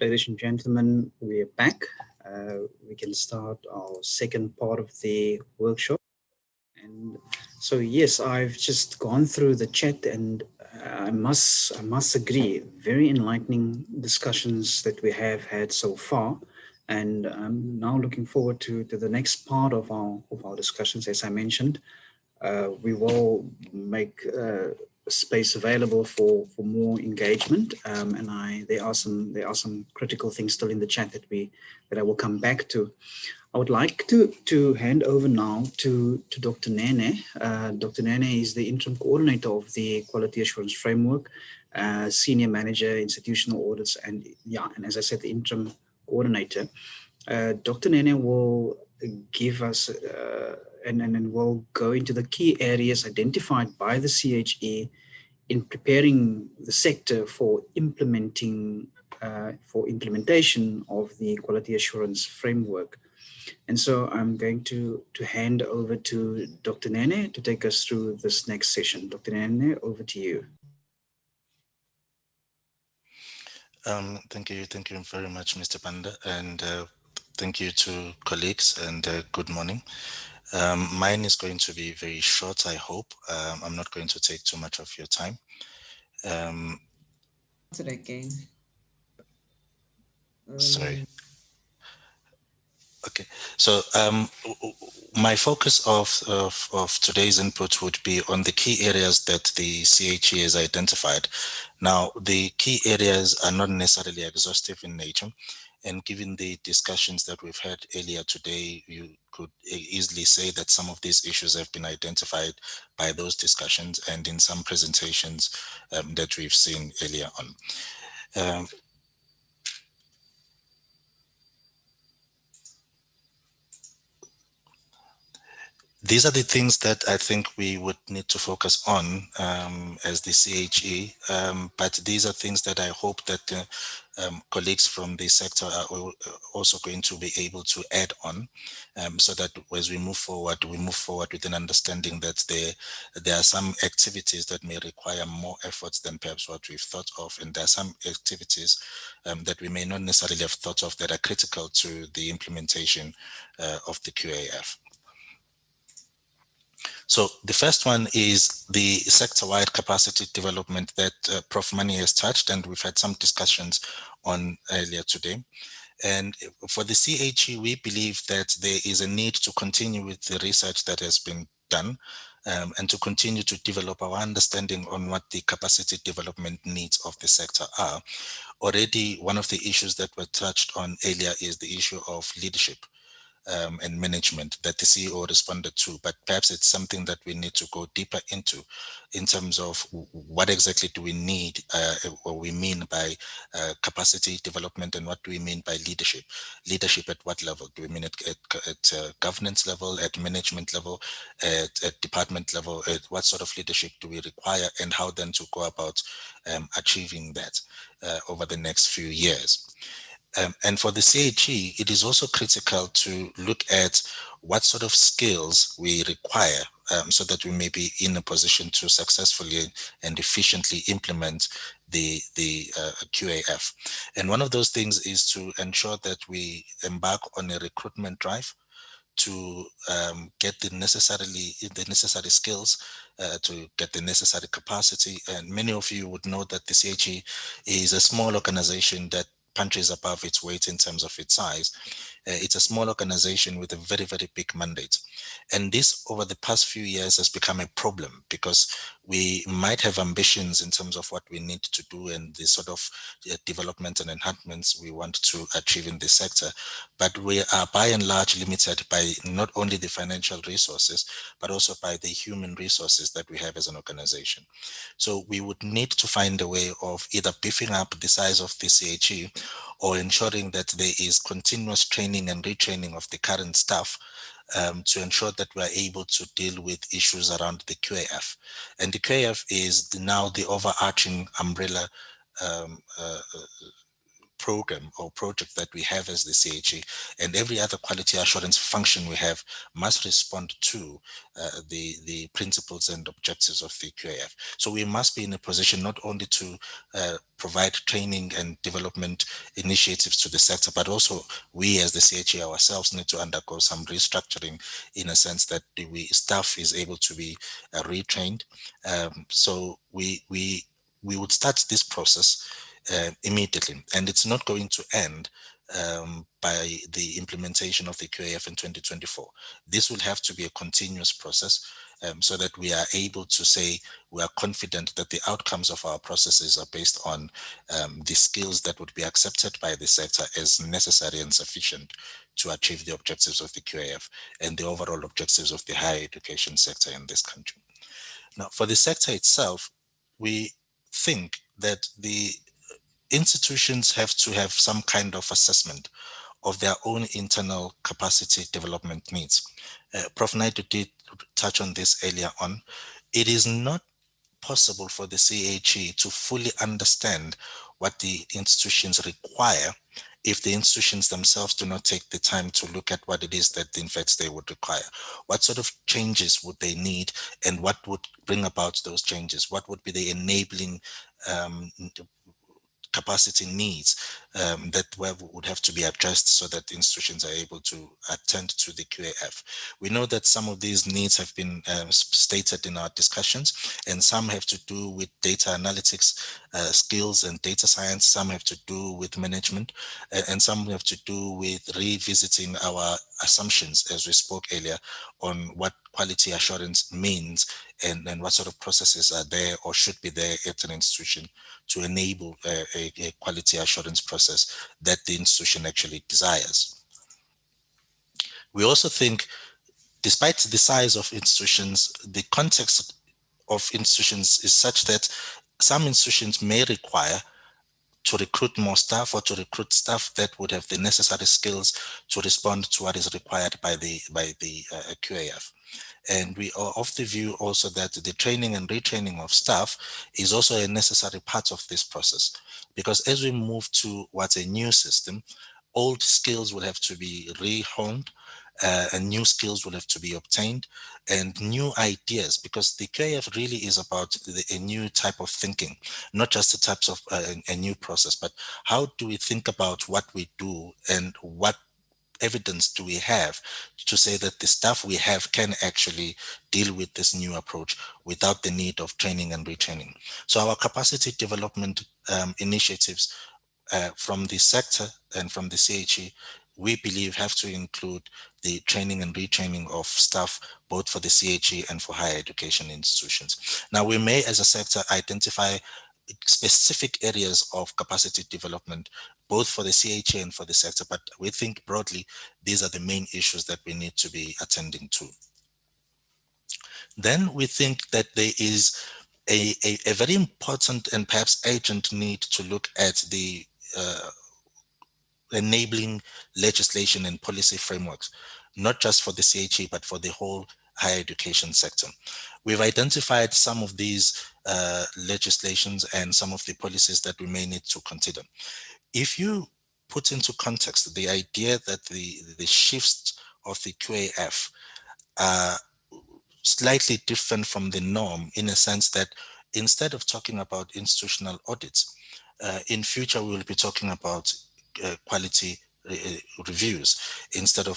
Ladies and gentlemen, we are back. We can start our second part of the workshop. And so, yes, I've just gone through the chat, and I must agree, very enlightening discussions that we have had so far. And I'm now looking forward to the next part of our discussions. As I mentioned, we will make space available for more engagement, and there are some critical things still in the chat that I will come back to. I would like to hand over now to Dr. Nene. Dr. Nene is the interim coordinator of the Quality Assurance Framework, senior manager, institutional audits, and as I said, the interim coordinator. Dr. Nene will give us and will go into the key areas identified by the CHE in preparing the sector for implementation of the quality assurance framework. And so I'm going to hand over to Dr. Nene to take us through this next session. Dr. Nene, over to you. Thank you very much, Mr. Panda, and thank you to colleagues, and good morning. Mine is going to be very short, I hope. I'm not going to take too much of your time. Sorry. Okay, so my focus of today's input would be on the key areas that the CHE has identified. Now, the key areas are not necessarily exhaustive in nature, and given the discussions that we've had earlier today, you could easily say that some of these issues have been identified by those discussions and in some presentations that we've seen earlier on. These are the things that I think we would need to focus on as the CHE, but these are things that I hope that colleagues from the sector are also going to be able to add on, so that as we move forward with an understanding that there are some activities that may require more efforts than perhaps what we've thought of, and there are some activities that we may not necessarily have thought of that are critical to the implementation of the QAF. So the first one is the sector-wide capacity development that Prof. Mani has touched, and we've had some discussions on earlier today. And for the CHE, we believe that there is a need to continue with the research that has been done, and to continue to develop our understanding on what the capacity development needs of the sector are. Already, one of the issues that were touched on earlier is the issue of leadership and management that the CEO responded to, but perhaps it's something that we need to go deeper into in terms of what exactly do we need or we mean by capacity development, and what do we mean by leadership? Leadership at what level? Do we mean at governance level, at management level, at department level? At what sort of leadership do we require, and how then to go about achieving that over the next few years? And for the CHE, it is also critical to look at what sort of skills we require so that we may be in a position to successfully and efficiently implement the QAF. And one of those things is to ensure that we embark on a recruitment drive to get the necessary skills, to get the necessary capacity. And many of you would know that the CHE is a small organization that punches above its weight in terms of its size. It's a small organization with a very, very big mandate. And this, over the past few years, has become a problem because we might have ambitions in terms of what we need to do and the sort of development and enhancements we want to achieve in this sector. But we are by and large limited by not only the financial resources, but also by the human resources that we have as an organization. So we would need to find a way of either beefing up the size of the CHE or ensuring that there is continuous training and retraining of the current staff to ensure that we are able to deal with issues around the QAF. And the QAF is now the overarching umbrella program or project that we have as the CHE, and every other quality assurance function we have must respond to the principles and objectives of the QAF. So we must be in a position not only to provide training and development initiatives to the sector, but also we as the CHE ourselves need to undergo some restructuring in a sense that the staff is able to be retrained. So we would start this process immediately, and it's not going to end by the implementation of the QAF in 2024. This will have to be a continuous process so that we are able to say we are confident that the outcomes of our processes are based on the skills that would be accepted by the sector as necessary and sufficient to achieve the objectives of the QAF and the overall objectives of the higher education sector in this country. Now, for the sector itself, we think that the institutions have to have some kind of assessment of their own internal capacity development needs. Prof. Naidu did touch on this earlier on. It is not possible for the CHE to fully understand what the institutions require if the institutions themselves do not take the time to look at what it is that in fact they would require. What sort of changes would they need, and what would bring about those changes? What would be the enabling capacity needs that would have to be addressed so that institutions are able to attend to the QAF. We know that some of these needs have been stated in our discussions, and some have to do with data analytics skills and data science, some have to do with management, and some have to do with revisiting our assumptions, as we spoke earlier, on what quality assurance means and what sort of processes are there or should be there at an institution to enable a quality assurance process that the institution actually desires. We also think, despite the size of institutions, the context of institutions is such that some institutions may require to recruit more staff or to recruit staff that would have the necessary skills to respond to what is required by the QAF. And we are of the view also that the training and retraining of staff is also a necessary part of this process, because as we move towards a new system, old skills will have to be rehoned, and new skills will have to be obtained, and new ideas, because the QAF really is about a new type of thinking, not just the types of a new process, but how do we think about what we do and what evidence do we have to say that the staff we have can actually deal with this new approach without the need of training and retraining. So our capacity development initiatives from the sector and from the CHE, we believe have to include the training and retraining of staff, both for the CHE and for higher education institutions. Now, we may, as a sector, identify specific areas of capacity development, both for the CHE and for the sector, but we think broadly, these are the main issues that we need to be attending to. Then we think that there is a very important and perhaps urgent need to look at the enabling legislation and policy frameworks, not just for the CHE, but for the whole higher education sector. We've identified some of these legislations and some of the policies that we may need to consider. If you put into context the idea that the shifts of the QAF are slightly different from the norm, in a sense that instead of talking about institutional audits, in future we will be talking about quality reviews instead of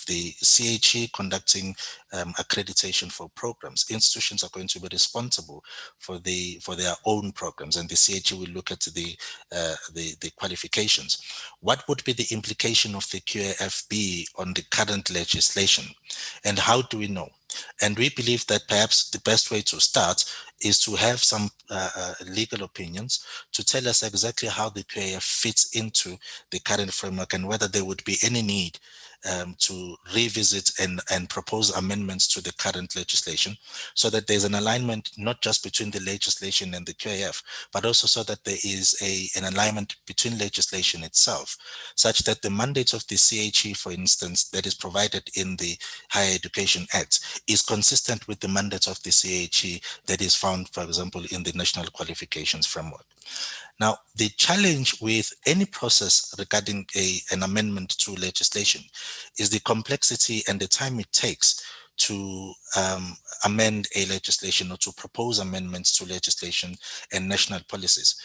the CHE conducting accreditation for programs. Institutions are going to be responsible for their own programs, and the CHE will look at the qualifications. What would be the implication of the QAFB on the current legislation, and how do we know? And we believe that perhaps the best way to start is to have some legal opinions to tell us exactly how the QAF fits into the current framework and whether there would be any need to revisit and propose amendments to the current legislation, so that there's an alignment not just between the legislation and the QAF, but also so that there is an alignment between legislation itself, such that the mandate of the CHE, for instance, that is provided in the Higher Education Act is consistent with the mandate of the CHE that is found, for example, in the National Qualifications Framework. Now, the challenge with any process regarding an amendment to legislation is the complexity and the time it takes to amend a legislation or to propose amendments to legislation and national policies.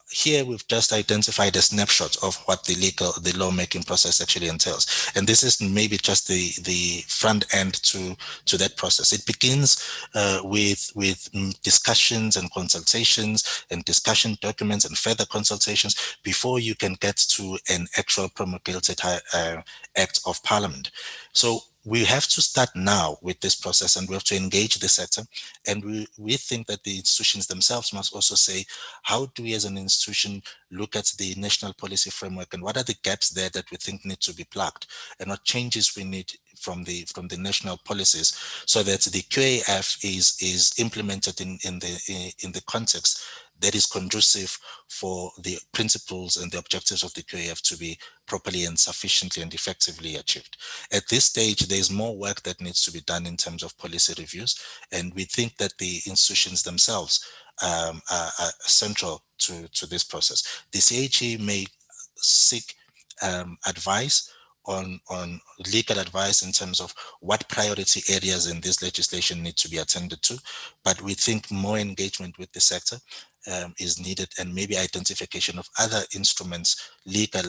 Here we've just identified a snapshot of what the lawmaking process actually entails. And this is maybe just the front end to that process. It begins with discussions and consultations and discussion documents and further consultations before you can get to an actual promulgated act of parliament. So we have to start now with this process, and we have to engage the sector. And we think that the institutions themselves must also say, how do we as an institution look at the national policy framework, and what are the gaps there that we think need to be plugged, and what changes we need from the national policies, so that the QAF is implemented in the context that is conducive for the principles and the objectives of the QAF to be properly and sufficiently and effectively achieved. At this stage, there's more work that needs to be done in terms of policy reviews, and we think that the institutions themselves are central to this process. The CHE may seek advice on legal advice in terms of what priority areas in this legislation need to be attended to, but we think more engagement with the sector is needed, and maybe identification of other instruments, legal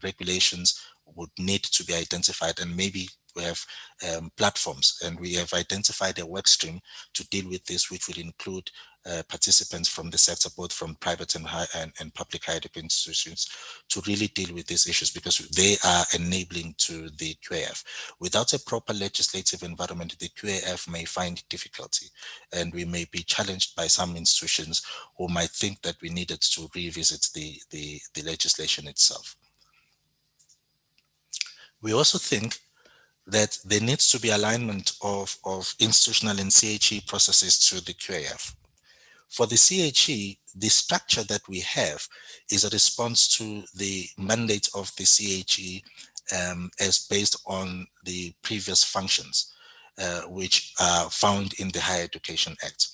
regulations would need to be identified, and maybe we have platforms, and we have identified a work stream to deal with this, which will include participants from the sector, both from private and public higher education institutions, to really deal with these issues, because they are enabling to the QAF. Without a proper legislative environment, the QAF may find difficulty, and we may be challenged by some institutions who might think that we needed to revisit the legislation itself. We also think that there needs to be alignment of institutional and CHE processes to the QAF. For the CHE, the structure that we have is a response to the mandate of the CHE as based on the previous functions, which are found in the Higher Education Act.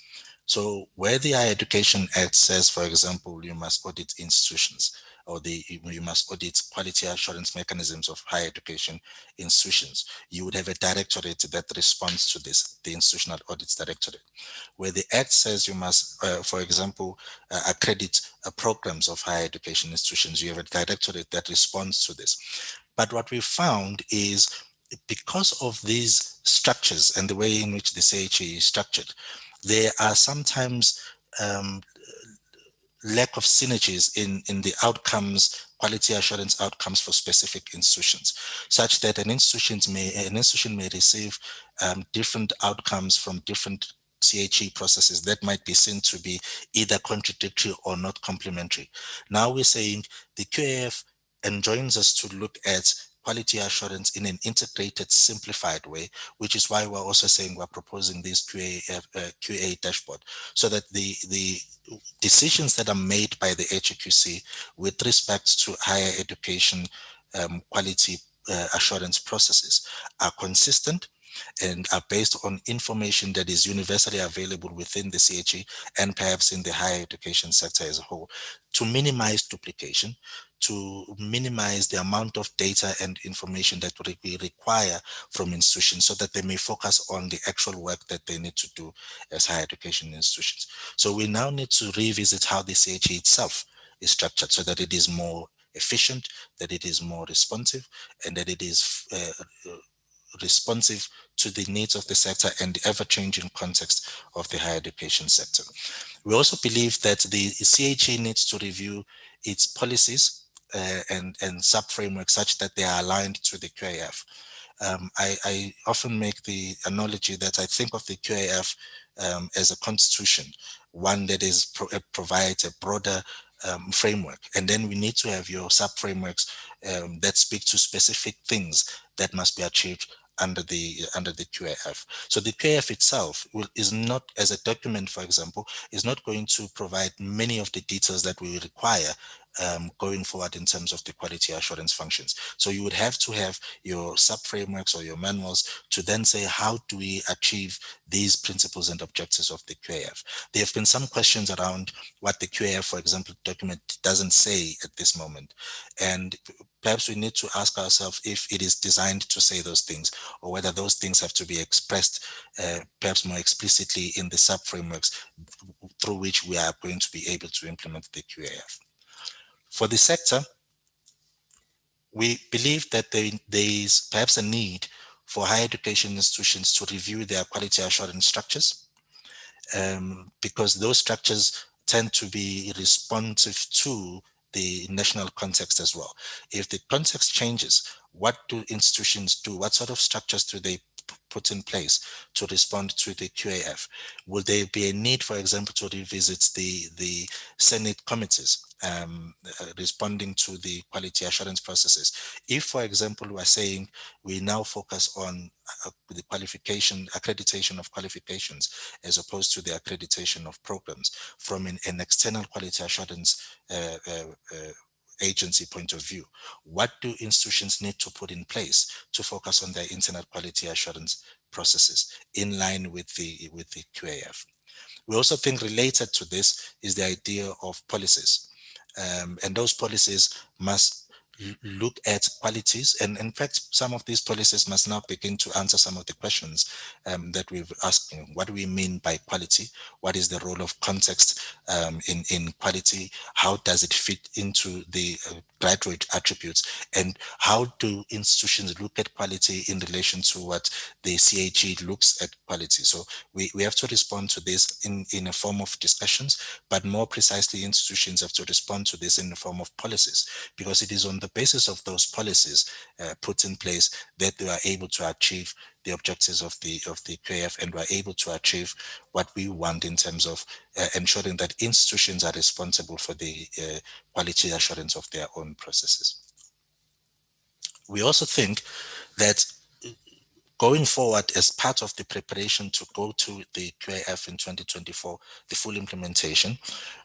So where the Higher Education Act says, for example, you must audit institutions, or you must audit quality assurance mechanisms of higher education institutions, you would have a directorate that responds to this, the Institutional Audits Directorate. Where the Act says you must, for example, accredit programs of higher education institutions, you have a directorate that responds to this. But what we found is, because of these structures and the way in which the CHE is structured, there are sometimes lack of synergies in the outcomes, quality assurance outcomes for specific institutions, such that an institution may receive different outcomes from different CHE processes that might be seen to be either contradictory or not complementary. Now we're saying the QAF enjoins us to look at quality assurance in an integrated, simplified way, which is why we're also saying we're proposing this QA dashboard, so that the decisions that are made by the HEQC with respect to higher education quality assurance processes are consistent and are based on information that is universally available within the CHE and perhaps in the higher education sector as a whole, to minimize duplication, to minimize the amount of data and information that we require from institutions, so that they may focus on the actual work that they need to do as higher education institutions. So we now need to revisit how the CHE itself is structured, so that it is more efficient, that it is more responsive, and that it is responsive to the needs of the sector and the ever-changing context of the higher education sector. We also believe that the CHE needs to review its policies and sub-frameworks such that they are aligned to the QAF. I often make the analogy that I think of the QAF as a constitution, one that is provides a broader framework, and then we need to have your sub-frameworks that speak to specific things that must be achieved under the QAF. So the QAF itself is not, as a document, for example, is not going to provide many of the details that we require going forward in terms of the quality assurance functions. So you would have to have your sub-frameworks or your manuals to then say, how do we achieve these principles and objectives of the QAF? There have been some questions around what the QAF, for example, document doesn't say at this moment. And perhaps we need to ask ourselves if it is designed to say those things, or whether those things have to be expressed perhaps more explicitly in the sub-frameworks through which we are going to be able to implement the QAF. For the sector, we believe that there is perhaps a need for higher education institutions to review their quality assurance structures, because those structures tend to be responsive to the national context as well. If the context changes, what do institutions do? What sort of structures do they put in place to respond to the QAF? Will there be a need, for example, to revisit the Senate committees responding to the quality assurance processes? If, for example, we are saying we now focus on the accreditation of qualifications as opposed to the accreditation of programs from an external quality assurance agency point of view, what do institutions need to put in place to focus on their internal quality assurance processes in line with the QAF? We also think related to this is the idea of policies, and those policies must look at qualities, and in fact some of these policies must now begin to answer some of the questions that we've asked. What do we mean by quality? What is the role of context in quality? How does it fit into the graduate attributes, and how do institutions look at quality in relation to what the CAG looks at quality? So we have to respond to this in a form of discussions, but more precisely institutions have to respond to this in the form of policies, because it is on the basis of those policies put in place that they are able to achieve the objectives of the QAF, and we're able to achieve what we want in terms of ensuring that institutions are responsible for the quality assurance of their own processes. We also think that going forward, as part of the preparation to go to the QAF in 2024, the full implementation,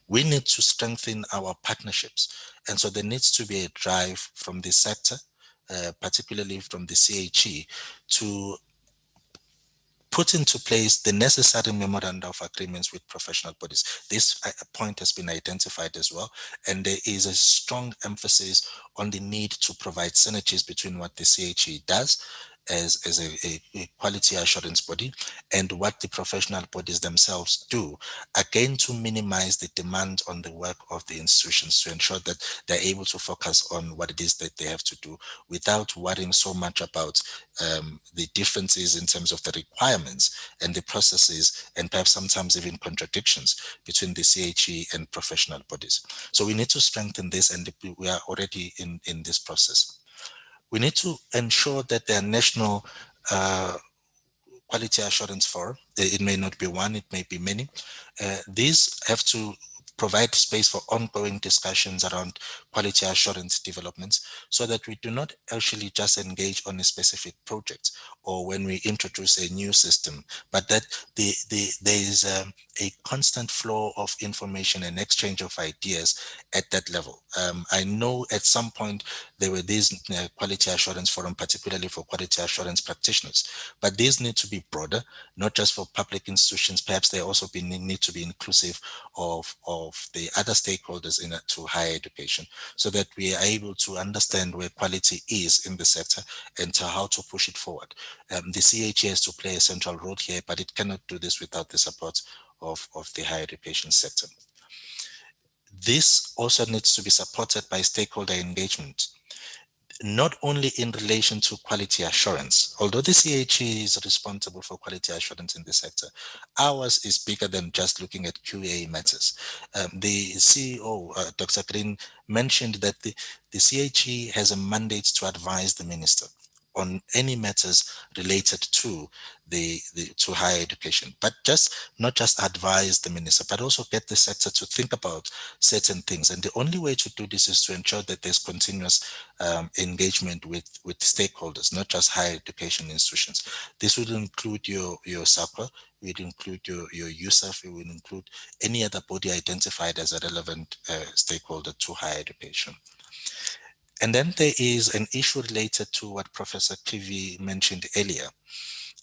we need to strengthen our partnerships. And so there needs to be a drive from the sector, particularly from the CHE, to put into place the necessary memoranda of agreements with professional bodies. This point has been identified as well, and there is a strong emphasis on the need to provide synergies between what the CHE does as a quality assurance body and what the professional bodies themselves do, again to minimize the demand on the work of the institutions, to ensure that they're able to focus on what it is that they have to do without worrying so much about the differences in terms of the requirements and the processes, and perhaps sometimes even contradictions between the CHE and professional bodies. So we need to strengthen this, and we are already in this process. We need to ensure that there are national quality assurance forum. It may not be one, it may be many. These have to provide space for ongoing discussions around quality assurance developments, so that we do not actually just engage on a specific project or when we introduce a new system, but that there is a constant flow of information and exchange of ideas at that level. I know at some point there were these quality assurance forum, particularly for quality assurance practitioners, but these need to be broader, not just for public institutions. Perhaps they also need to be inclusive of the other stakeholders to higher education, so that we are able to understand where quality is in the sector and to how to push it forward. The CHE has to play a central role here, but it cannot do this without the support of the higher education sector. This also needs to be supported by stakeholder engagement, not only in relation to quality assurance. Although the CHE is responsible for quality assurance in the sector, ours is bigger than just looking at QA matters. The CEO, Dr. Green, mentioned that the CHE has a mandate to advise the minister on any matters related to to higher education, but not just advise the minister, but also get the sector to think about certain things. And the only way to do this is to ensure that there's continuous engagement with stakeholders, not just higher education institutions. This would include your SAQA, it would include your USAF, it would include any other body identified as a relevant stakeholder to higher education. And then there is an issue related to what Professor Kivi mentioned earlier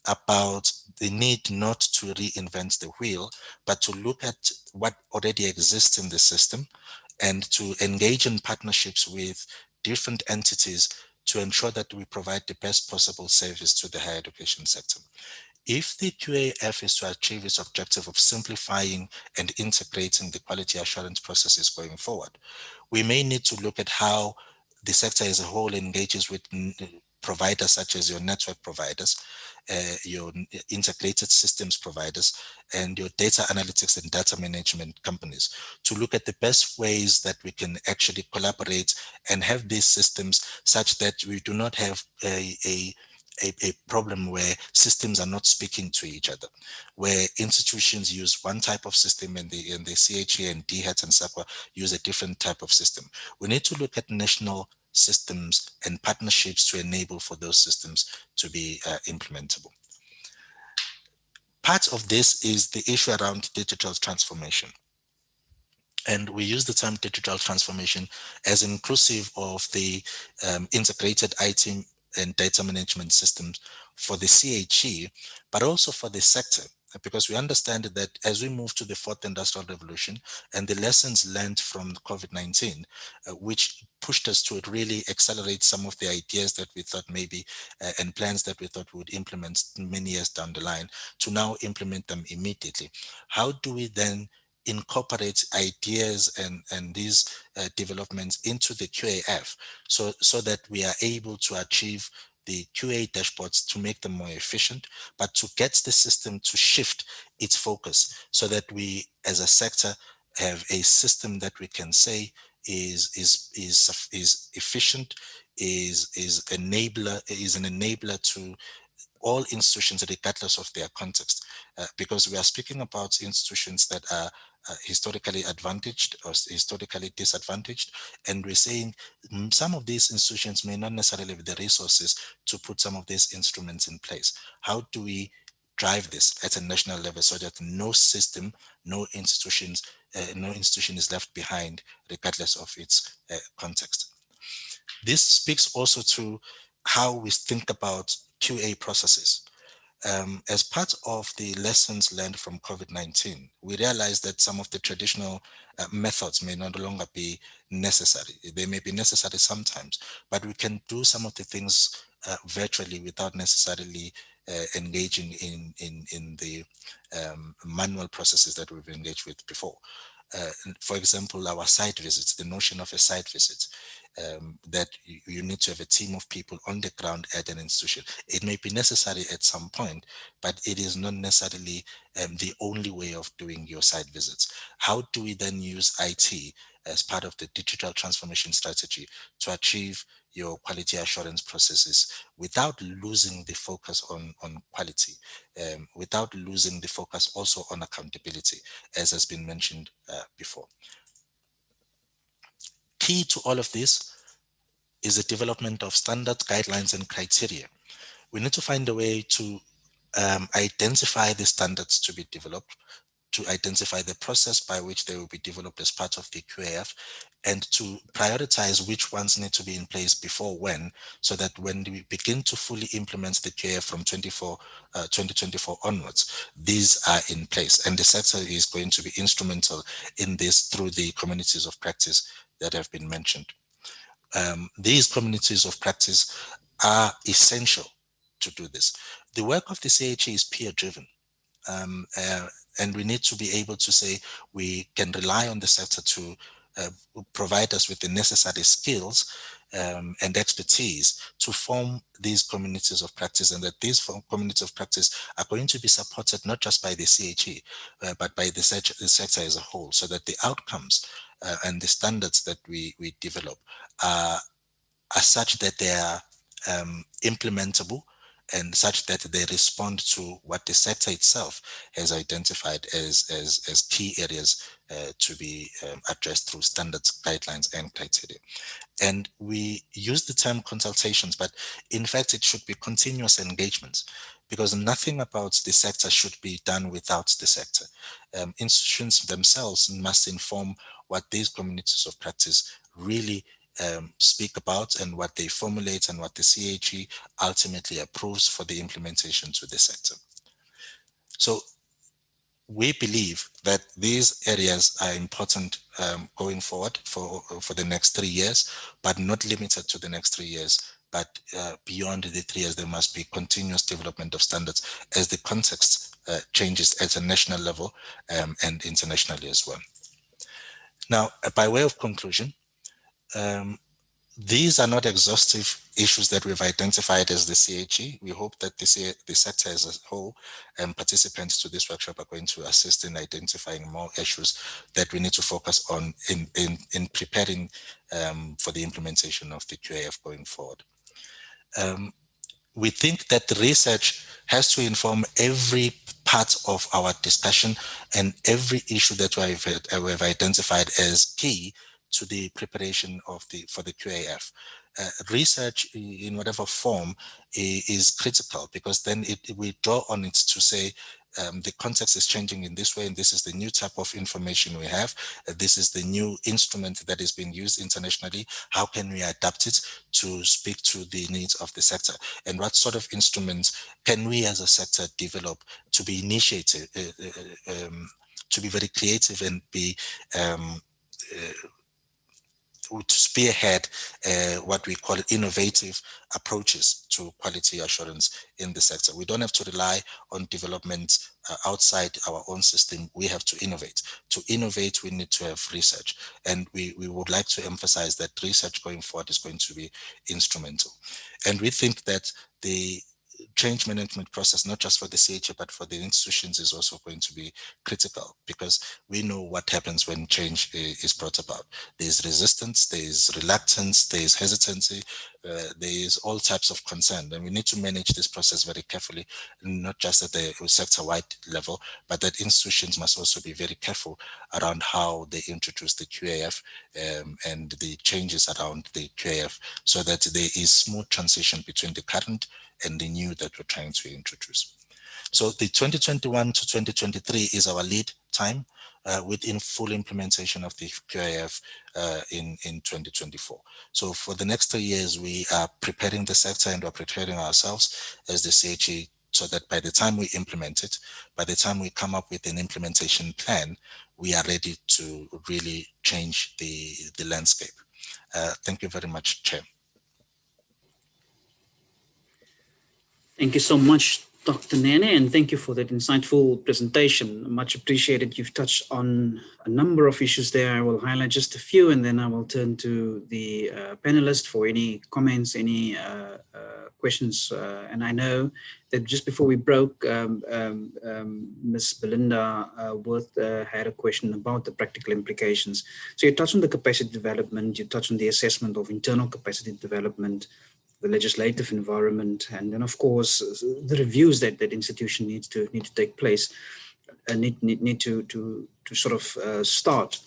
about the need not to reinvent the wheel, but to look at what already exists in the system and to engage in partnerships with different entities to ensure that we provide the best possible service to the higher education sector. If the QAF is to achieve its objective of simplifying and integrating the quality assurance processes going forward, we may need to look at how the sector as a whole engages with providers such as your network providers, your integrated systems providers, and your data analytics and data management companies to look at the best ways that we can actually collaborate and have these systems such that we do not have a problem where systems are not speaking to each other, where institutions use one type of system and the CHA and DHET and SAQA use a different type of system. We need to look at national systems and partnerships to enable for those systems to be implementable. Part of this is the issue around digital transformation. And we use the term digital transformation as inclusive of the integrated IT and data management systems for the CHE, but also for the sector, because we understand that as we move to the fourth industrial revolution and the lessons learned from COVID-19, which pushed us to really accelerate some of the ideas that we thought maybe and plans that we thought we would implement many years down the line, to now implement them immediately. How do we then incorporate ideas and these developments into the QAF so that we are able to achieve the QA dashboards to make them more efficient, but to get the system to shift its focus so that we as a sector have a system that we can say is efficient, is an enabler to all institutions regardless of their context, because we are speaking about institutions that are historically advantaged or historically disadvantaged, and we're saying some of these institutions may not necessarily have the resources to put some of these instruments in place. How do we drive this at a national level so that no system, no institution is left behind regardless of its context? This speaks also to how we think about QA processes. As part of the lessons learned from COVID-19, we realized that some of the traditional methods may no longer be necessary. They may be necessary sometimes, but we can do some of the things virtually without necessarily engaging in the manual processes that we've engaged with before. For example, our site visits, the notion of a site visit, that you need to have a team of people on the ground at an institution. It may be necessary at some point, but it is not necessarily the only way of doing your site visits. How do we then use IT as part of the digital transformation strategy to achieve your quality assurance processes without losing the focus on quality, without losing the focus also on accountability, as has been mentioned before? Key to all of this is the development of standards, guidelines, and criteria. We need to find a way to identify the standards to be developed, to identify the process by which they will be developed as part of the QAF, and to prioritize which ones need to be in place before when, so that when we begin to fully implement the QAF from 2024 onwards, these are in place. And the sector is going to be instrumental in this through the communities of practice that have been mentioned. These communities of practice are essential to do this. The work of the CHE is peer-driven. And we need to be able to say we can rely on the sector to provide us with the necessary skills and expertise to form these communities of practice, and that these communities of practice are going to be supported not just by the CHE, but by the sector as a whole, so that the outcomes and the standards that we develop are such that they are implementable and such that they respond to what the sector itself has identified as key areas to be addressed through standards, guidelines, and criteria. And we use the term consultations, but in fact, it should be continuous engagement, because nothing about the sector should be done without the sector. Institutions themselves must inform what these communities of practice really speak about and what they formulate and what the CHE ultimately approves for the implementation to the sector. So we believe that these areas are important going forward for the next 3 years, but not limited to the next 3 years. But beyond the 3 years, there must be continuous development of standards as the context changes at a national level and internationally as well. Now, by way of conclusion, these are not exhaustive issues that we've identified as the CHE. We hope that the sector as a whole and participants to this workshop are going to assist in identifying more issues that we need to focus on in preparing for the implementation of the QAF going forward. We think that the research has to inform every part of our discussion and every issue that we've identified as key to the preparation of for the QAF. Research in whatever form is critical, because then we draw on it to say the context is changing in this way, and this is the new type of information we have. This is the new instrument that is being used internationally. How can we adapt it to speak to the needs of the sector? And what sort of instruments can we as a sector develop to be initiative, to be very creative and be to spearhead what we call innovative approaches to quality assurance in the sector. We don't have to rely on development outside our own system. We have to innovate. To innovate, we need to have research. And we would like to emphasize that research going forward is going to be instrumental. And we think that the change management process, not just for the CHA, but for the institutions, is also going to be critical, because we know what happens when change is brought about. There's resistance, there's reluctance, there's hesitancy, there's all types of concern, and we need to manage this process very carefully, not just at the sector-wide level, but that institutions must also be very careful around how they introduce the QAF and the changes around the QAF, so that there is smooth transition between the current and the new that we're trying to introduce. So the 2021 to 2023 is our lead time within full implementation of the QAF in 2024. So for the next 3 years, we are preparing the sector and we're preparing ourselves as the CHE, so that by the time we implement it, by the time we come up with an implementation plan, we are ready to really change the landscape. Thank you very much, Chair. Thank you so much, Dr. Nene, and thank you for that insightful presentation. Much appreciated. You've touched on a number of issues there. I will highlight just a few, and then I will turn to the panelists for any comments, any questions. And I know that just before we broke, Ms. Belinda Worth had a question about the practical implications. So you touched on the capacity development, you touched on the assessment of internal capacity development, the legislative environment, and then of course the reviews that institution needs to take place, need to sort of start.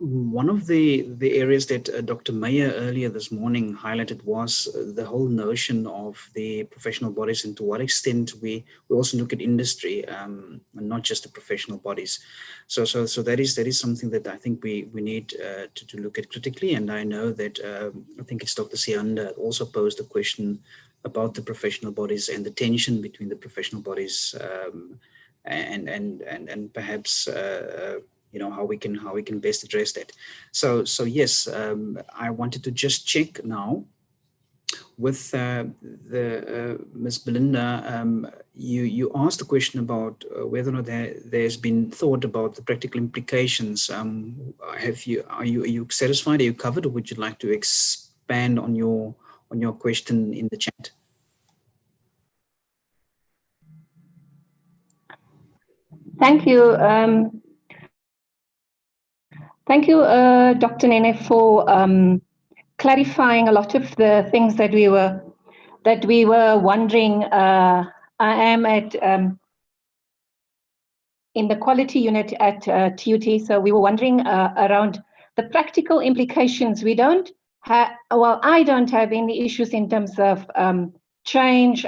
One of the areas that Dr. Meyer earlier this morning highlighted was the whole notion of the professional bodies, and to what extent we also look at industry and not just the professional bodies. So that is something that I think we need to look at critically. And I know that I think it's Dr. Sianda also posed a question about the professional bodies and the tension between the professional bodies and perhaps you know, how we can best address that. So yes, I wanted to just check now with Ms. Belinda. You asked a question about whether or not there's been thought about the practical implications. Are you satisfied? Are you covered, or would you like to expand on your question in the chat? Thank you. Thank you, Dr. Nene, for clarifying a lot of the things that we were wondering. I am at in the quality unit at TUT, so we were wondering around the practical implications. We don't have, well, I don't have any issues in terms of change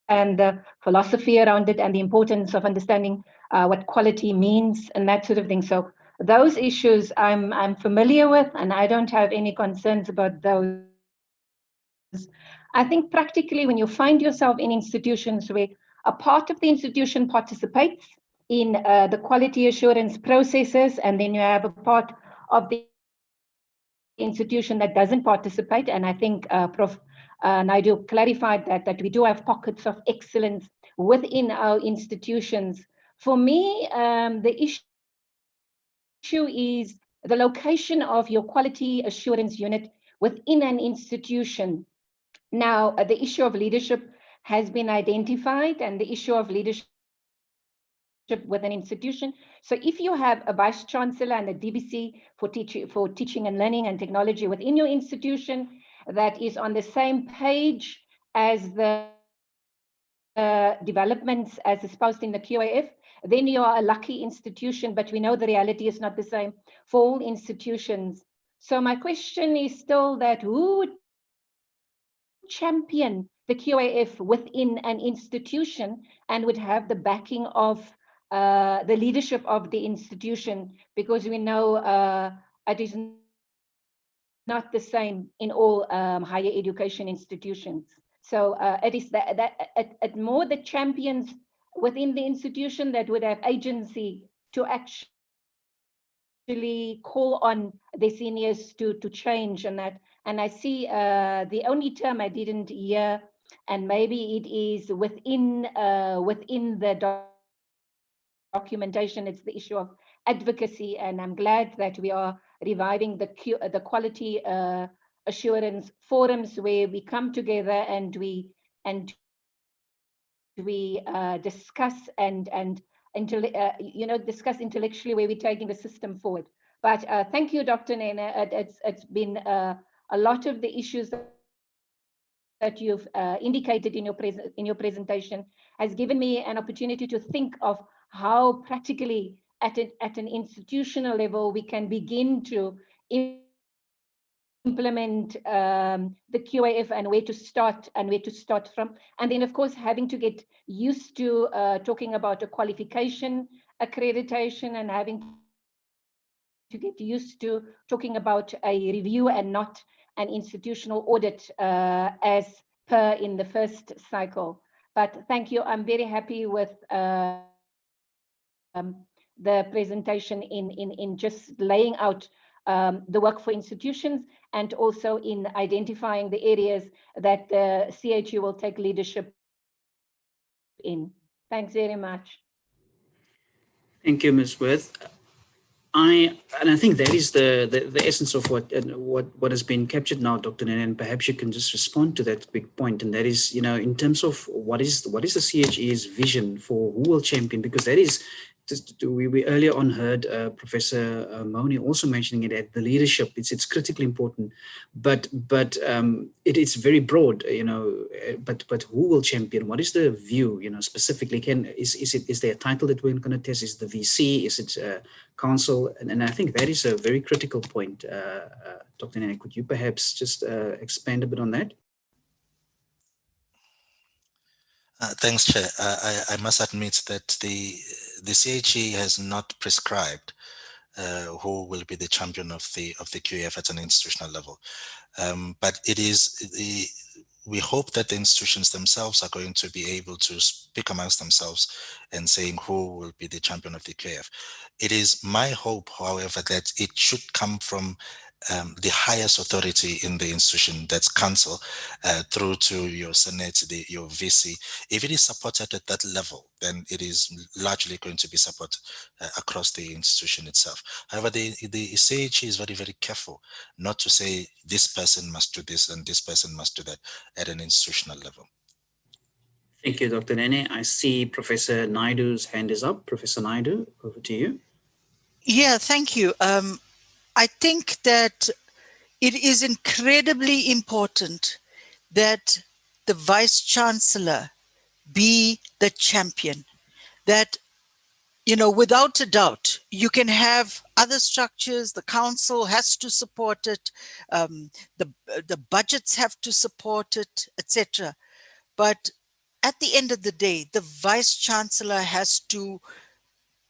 and the philosophy around it and the importance of understanding what quality means and that sort of thing. So those issues I'm familiar with, and I don't have any concerns about those. I think practically when you find yourself in institutions where a part of the institution participates in the quality assurance processes, and then you have a part of the institution that doesn't participate, and I think Prof. Naidu clarified that we do have pockets of excellence within our institutions. For me, the issue is the location of your quality assurance unit within an institution. Now, the issue of leadership has been identified, and the issue of leadership with an institution. So if you have a vice chancellor and a DBC for teaching and learning and technology within your institution that is on the same page as the developments as espoused in the QAF, then you are a lucky institution, but we know the reality is not the same for all institutions. So my question is still that who would champion the QAF within an institution and would have the backing of the leadership of the institution, because we know it is not the same in all higher education institutions. So it is that more the champions within the institution that would have agency to actually call on the seniors to change and that. And I see the only term I didn't hear, and maybe it is within the documentation, it's the issue of advocacy, and I'm glad that we are reviving the quality assurance forums where we come together and we discuss and discuss intellectually where we're taking the system forward. But thank you, Dr. Nene. It's been a lot of the issues that you've indicated in your presentation has given me an opportunity to think of how practically at an institutional level we can begin to implement the QAF and where to start from. And then of course having to get used to talking about a qualification accreditation and having to get used to talking about a review and not an institutional audit as per in the first cycle. But thank you. I'm very happy with the presentation in just laying out the work for institutions and also in identifying the areas that the CHU will take leadership in. Thanks very much. Thank you, Ms. Worth. I think that is the essence of what has been captured now, Dr. Nene, and perhaps you can just respond to that big point, and that is, in terms of what is the CHE's vision for who will champion, because that is, we earlier on heard Professor Moni also mentioning it at the leadership. It's critically important, but it's very broad, but who will champion? What is the view, specifically? Is there a title that we're going to test? Is the VC? Is it council? And I think that is a very critical point. Dr. Nene, could you perhaps just expand a bit on that? Thanks, Chair. I must admit that the CHE has not prescribed who will be the champion of the QAF at an institutional level, but it is we hope that the institutions themselves are going to be able to speak amongst themselves and saying who will be the champion of the QAF. It is my hope, however, that it should come from the highest authority in the institution, that's council, through to your senate, your VC. If it is supported at that level, then it is largely going to be supported across the institution itself. However, the CHE is very, very careful not to say this person must do this and this person must do that at an institutional level. Thank you, Dr. Nene. I see Professor Naidu's hand is up. Professor Naidu, over to you. Yeah, thank you. I think that it is incredibly important that the Vice Chancellor be the champion, that, you know, without a doubt, you can have other structures, the council has to support it, the budgets have to support it, etc. But at the end of the day, the Vice Chancellor has to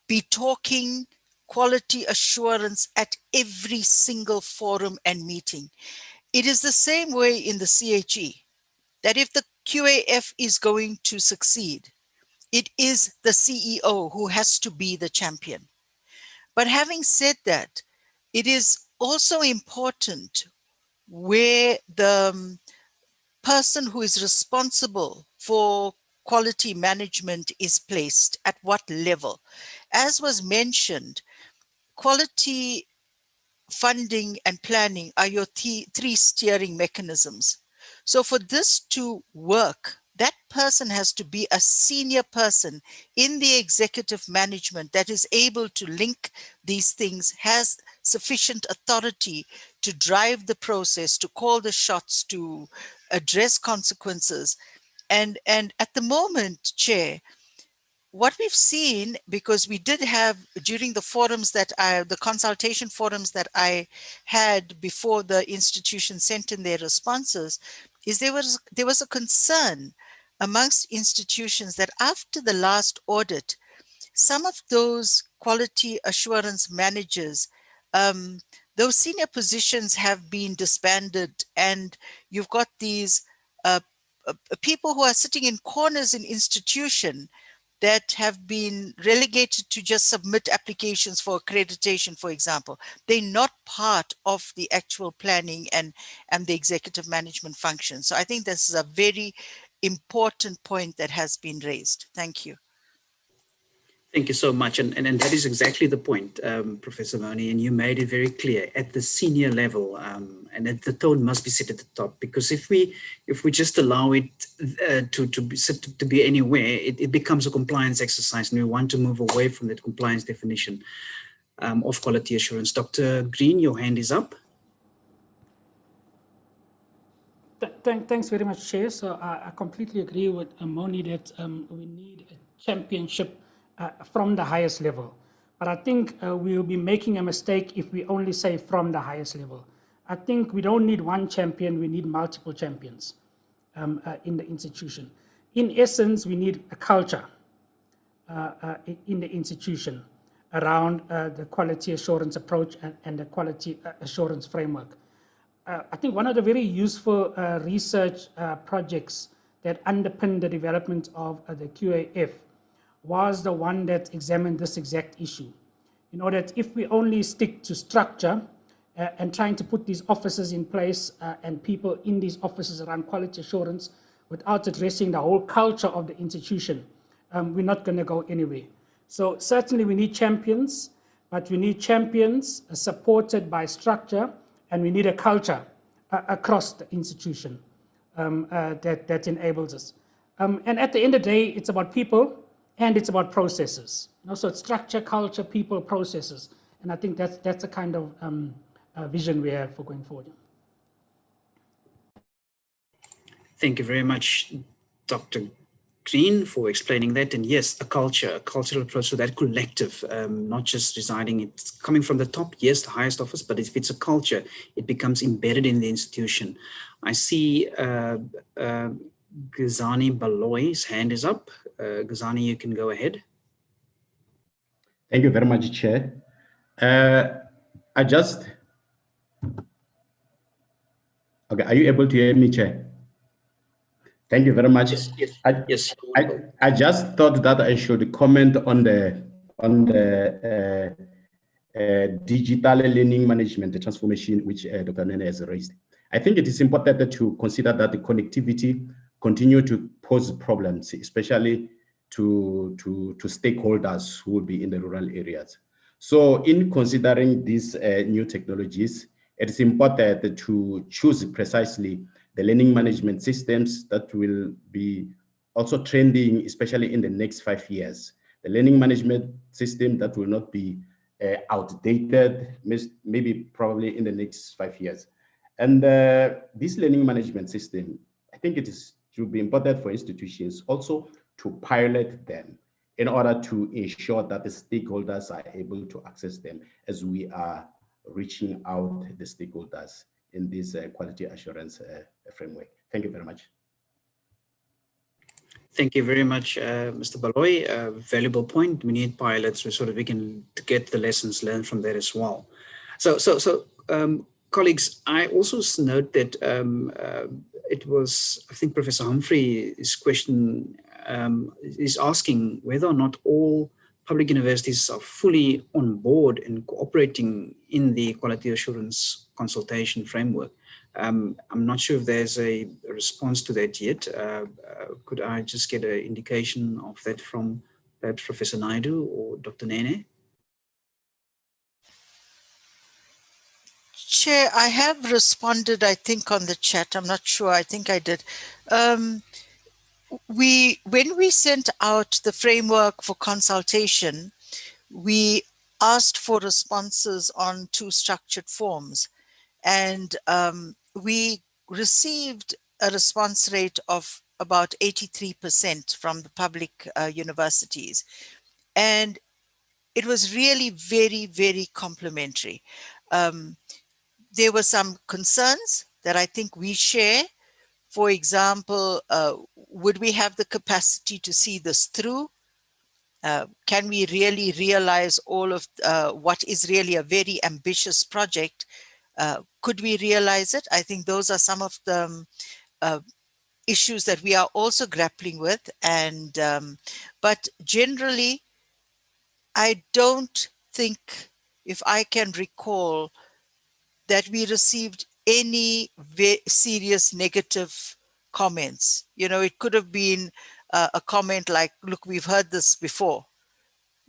be talking quality assurance at every single forum and meeting. It is the same way in the CHE, that if the QAF is going to succeed, it is the CEO who has to be the champion. But having said that, it is also important where the person who is responsible for quality management is placed, at what level. As was mentioned, quality funding and planning are your three steering mechanisms. So for this to work, that person has to be a senior person in the executive management that is able to link these things, has sufficient authority to drive the process, to call the shots, to address consequences. And at the moment, Chair, what we've seen, because we did have during the forums that the consultation forums that I had before the institution sent in their responses, is there was a concern amongst institutions that after the last audit, some of those quality assurance managers, those senior positions have been disbanded, and you've got these people who are sitting in corners in institution that have been relegated to just submit applications for accreditation, for example. They're not part of the actual planning and the executive management function. So I think this is a very important point that has been raised. Thank you. Thank you so much. And that is exactly the point, Professor Moni, and you made it very clear at the senior level, and that the tone must be set at the top, because if we just allow it to be anywhere, it becomes a compliance exercise, and we want to move away from that compliance definition of quality assurance. Dr. Green, your hand is up. Thanks very much, Chair. So I completely agree with Moni that we need a championship from the highest level. But I think we'll be making a mistake if we only say from the highest level. I think we don't need one champion, we need multiple champions in the institution. In essence, we need a culture in the institution around the quality assurance approach and the quality assurance framework. I think one of the very useful research projects that underpinned the development of the QAF was the one that examined this exact issue. You know, that if we only stick to structure and trying to put these offices in place and people in these offices around quality assurance without addressing the whole culture of the institution, we're not going to go anywhere. So certainly we need champions, but we need champions supported by structure, and we need a culture across the institution that enables us. And at the end of the day, it's about people and it's about processes. You know, so it's structure, culture, people, processes. And I think that's the kind of vision we have for going forward. Thank you very much, Dr. Green, for explaining that. And yes, a cultural approach to that collective, not just residing, it's coming from the top, yes, the highest office, but if it's a culture, it becomes embedded in the institution. I see Gazani Baloy's hand is up. Gazani, you can go ahead. Thank you very much, Chair. Okay, are you able to hear me, Chair? Thank you very much. Yes. I just thought that I should comment on the digital learning management, the transformation which Dr. Nene has raised. I think it is important to consider that the connectivity continue to pose problems, especially to stakeholders who will be in the rural areas. So in considering these new technologies, it is important to choose precisely the learning management systems that will be also trending, especially in the next 5 years. The learning management system that will not be outdated, maybe probably in the next 5 years. And this learning management system, I think it should be important for institutions also to pilot them in order to ensure that the stakeholders are able to access them as we are reaching out the stakeholders in this quality assurance framework. Thank you very much. Thank you very much, Mr. Baloy. Valuable point. We need pilots so that we can get the lessons learned from that as well. So, colleagues, I also note that it was, I think, Professor Humphrey's question is asking whether or not all public universities are fully on board and cooperating in the quality assurance consultation framework. I'm not sure if there's a response to that yet. Could I just get an indication of that from perhaps Professor Naidu or Dr. Nene? Chair, I have responded, I think, on the chat. I'm not sure. I think I did. When we sent out the framework for consultation, we asked for responses on 2 structured forms. And we received a response rate of about 83% from the public universities. And it was really very, very complimentary. There were some concerns that I think we share. For example, would we have the capacity to see this through? Can we really realize all of what is really a very ambitious project? Could we realize it? I think those are some of the issues that we are also grappling with. And but generally, I don't think, if I can recall, that we received any serious negative comments. You know, it could have been a comment like, look, we've heard this before.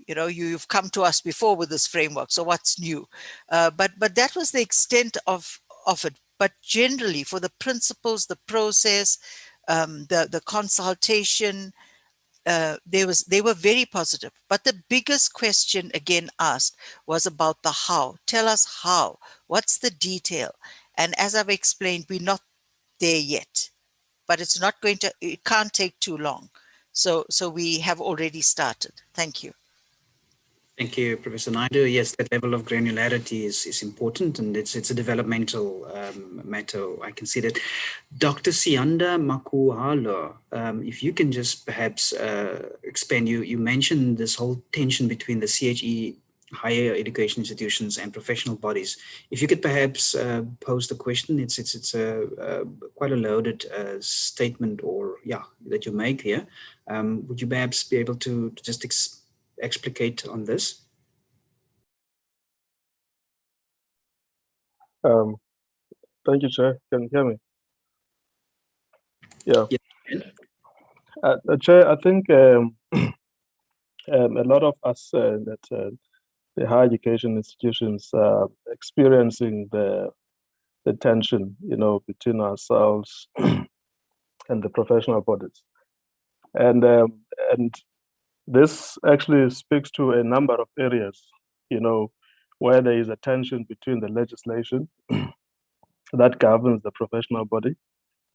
You know, you've come to us before with this framework, so what's new? But that was the extent of it. But generally, for the principles, the process, the consultation, they were very positive. But the biggest question again asked was about the how. Tell us how. What's the detail? And as I've explained, we're not there yet. But it's not going to. It can't take too long. So we have already started. Thank you. Thank you, Professor Naidu. Yes, that level of granularity is important, and it's a developmental matter. I can see that. Dr. Sianda Makuhalo, if you can just perhaps expand, you mentioned this whole tension between the CHE, higher education institutions, and professional bodies. If you could perhaps pose the question, it's quite a loaded statement, or that you make here. Would you perhaps be able to just explicate on this? Thank you, Chair. Can you hear me? Yeah. Chair, I think a lot of us that the higher education institutions are experiencing the tension, between ourselves and the professional bodies, and this actually speaks to a number of areas, where there is a tension between the legislation that governs the professional body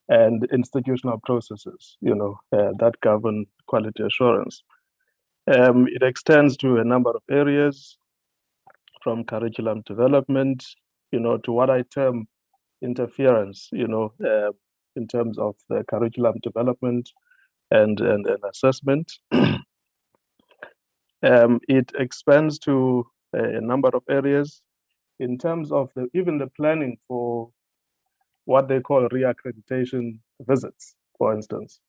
and institutional processes, that govern quality assurance. It extends to a number of areas, from curriculum development, to what I term interference, in terms of the curriculum development and assessment. It expands to a number of areas in terms of even the planning for what they call reaccreditation visits, for instance,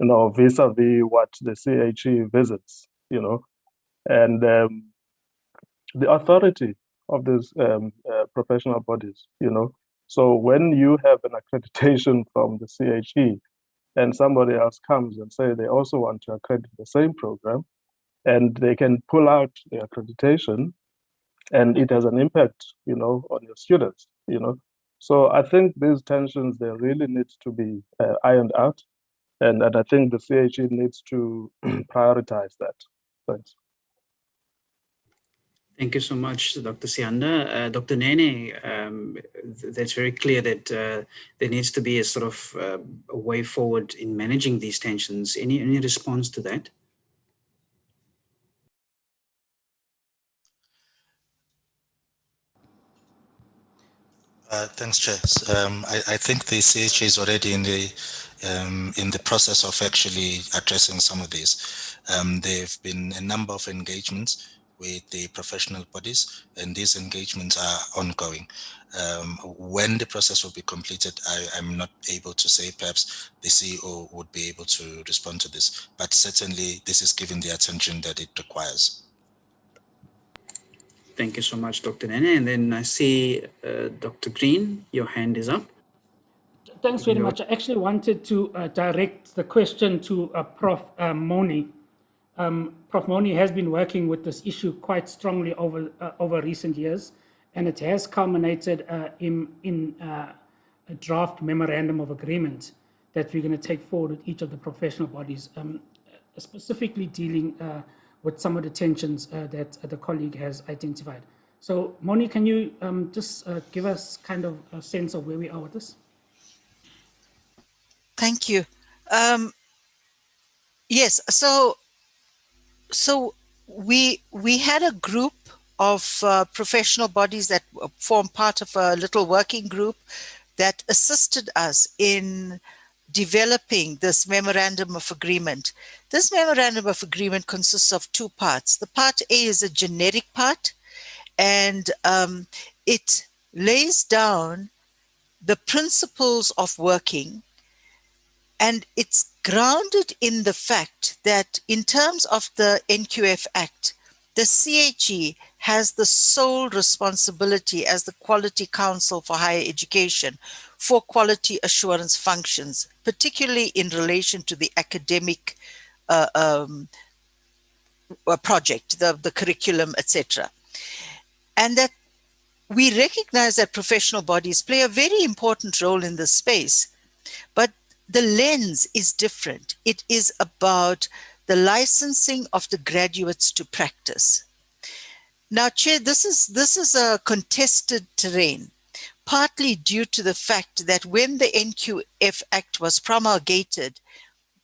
vis-a-vis what the CHE visits, and the authority of these professional bodies, So when you have an accreditation from the CHE and somebody else comes and say they also want to accredit the same program, and they can pull out the accreditation, and it has an impact, on your students, So I think these tensions, they really need to be ironed out, and I think the CHE needs to prioritize that. Thanks. Thank you so much, Dr. Sianda. Dr. Nene, that's very clear that there needs to be a sort of a way forward in managing these tensions. Any response to that? Thanks, Chair. I think the CHA is already in the process of actually addressing some of these. There have been a number of engagements with the professional bodies, and these engagements are ongoing. When the process will be completed, I'm not able to say. Perhaps the CEO would be able to respond to this, but certainly this is given the attention that it requires. Thank you so much, Dr. Nene. And then I see Dr. Green, your hand is up. Thanks very much. I actually wanted to direct the question to Prof. Moni. Prof. Moni has been working with this issue quite strongly over recent years, and it has culminated in a draft memorandum of agreement that we're going to take forward with each of the professional bodies, specifically dealing with some of the tensions that the colleague has identified. So, Moni, can you just give us kind of a sense of where we are with this? Thank you. Yes, so we had a group of professional bodies that form part of a little working group that assisted us in developing this memorandum of agreement. This memorandum of agreement consists of two parts. The part A is a generic part, and it lays down the principles of working, and it's grounded in the fact that in terms of the NQF Act, the CHE has the sole responsibility as the Quality Council for Higher Education for quality assurance functions, particularly in relation to the academic project, the curriculum, etc. And that we recognize that professional bodies play a very important role in this space, but the lens is different. It is about the licensing of the graduates to practice. Now, Chair, this is a contested terrain, partly due to the fact that when the NQF Act was promulgated,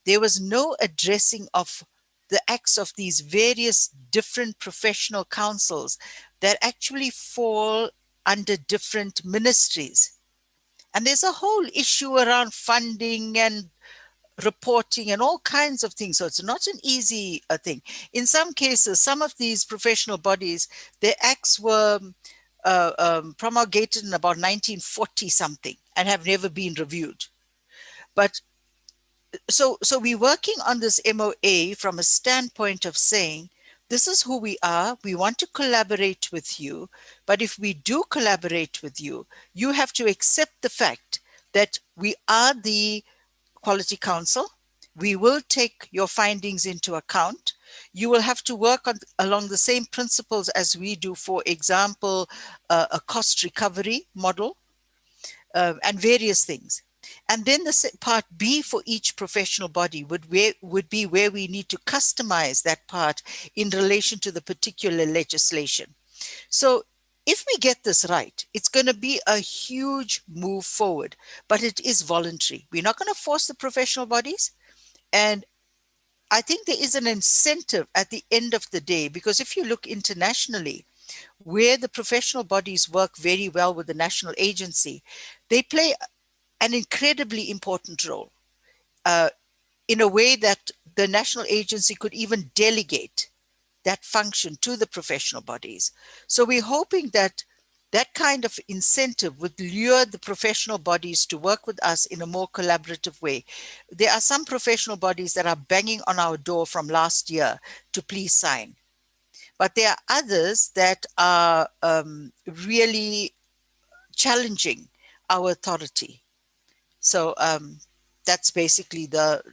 there was no addressing of the acts of these various different professional councils that actually fall under different ministries. And there's a whole issue around funding and reporting and all kinds of things. So it's not an easy thing. In some cases, some of these professional bodies, their acts were promulgated in about 1940 something and have never been reviewed. But so we're working on this MOA from a standpoint of saying, this is who we are. We want to collaborate with you. But if we do collaborate with you, you have to accept the fact that we are the Quality Council. We will take your findings into account. You will have to work along the same principles as we do, for example, a cost recovery model and various things. And then the part B for each professional body would be where we need to customize that part in relation to the particular legislation. So if we get this right, it's going to be a huge move forward, but it is voluntary. We're not going to force the professional bodies. And I think there is an incentive at the end of the day, because if you look internationally, where the professional bodies work very well with the national agency, they play an incredibly important role in a way that the national agency could even delegate that function to the professional bodies. So we're hoping that that kind of incentive would lure the professional bodies to work with us in a more collaborative way. There are some professional bodies that are banging on our door from last year to please sign. But there are others that are really challenging our authority. So that's basically the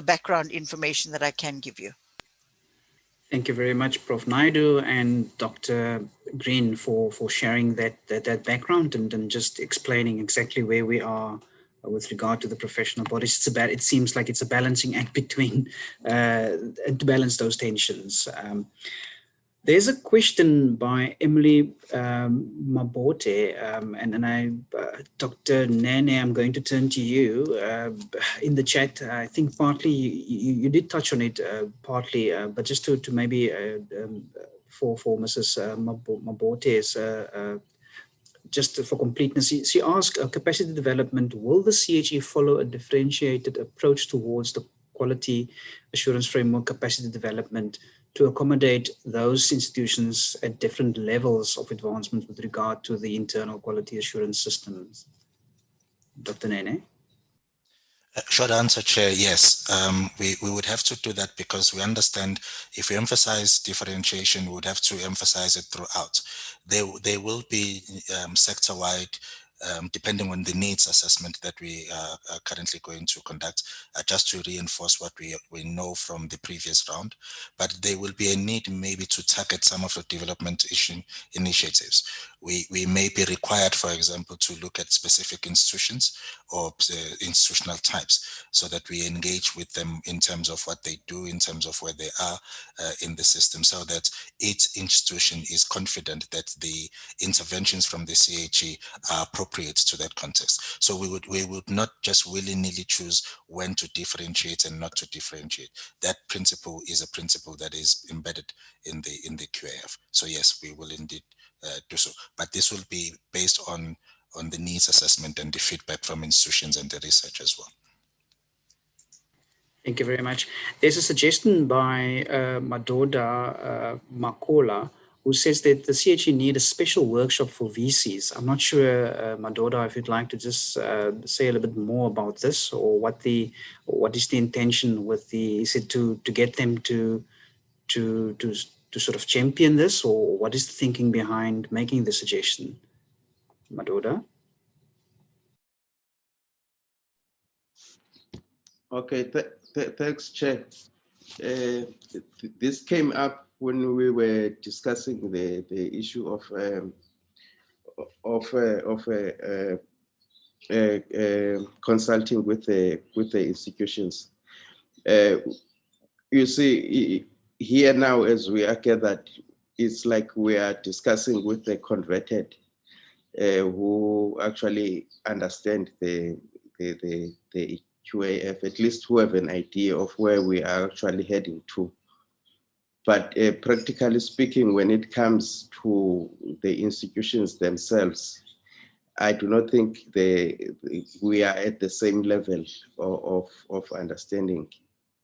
background information that I can give you. Thank you very much, Prof. Naidu and Dr. Green for sharing that background and just explaining exactly where we are with regard to the professional bodies. It seems like it's a balancing act between to balance those tensions. There's a question by Emily Mabote, and Dr. Nene, I'm going to turn to you. In the chat, I think partly you did touch on it, partly, but just to maybe for Mrs. Mabote's, just for completeness, she asked, capacity development, will the CHE follow a differentiated approach towards the quality assurance framework capacity development to accommodate those institutions at different levels of advancement with regard to the internal quality assurance systems? Dr. Nene? Short answer, Chair, yes. We would have to do that because we understand if we emphasize differentiation, we would have to emphasize it throughout. There will be sector-wide, depending on the needs assessment that we are currently going to conduct, just to reinforce what we know from the previous round. But there will be a need maybe to target some of the development initiatives. We may be required, for example, to look at specific institutions or institutional types so that we engage with them in terms of what they do, in terms of where they are in the system, so that each institution is confident that the interventions from the CHE are appropriate to that context. So we would not just willy-nilly choose when to differentiate and not to differentiate. That principle is a principle that is embedded in the QAF. So yes, we will indeed do so. But this will be based on the needs assessment and the feedback from institutions and the research as well. Thank you very much. There's a suggestion by Madoda Makola, who says that the CHE need a special workshop for VCs. I'm not sure, Madoda, if you'd like to just say a little bit more about this, or what is the intention with is it to get them to sort of champion this, or what is the thinking behind making the suggestion? Madoda? Okay, thanks, Chair. This came up when we were discussing the issue of consulting with the institutions. You see, here now, as we are gathered, it's like we are discussing with the converted who actually understand the QAF, at least who have an idea of where we are actually heading to. But practically speaking, when it comes to the institutions themselves, I do not think we are at the same level of understanding.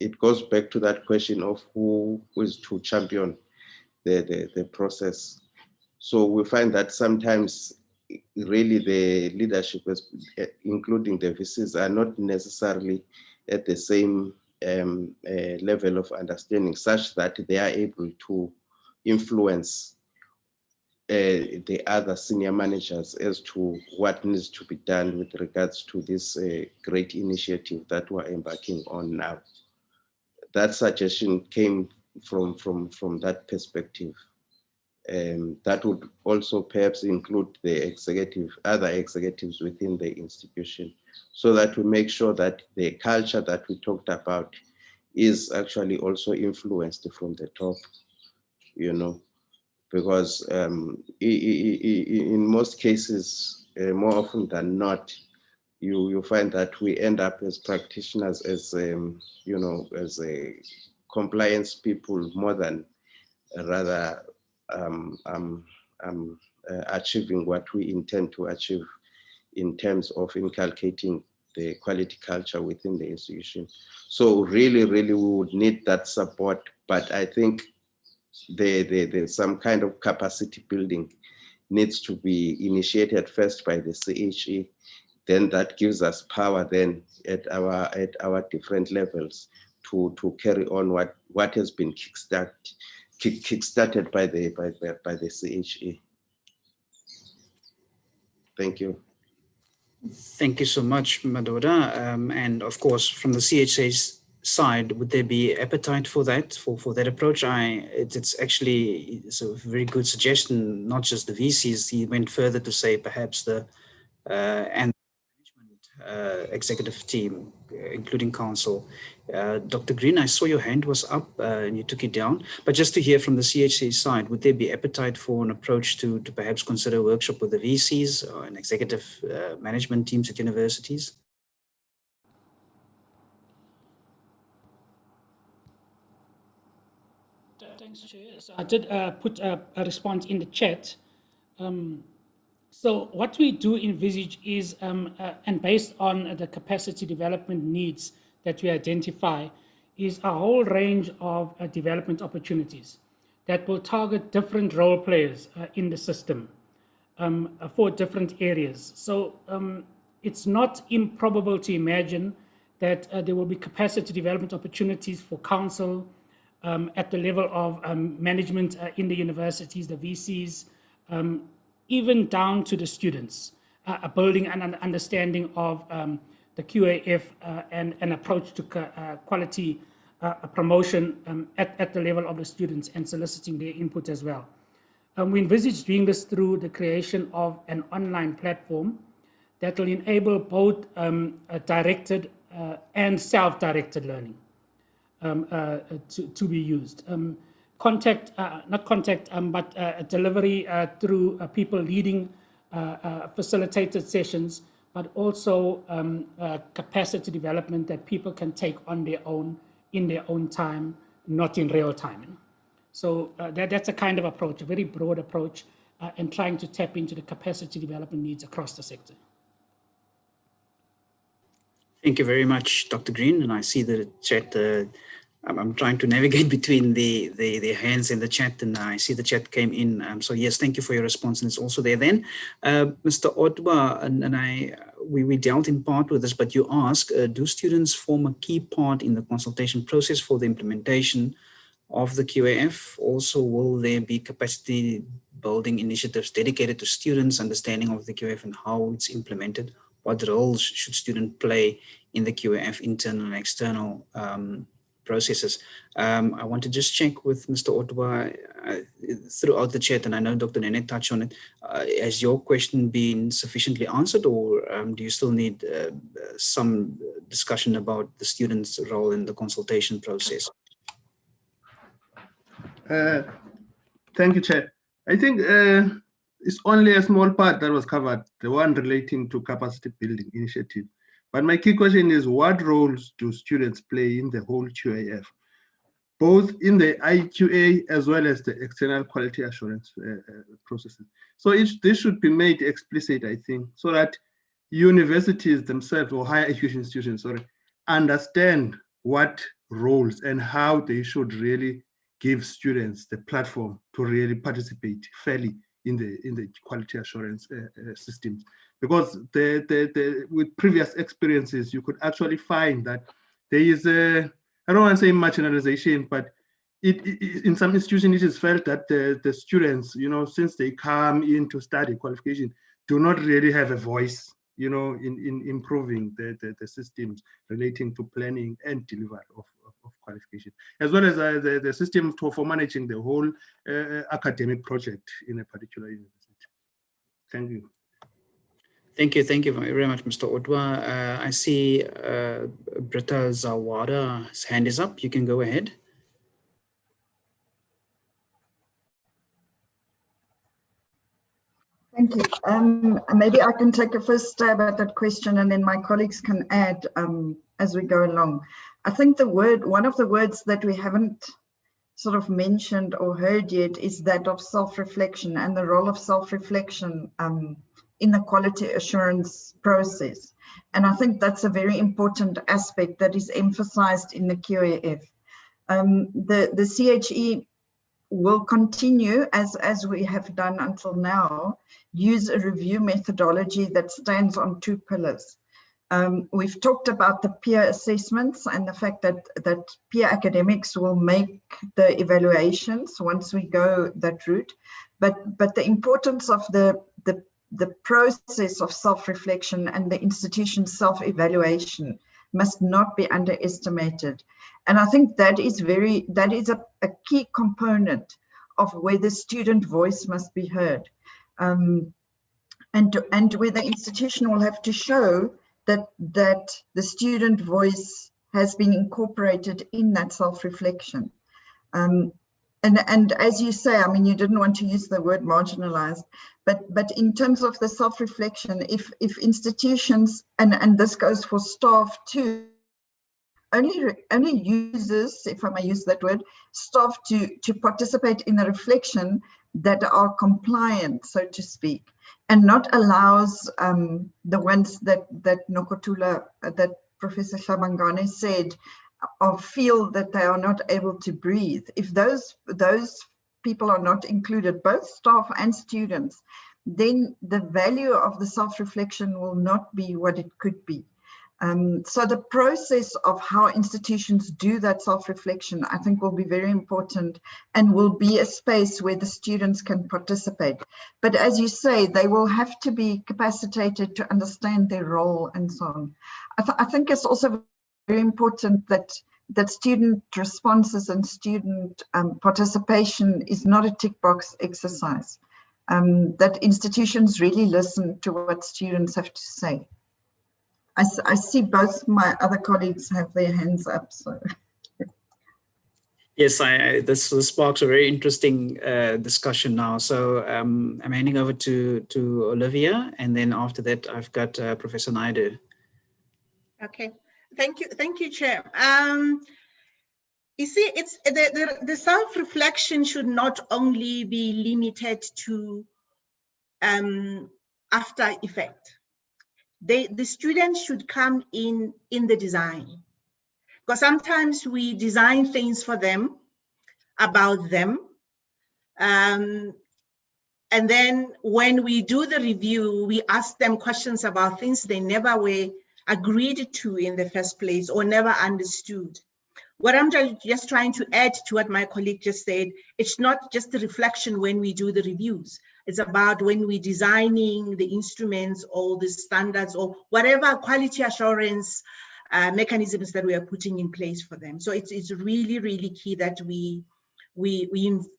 It goes back to that question of who is to champion the process. So we find that sometimes really the leadership, including the VCs, are not necessarily at the same level of understanding, such that they are able to influence the other senior managers as to what needs to be done with regards to this great initiative that we're embarking on now. That suggestion came from that perspective. That would also perhaps include the other executives within the institution, so that we make sure that the culture that we talked about is actually also influenced from the top, because in most cases, more often than not, you find that we end up as practitioners, as as compliance people, more than rather achieving what we intend to achieve in terms of inculcating the quality culture within the institution. So really, we would need that support. But I think there's some kind of capacity building needs to be initiated first by the CHE. Then that gives us power then at our different levels to carry on what has been kickstarted by the CHE. Thank you. Thank you so much, Madoda. And of course, from the CHA's side, would there be appetite for that, for that approach? It's a very good suggestion, not just the VCs. He went further to say perhaps the and executive team, including council, Dr. Green, I saw your hand was up and you took it down, but just to hear from the CHC side, would there be appetite for an approach to perhaps consider a workshop with the VCs or an executive management teams at universities? Thanks, Chair. So I did put a response in the chat. So what we do envisage is, and based on the capacity development needs that we identify, is a whole range of development opportunities that will target different role players in the system for different areas. So it's not improbable to imagine that there will be capacity development opportunities for council at the level of management in the universities, the VCs, even down to the students, building an understanding of the QAF and an approach to quality promotion at the level of the students and soliciting their input as well. We envisage doing this through the creation of an online platform that will enable both directed and self-directed learning to be used. But delivery through people leading facilitated sessions, but also capacity development that people can take on their own, in their own time, not in real time. So that's a kind of approach, a very broad approach, and trying to tap into the capacity development needs across the sector. Thank you very much, Dr. Green. And I see the chat. I'm trying to navigate between the hands in the chat, and I see the chat came in. So yes, thank you for your response, and it's also there then. Mr. Odwa, and we dealt in part with this, but you ask, do students form a key part in the consultation process for the implementation of the QAF? Also, will there be capacity building initiatives dedicated to students' understanding of the QAF and how it's implemented? What roles should students play in the QAF internal and external processes? I want to just check with Mr. Otwa throughout the chat, and I know Dr. Nene touched on it. Has your question been sufficiently answered, or do you still need some discussion about the students' role in the consultation process? Thank you, Chair. I think it's only a small part that was covered, the one relating to capacity building initiative. But my key question is, what roles do students play in the whole QAF, both in the IQA as well as the external quality assurance processes? So this should be made explicit, I think, so that universities themselves, or higher education institutions, understand what roles and how they should really give students the platform to really participate fairly in the quality assurance systems. Because with previous experiences, you could actually find that there is I don't want to say marginalization, but in some institutions it is felt that the students, since they come in to study qualification, do not really have a voice, in improving the systems relating to planning and delivery of qualification, as well as the system for managing the whole academic project in a particular university. Thank you. Thank you very much, Mr. Otwa. I see Britta Zawada's hand is up. You can go ahead. Thank you. Maybe I can take a first stab at that question, and then my colleagues can add as we go along. I think one of the words that we haven't sort of mentioned or heard yet is that of self-reflection, and the role of self-reflection in the quality assurance process. And I think that's a very important aspect that is emphasized in the QAF. The CHE will continue, as we have done until now, use a review methodology that stands on two pillars. We've talked about the peer assessments and the fact that peer academics will make the evaluations once we go that route, but the importance of the process of self-reflection and the institution's self-evaluation must not be underestimated. And I think that is a key component of where the student voice must be heard, and where the institution will have to show that the student voice has been incorporated in that self-reflection. And as you say, I mean, you didn't want to use the word marginalized, but in terms of the self-reflection, if institutions, and this goes for staff too, only uses, if I may use that word, staff to participate in a reflection that are compliant, so to speak, and not allows the ones that Nokotula, that Professor Shabangane said, or feel that they are not able to breathe. If those people are not included, both staff and students, then the value of the self-reflection will not be what it could be. So the process of how institutions do that self-reflection, I think, will be very important and will be a space where the students can participate. But as you say, they will have to be capacitated to understand their role and so on. I think it's also very important that student responses and student participation is not a tick box exercise, that institutions really listen to what students have to say. I see both my other colleagues have their hands up. So. Yes, this sparks a very interesting discussion now. So I'm handing over to Olivia, and then after that, I've got Professor Naidu. Okay, thank you, Chair. You see, it's the self-reflection should not only be limited to after effect. The students should come in the design, because sometimes we design things for them, about them, and then when we do the review, we ask them questions about things they never were agreed to in the first place or never understood. What I'm just trying to add to what my colleague just said, it's not just the reflection when we do the reviews. It's about when we're designing the instruments or the standards or whatever quality assurance mechanisms that we are putting in place for them. So it's really, really key that we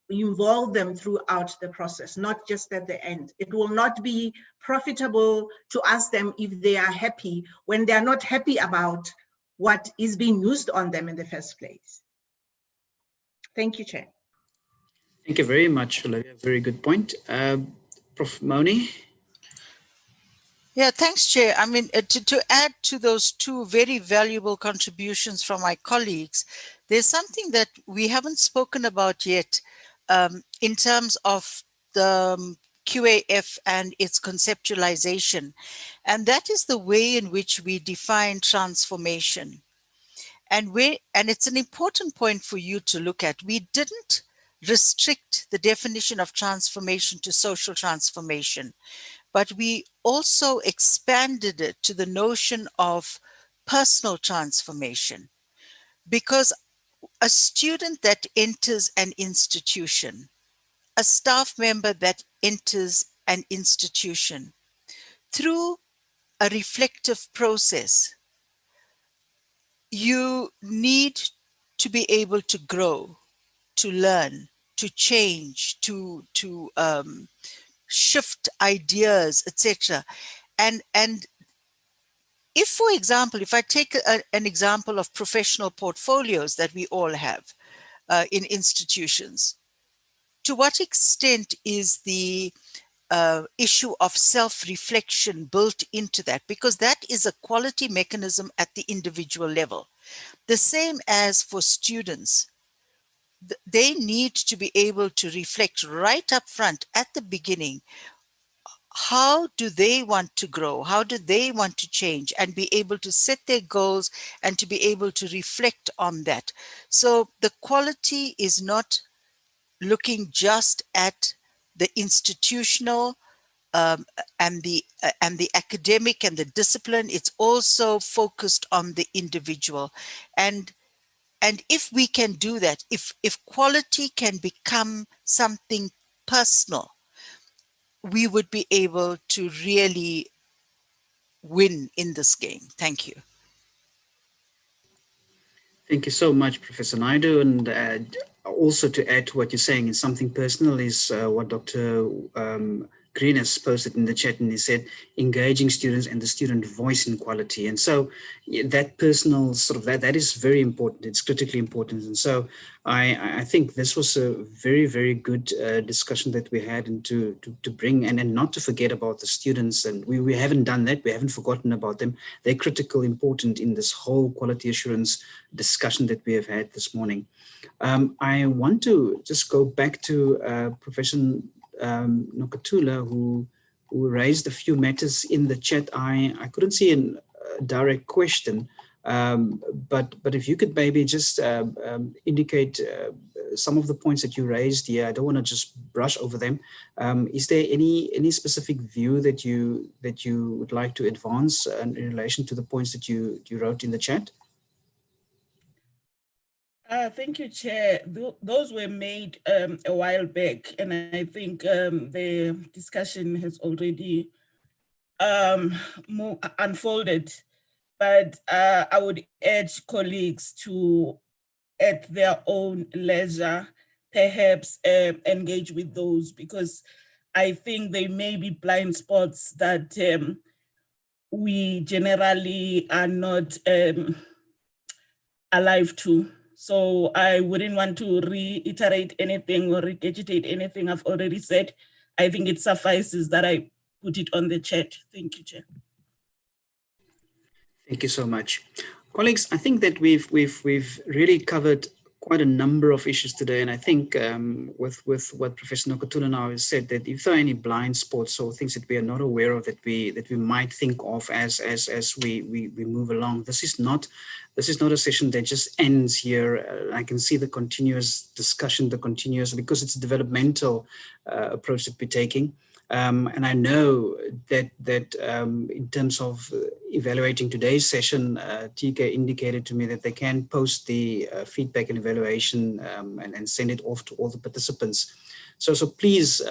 involve them throughout the process, not just at the end. It will not be profitable to ask them if they are happy when they are not happy about what is being used on them in the first place. Thank you, Chair. Thank you very much, Olivia. Very good point. Prof. Moni? Yeah, thanks, Chair. I mean, to add to those two very valuable contributions from my colleagues, there's something that we haven't spoken about yet in terms of the QAF and its conceptualization, and that is the way in which we define transformation. And it's an important point for you to look at. We didn't restrict the definition of transformation to social transformation, but we also expanded it to the notion of personal transformation. Because a student that enters an institution, a staff member that enters an institution, through a reflective process, you need to be able to grow, to learn, to change, to shift ideas, etc. And if, for example, if I take an example of professional portfolios that we all have in institutions, to what extent is the issue of self-reflection built into that? Because that is a quality mechanism at the individual level. The same as for students. They need to be able to reflect right up front at the beginning. How do they want to grow? How do they want to change? And be able to set their goals and to be able to reflect on that. So the quality is not looking just at the institutional and the academic and the discipline. It's also focused on the individual. And if we can do that, if quality can become something personal, we would be able to really win in this game. Thank you. Thank you so much, Professor Naidu. And also to add to what you're saying, is something personal is what Dr. Green has posted in the chat, and he said, engaging students and the student voice in quality. And so that personal sort of that is very important. It's critically important. And so I think this was a very, very good discussion that we had, and to bring and not to forget about the students. And we haven't done that. We haven't forgotten about them. They're critical, important in this whole quality assurance discussion that we have had this morning. I want to just go back to Professor Nokatula, who raised a few matters in the chat. I couldn't see a direct question, but if you could maybe just indicate some of the points that you raised here. I don't want to just brush over them. Is there any specific view that you would like to advance in relation to the points that you wrote in the chat? Thank you, Chair. Those were made a while back, and I think the discussion has already unfolded. But I would urge colleagues to, at their own leisure, perhaps engage with those, because I think they may be blind spots that we generally are not alive to. So I wouldn't want to reiterate anything or regurgitate anything I've already said. I think it suffices that I put it on the chat. Thank you, Chair. Thank you so much. Colleagues, I think that we've really covered quite a number of issues today, and I think with what Professor Nokatula now has said, that if there are any blind spots or things that we are not aware of that we might think of as we move along, this is not a session that just ends here. I can see the continuous discussion, because it's a developmental approach that we're taking. And I know that in terms of evaluating today's session, TK indicated to me that they can post the feedback and evaluation and send it off to all the participants. So please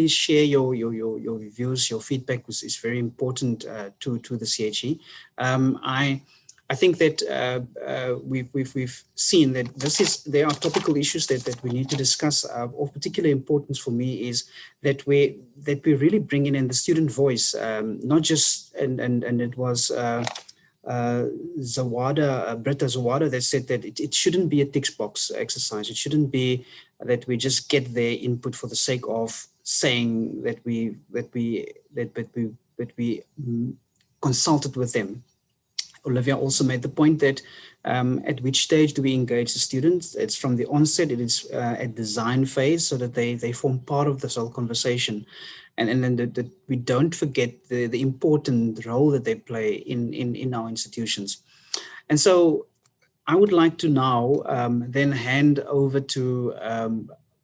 share your views, your feedback is very important to the CHE. I think that we've seen that there are topical issues that we need to discuss. Of particular importance for me is that we really bring in the student voice, not just and it was Britta Zawada that said that it shouldn't be a tick box exercise. It shouldn't be that we just get their input for the sake of saying that we consulted with them. Olivia also made the point that at which stage do we engage the students? It's from the onset, it is at design phase, so that they form part of this whole conversation. And then that we don't forget the important role that they play in our institutions. And so I would like to now then hand over to,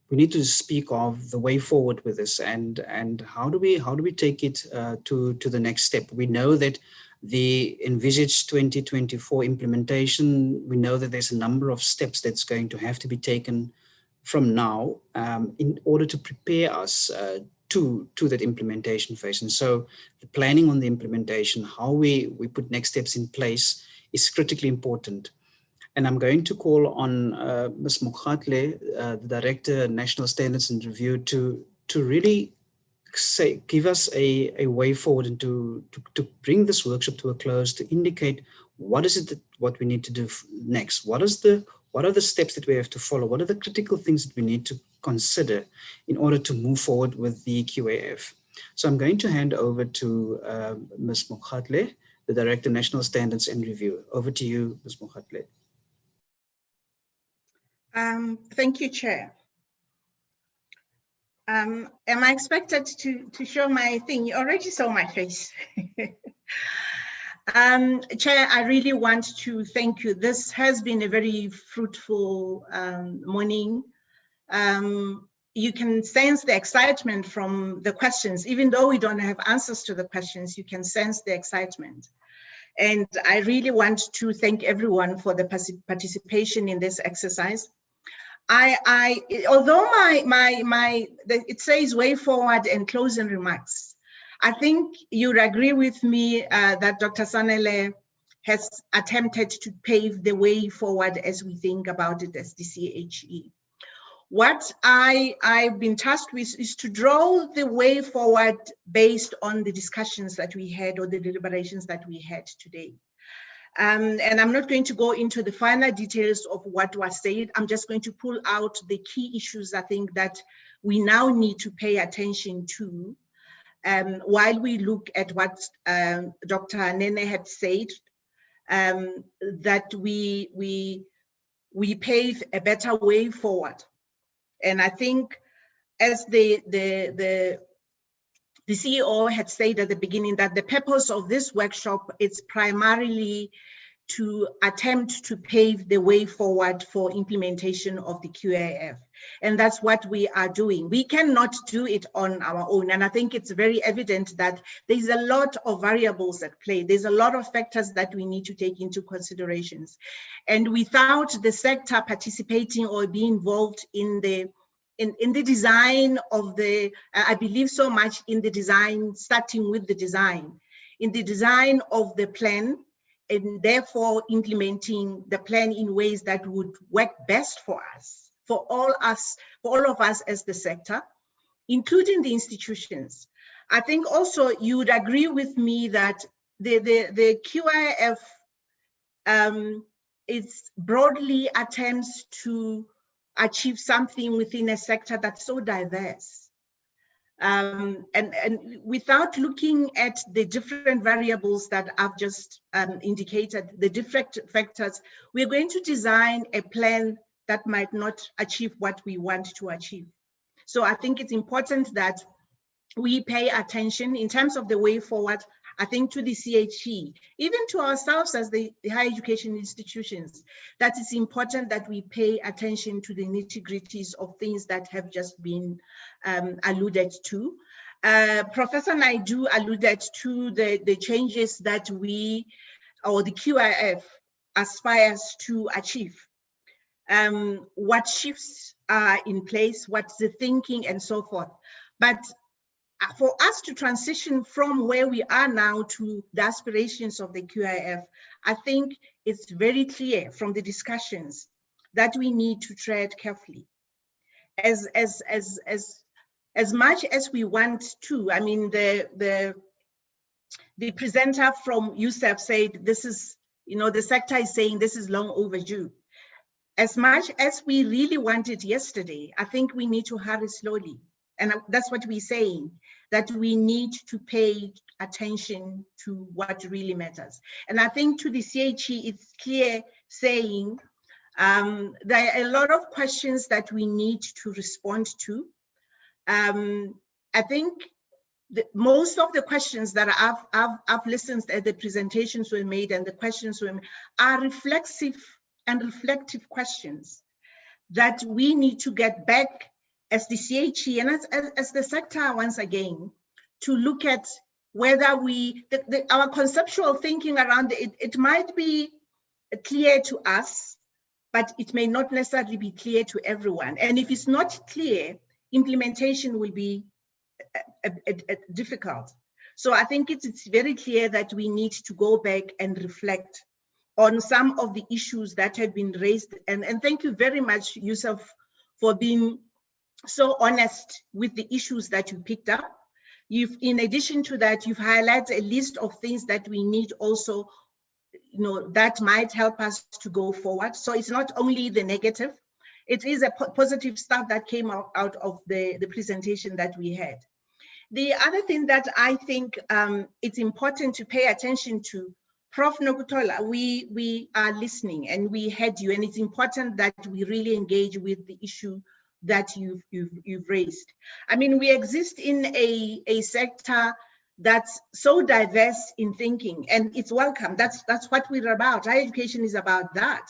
we need to speak of the way forward with this, and how do we take it to the next step. We know that the envisaged 2024 implementation, we know that there's a number of steps that's going to have to be taken from now in order to prepare us to that implementation phase. And so the planning on the implementation, how we put next steps in place, is critically important. And I'm going to call on Ms. Mokgatle, the Director, National Standards and Review, to really give us a way forward and to bring this workshop to a close, to indicate what is it what we need to do next. What are the steps that we have to follow? What are the critical things that we need to consider in order to move forward with the QAF? So I'm going to hand over to Ms. Mokgatle, the Director, National Standards and Review. Over to you, Ms. Mokgatle. Thank you, Chair. Am I expected to show my thing? You already saw my face. Chair, I really want to thank you. This has been a very fruitful morning. You can sense the excitement from the questions. Even though we don't have answers to the questions, you can sense the excitement. And I really want to thank everyone for the participation in this exercise. Although it says way forward and closing remarks, I think you'd agree with me that Dr. Sanele has attempted to pave the way forward as we think about it as the CHE. What I've been tasked with is to draw the way forward based on the discussions that we had or the deliberations that we had today. And I'm not going to go into the final details of what was said. I'm just going to pull out the key issues I think that we now need to pay attention to while we look at what Dr. Nene had said, that we pave a better way forward. And I think as the CEO had said at the beginning, that the purpose of this workshop is primarily to attempt to pave the way forward for implementation of the QAF. And that's what we are doing. We cannot do it on our own. And I think it's very evident that there's a lot of variables at play. There's a lot of factors that we need to take into considerations. And without the sector participating or being involved in the design of the, I believe so much in the design, starting with the design, in the design of the plan, and therefore implementing the plan in ways that would work best for us, for all of us as the sector, including the institutions. I think also you would agree with me that the QIF is broadly attempts to achieve something within a sector that's so diverse. And without looking at the different variables that I've just indicated, the different factors, we're going to design a plan that might not achieve what we want to achieve. So I think it's important that we pay attention in terms of the way forward, I think to the CHE, even to ourselves as the higher education institutions, that it's important that we pay attention to the nitty-gritties of things that have just been alluded to. Professor Naidu alluded to the changes that we, or the QIF, aspires to achieve. What shifts are in place, what's the thinking and so forth. But for us to transition from where we are now to the aspirations of the QIF, I think it's very clear from the discussions that we need to tread carefully. As much as we want to, I mean, the presenter from USEF said this is, you know, the sector is saying this is long overdue. As much as we really want it yesterday, I think we need to hurry slowly. And that's what we're saying, that we need to pay attention to what really matters. And I think to the CHE, it's clear saying there are a lot of questions that we need to respond to. I think most of the questions that I've listened at the presentations were made and the questions were made are reflexive and reflective questions that we need to get back as the CHE and as the sector once again, to look at whether our conceptual thinking around it might be clear to us, but it may not necessarily be clear to everyone. And if it's not clear, implementation will be difficult. So I think it's very clear that we need to go back and reflect on some of the issues that have been raised. And thank you very much, Yusuf, for being so honest with the issues that you picked up. In addition to that, you've highlighted a list of things that we need also, you know, that might help us to go forward. So it's not only the negative, it is a positive stuff that came out of the presentation that we had. The other thing that I think it's important to pay attention to, Prof. Nokutola, we are listening and we heard you, and it's important that we really engage with the issue that you've raised. I mean, we exist in a sector that's so diverse in thinking, and it's welcome. That's what we're about. Higher education is about that.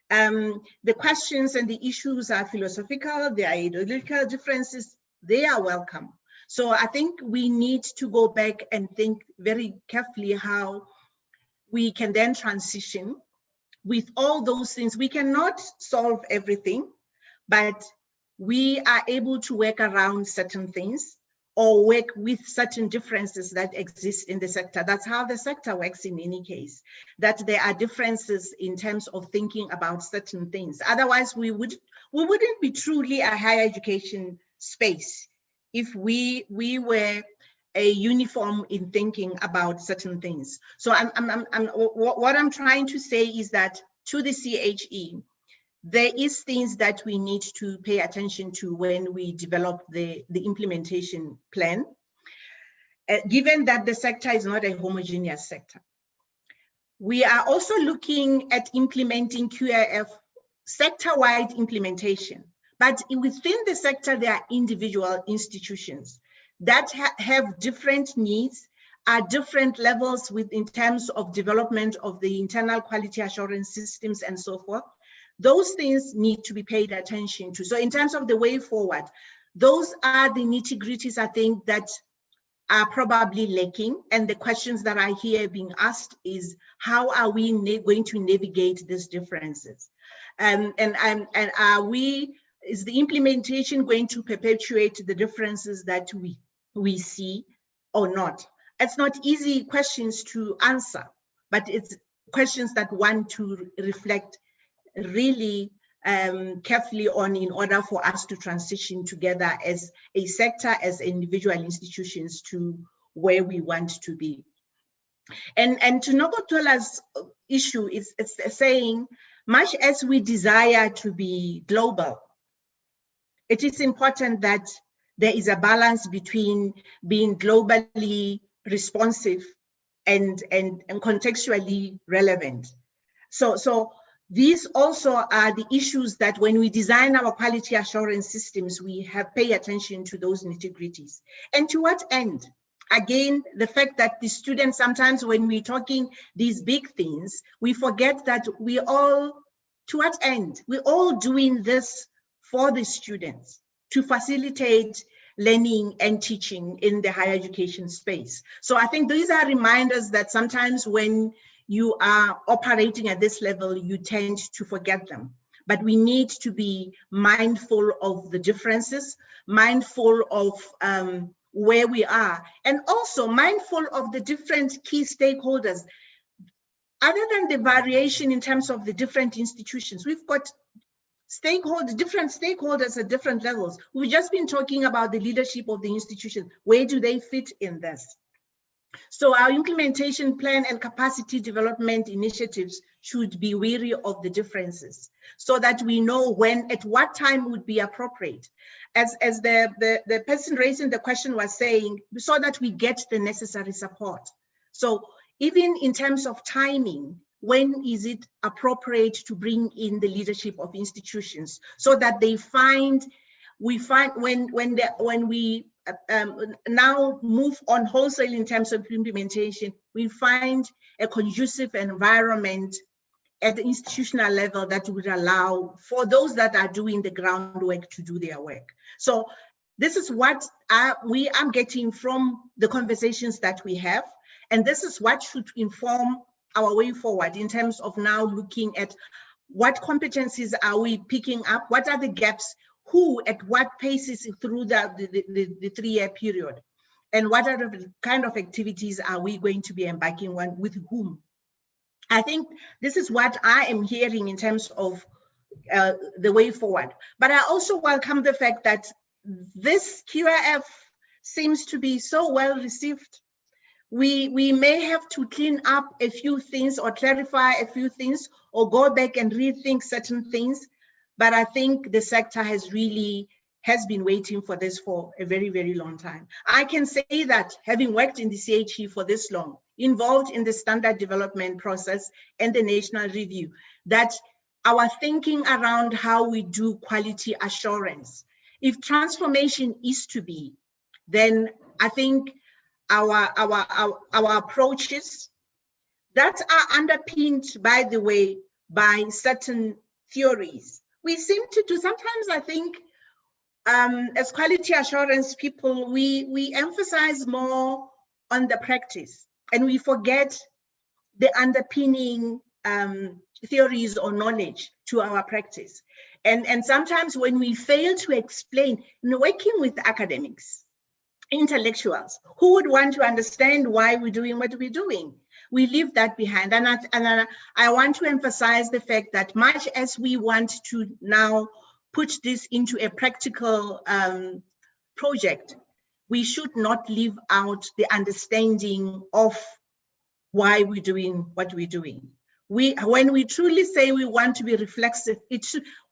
The questions and the issues are philosophical, there are ideological differences, they are welcome. So I think we need to go back and think very carefully how we can then transition with all those things. We cannot solve everything, but we are able to work around certain things or work with certain differences that exist in the sector. That's how the sector works in any case, that there are differences in terms of thinking about certain things. Otherwise, we we wouldn't be truly a higher education space if we were a uniform in thinking about certain things. So what I'm trying to say is that to the CHE, there is things that we need to pay attention to when we develop the implementation plan, given that the sector is not a homogeneous sector. We are also looking at implementing QIF sector-wide implementation, but within the sector, there are individual institutions that have different needs, are different levels in terms of development of the internal quality assurance systems and so forth. Those things need to be paid attention to. So in terms of the way forward, those are the nitty-gritties, I think, that are probably lacking. And the questions that I hear being asked is, how are we going to navigate these differences? And is the implementation going to perpetuate the differences that we see or not? It's not easy questions to answer, but it's questions that want to reflect really carefully on in order for us to transition together as a sector, as individual institutions to where we want to be. And to Nogotola's issue, it's saying, much as we desire to be global, it is important that there is a balance between being globally responsive and contextually relevant. So these also are the issues that when we design our quality assurance systems, we have pay attention to those nitty-gritties. And to what end? Again, the fact that the students, sometimes when we're talking these big things, we forget that we all, to what end? We're all doing this for the students to facilitate learning and teaching in the higher education space. So I think these are reminders that sometimes when you are operating at this level, you tend to forget them. But we need to be mindful of the differences, mindful of where we are, and also mindful of the different key stakeholders. Other than the variation in terms of the different institutions, we've got different stakeholders at different levels. We've just been talking about the leadership of the institution. Where do they fit in this? So our implementation plan and capacity development initiatives should be wary of the differences so that we know when, at what time would be appropriate. As the person raising the question was saying, so that we get the necessary support. So even in terms of timing, when is it appropriate to bring in the leadership of institutions so that they when we now move on wholesale in terms of implementation, we find a conducive environment at the institutional level that would allow for those that are doing the groundwork to do their work. So this is what I'm getting from the conversations that we have, and this is what should inform our way forward in terms of now looking at what competencies are we picking up, what are the gaps, who at what paces through the 3-year period, and what are the kind of activities are we going to be embarking on with whom. I think this is what I am hearing in terms of the way forward. But I also welcome the fact that this QIF seems to be so well received. We may have to clean up a few things or clarify a few things or go back and rethink certain things. But I think the sector has been waiting for this for a very, very long time. I can say that having worked in the CHE for this long, involved in the standard development process and the national review, that our thinking around how we do quality assurance, if transformation is to be, then I think our approaches that are underpinned, by the way, by certain theories. We seem to do, sometimes I think, as quality assurance people, we emphasize more on the practice and we forget the underpinning theories or knowledge to our practice. And sometimes when we fail to explain, working with academics, intellectuals, who would want to understand why we're doing what we're doing? We leave that behind. And I want to emphasize the fact that much as we want to now put this into a practical project, we should not leave out the understanding of why we're doing what we're doing. When we truly say we want to be reflexive,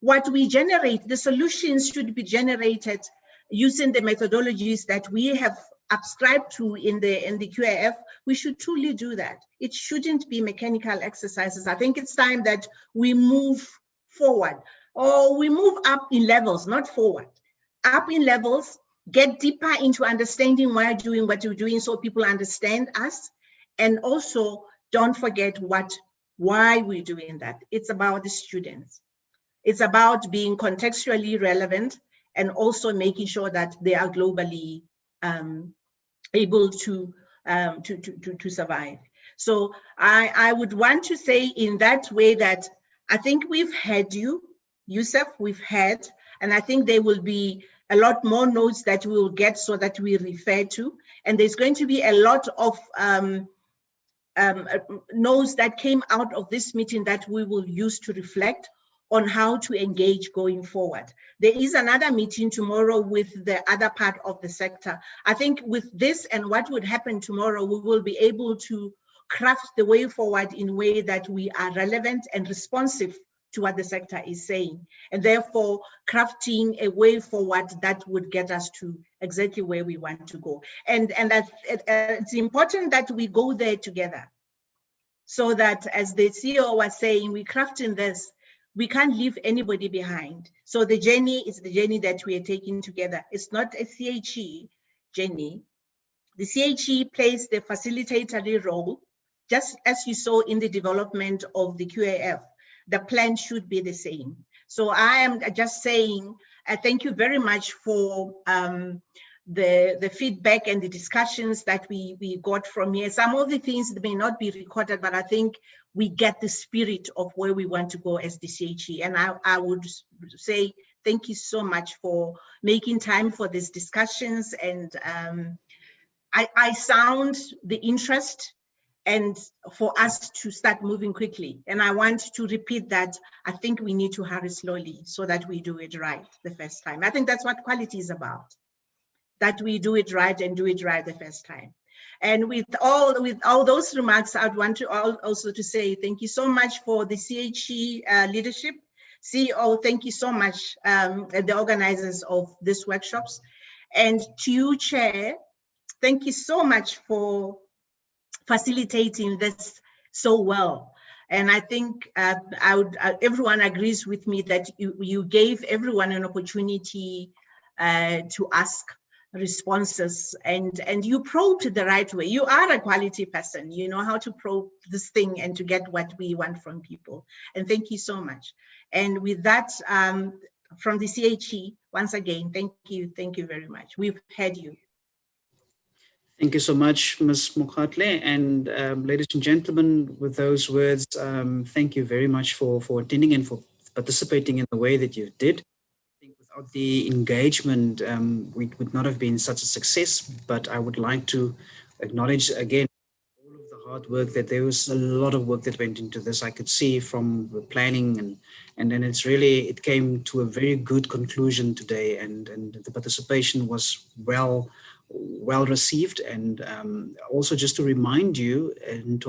what we generate, the solutions should be generated using the methodologies that we have subscribed to in the QAF. We should truly do that. It shouldn't be mechanical exercises. I think it's time that we move forward, or we move up in levels, not forward. Up in levels, get deeper into understanding why you're doing what you're doing so people understand us. And also, don't forget why we're doing that. It's about the students. It's about being contextually relevant and also making sure that they are globally able to survive. So I would want to say in that way that I think we've had you, Yusuf, we've had, and I think there will be a lot more notes that we will get so that we refer to. And there's going to be a lot of notes that came out of this meeting that we will use to reflect on how to engage going forward. There is another meeting tomorrow with the other part of the sector. I think with this and what would happen tomorrow, we will be able to craft the way forward in a way that we are relevant and responsive to what the sector is saying, and therefore crafting a way forward that would get us to exactly where we want to go. And that it's important that we go there together, so that, as the CEO was saying, we're crafting this, we can't leave anybody behind. So the journey is the journey that we are taking together. It's not a CHE journey. The CHE plays the facilitatory role, just as you saw in the development of the QAF. The plan should be the same. So I am just saying, thank you very much for the feedback and the discussions that we got from here. Some of the things may not be recorded, but I think we get the spirit of where we want to go as the CHE. And I would say thank you so much for making time for these discussions. And I sound the interest, and for us to start moving quickly. And I want to repeat that I think we need to hurry slowly so that we do it right the first time. I think that's what quality is about, that we do it right and do it right the first time. And with all those remarks, I'd want to also to say thank you so much for the CHE leadership. CEO, thank you so much, the organizers of these workshops. And to you, Chair, thank you so much for facilitating this so well. And I think everyone agrees with me that you gave everyone an opportunity to ask responses, and you probed the right way. You are a quality person. You know how to probe this thing and to get what we want from people. And thank you so much. And with that, from the CHE, once again, thank you very much. We've had you. Thank you so much, Ms. Mokhatle. And ladies and gentlemen, with those words, thank you very much for attending and for participating in the way that you did. I think without the engagement, we would not have been such a success, but I would like to acknowledge again all of the hard work, that there was a lot of work that went into this. I could see from the planning, and then it came to a very good conclusion today, and the participation was well received. And also just to remind you, and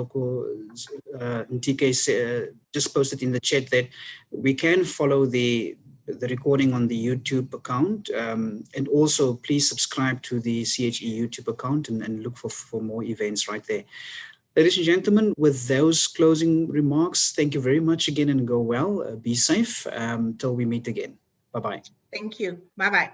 TK just posted in the chat that we can follow the recording on the YouTube account, and also please subscribe to the CHE YouTube account and look for more events right there. Ladies and gentlemen, with those closing remarks, thank you very much again, and go well, be safe till we meet again. Bye-bye. Thank you. Bye-bye.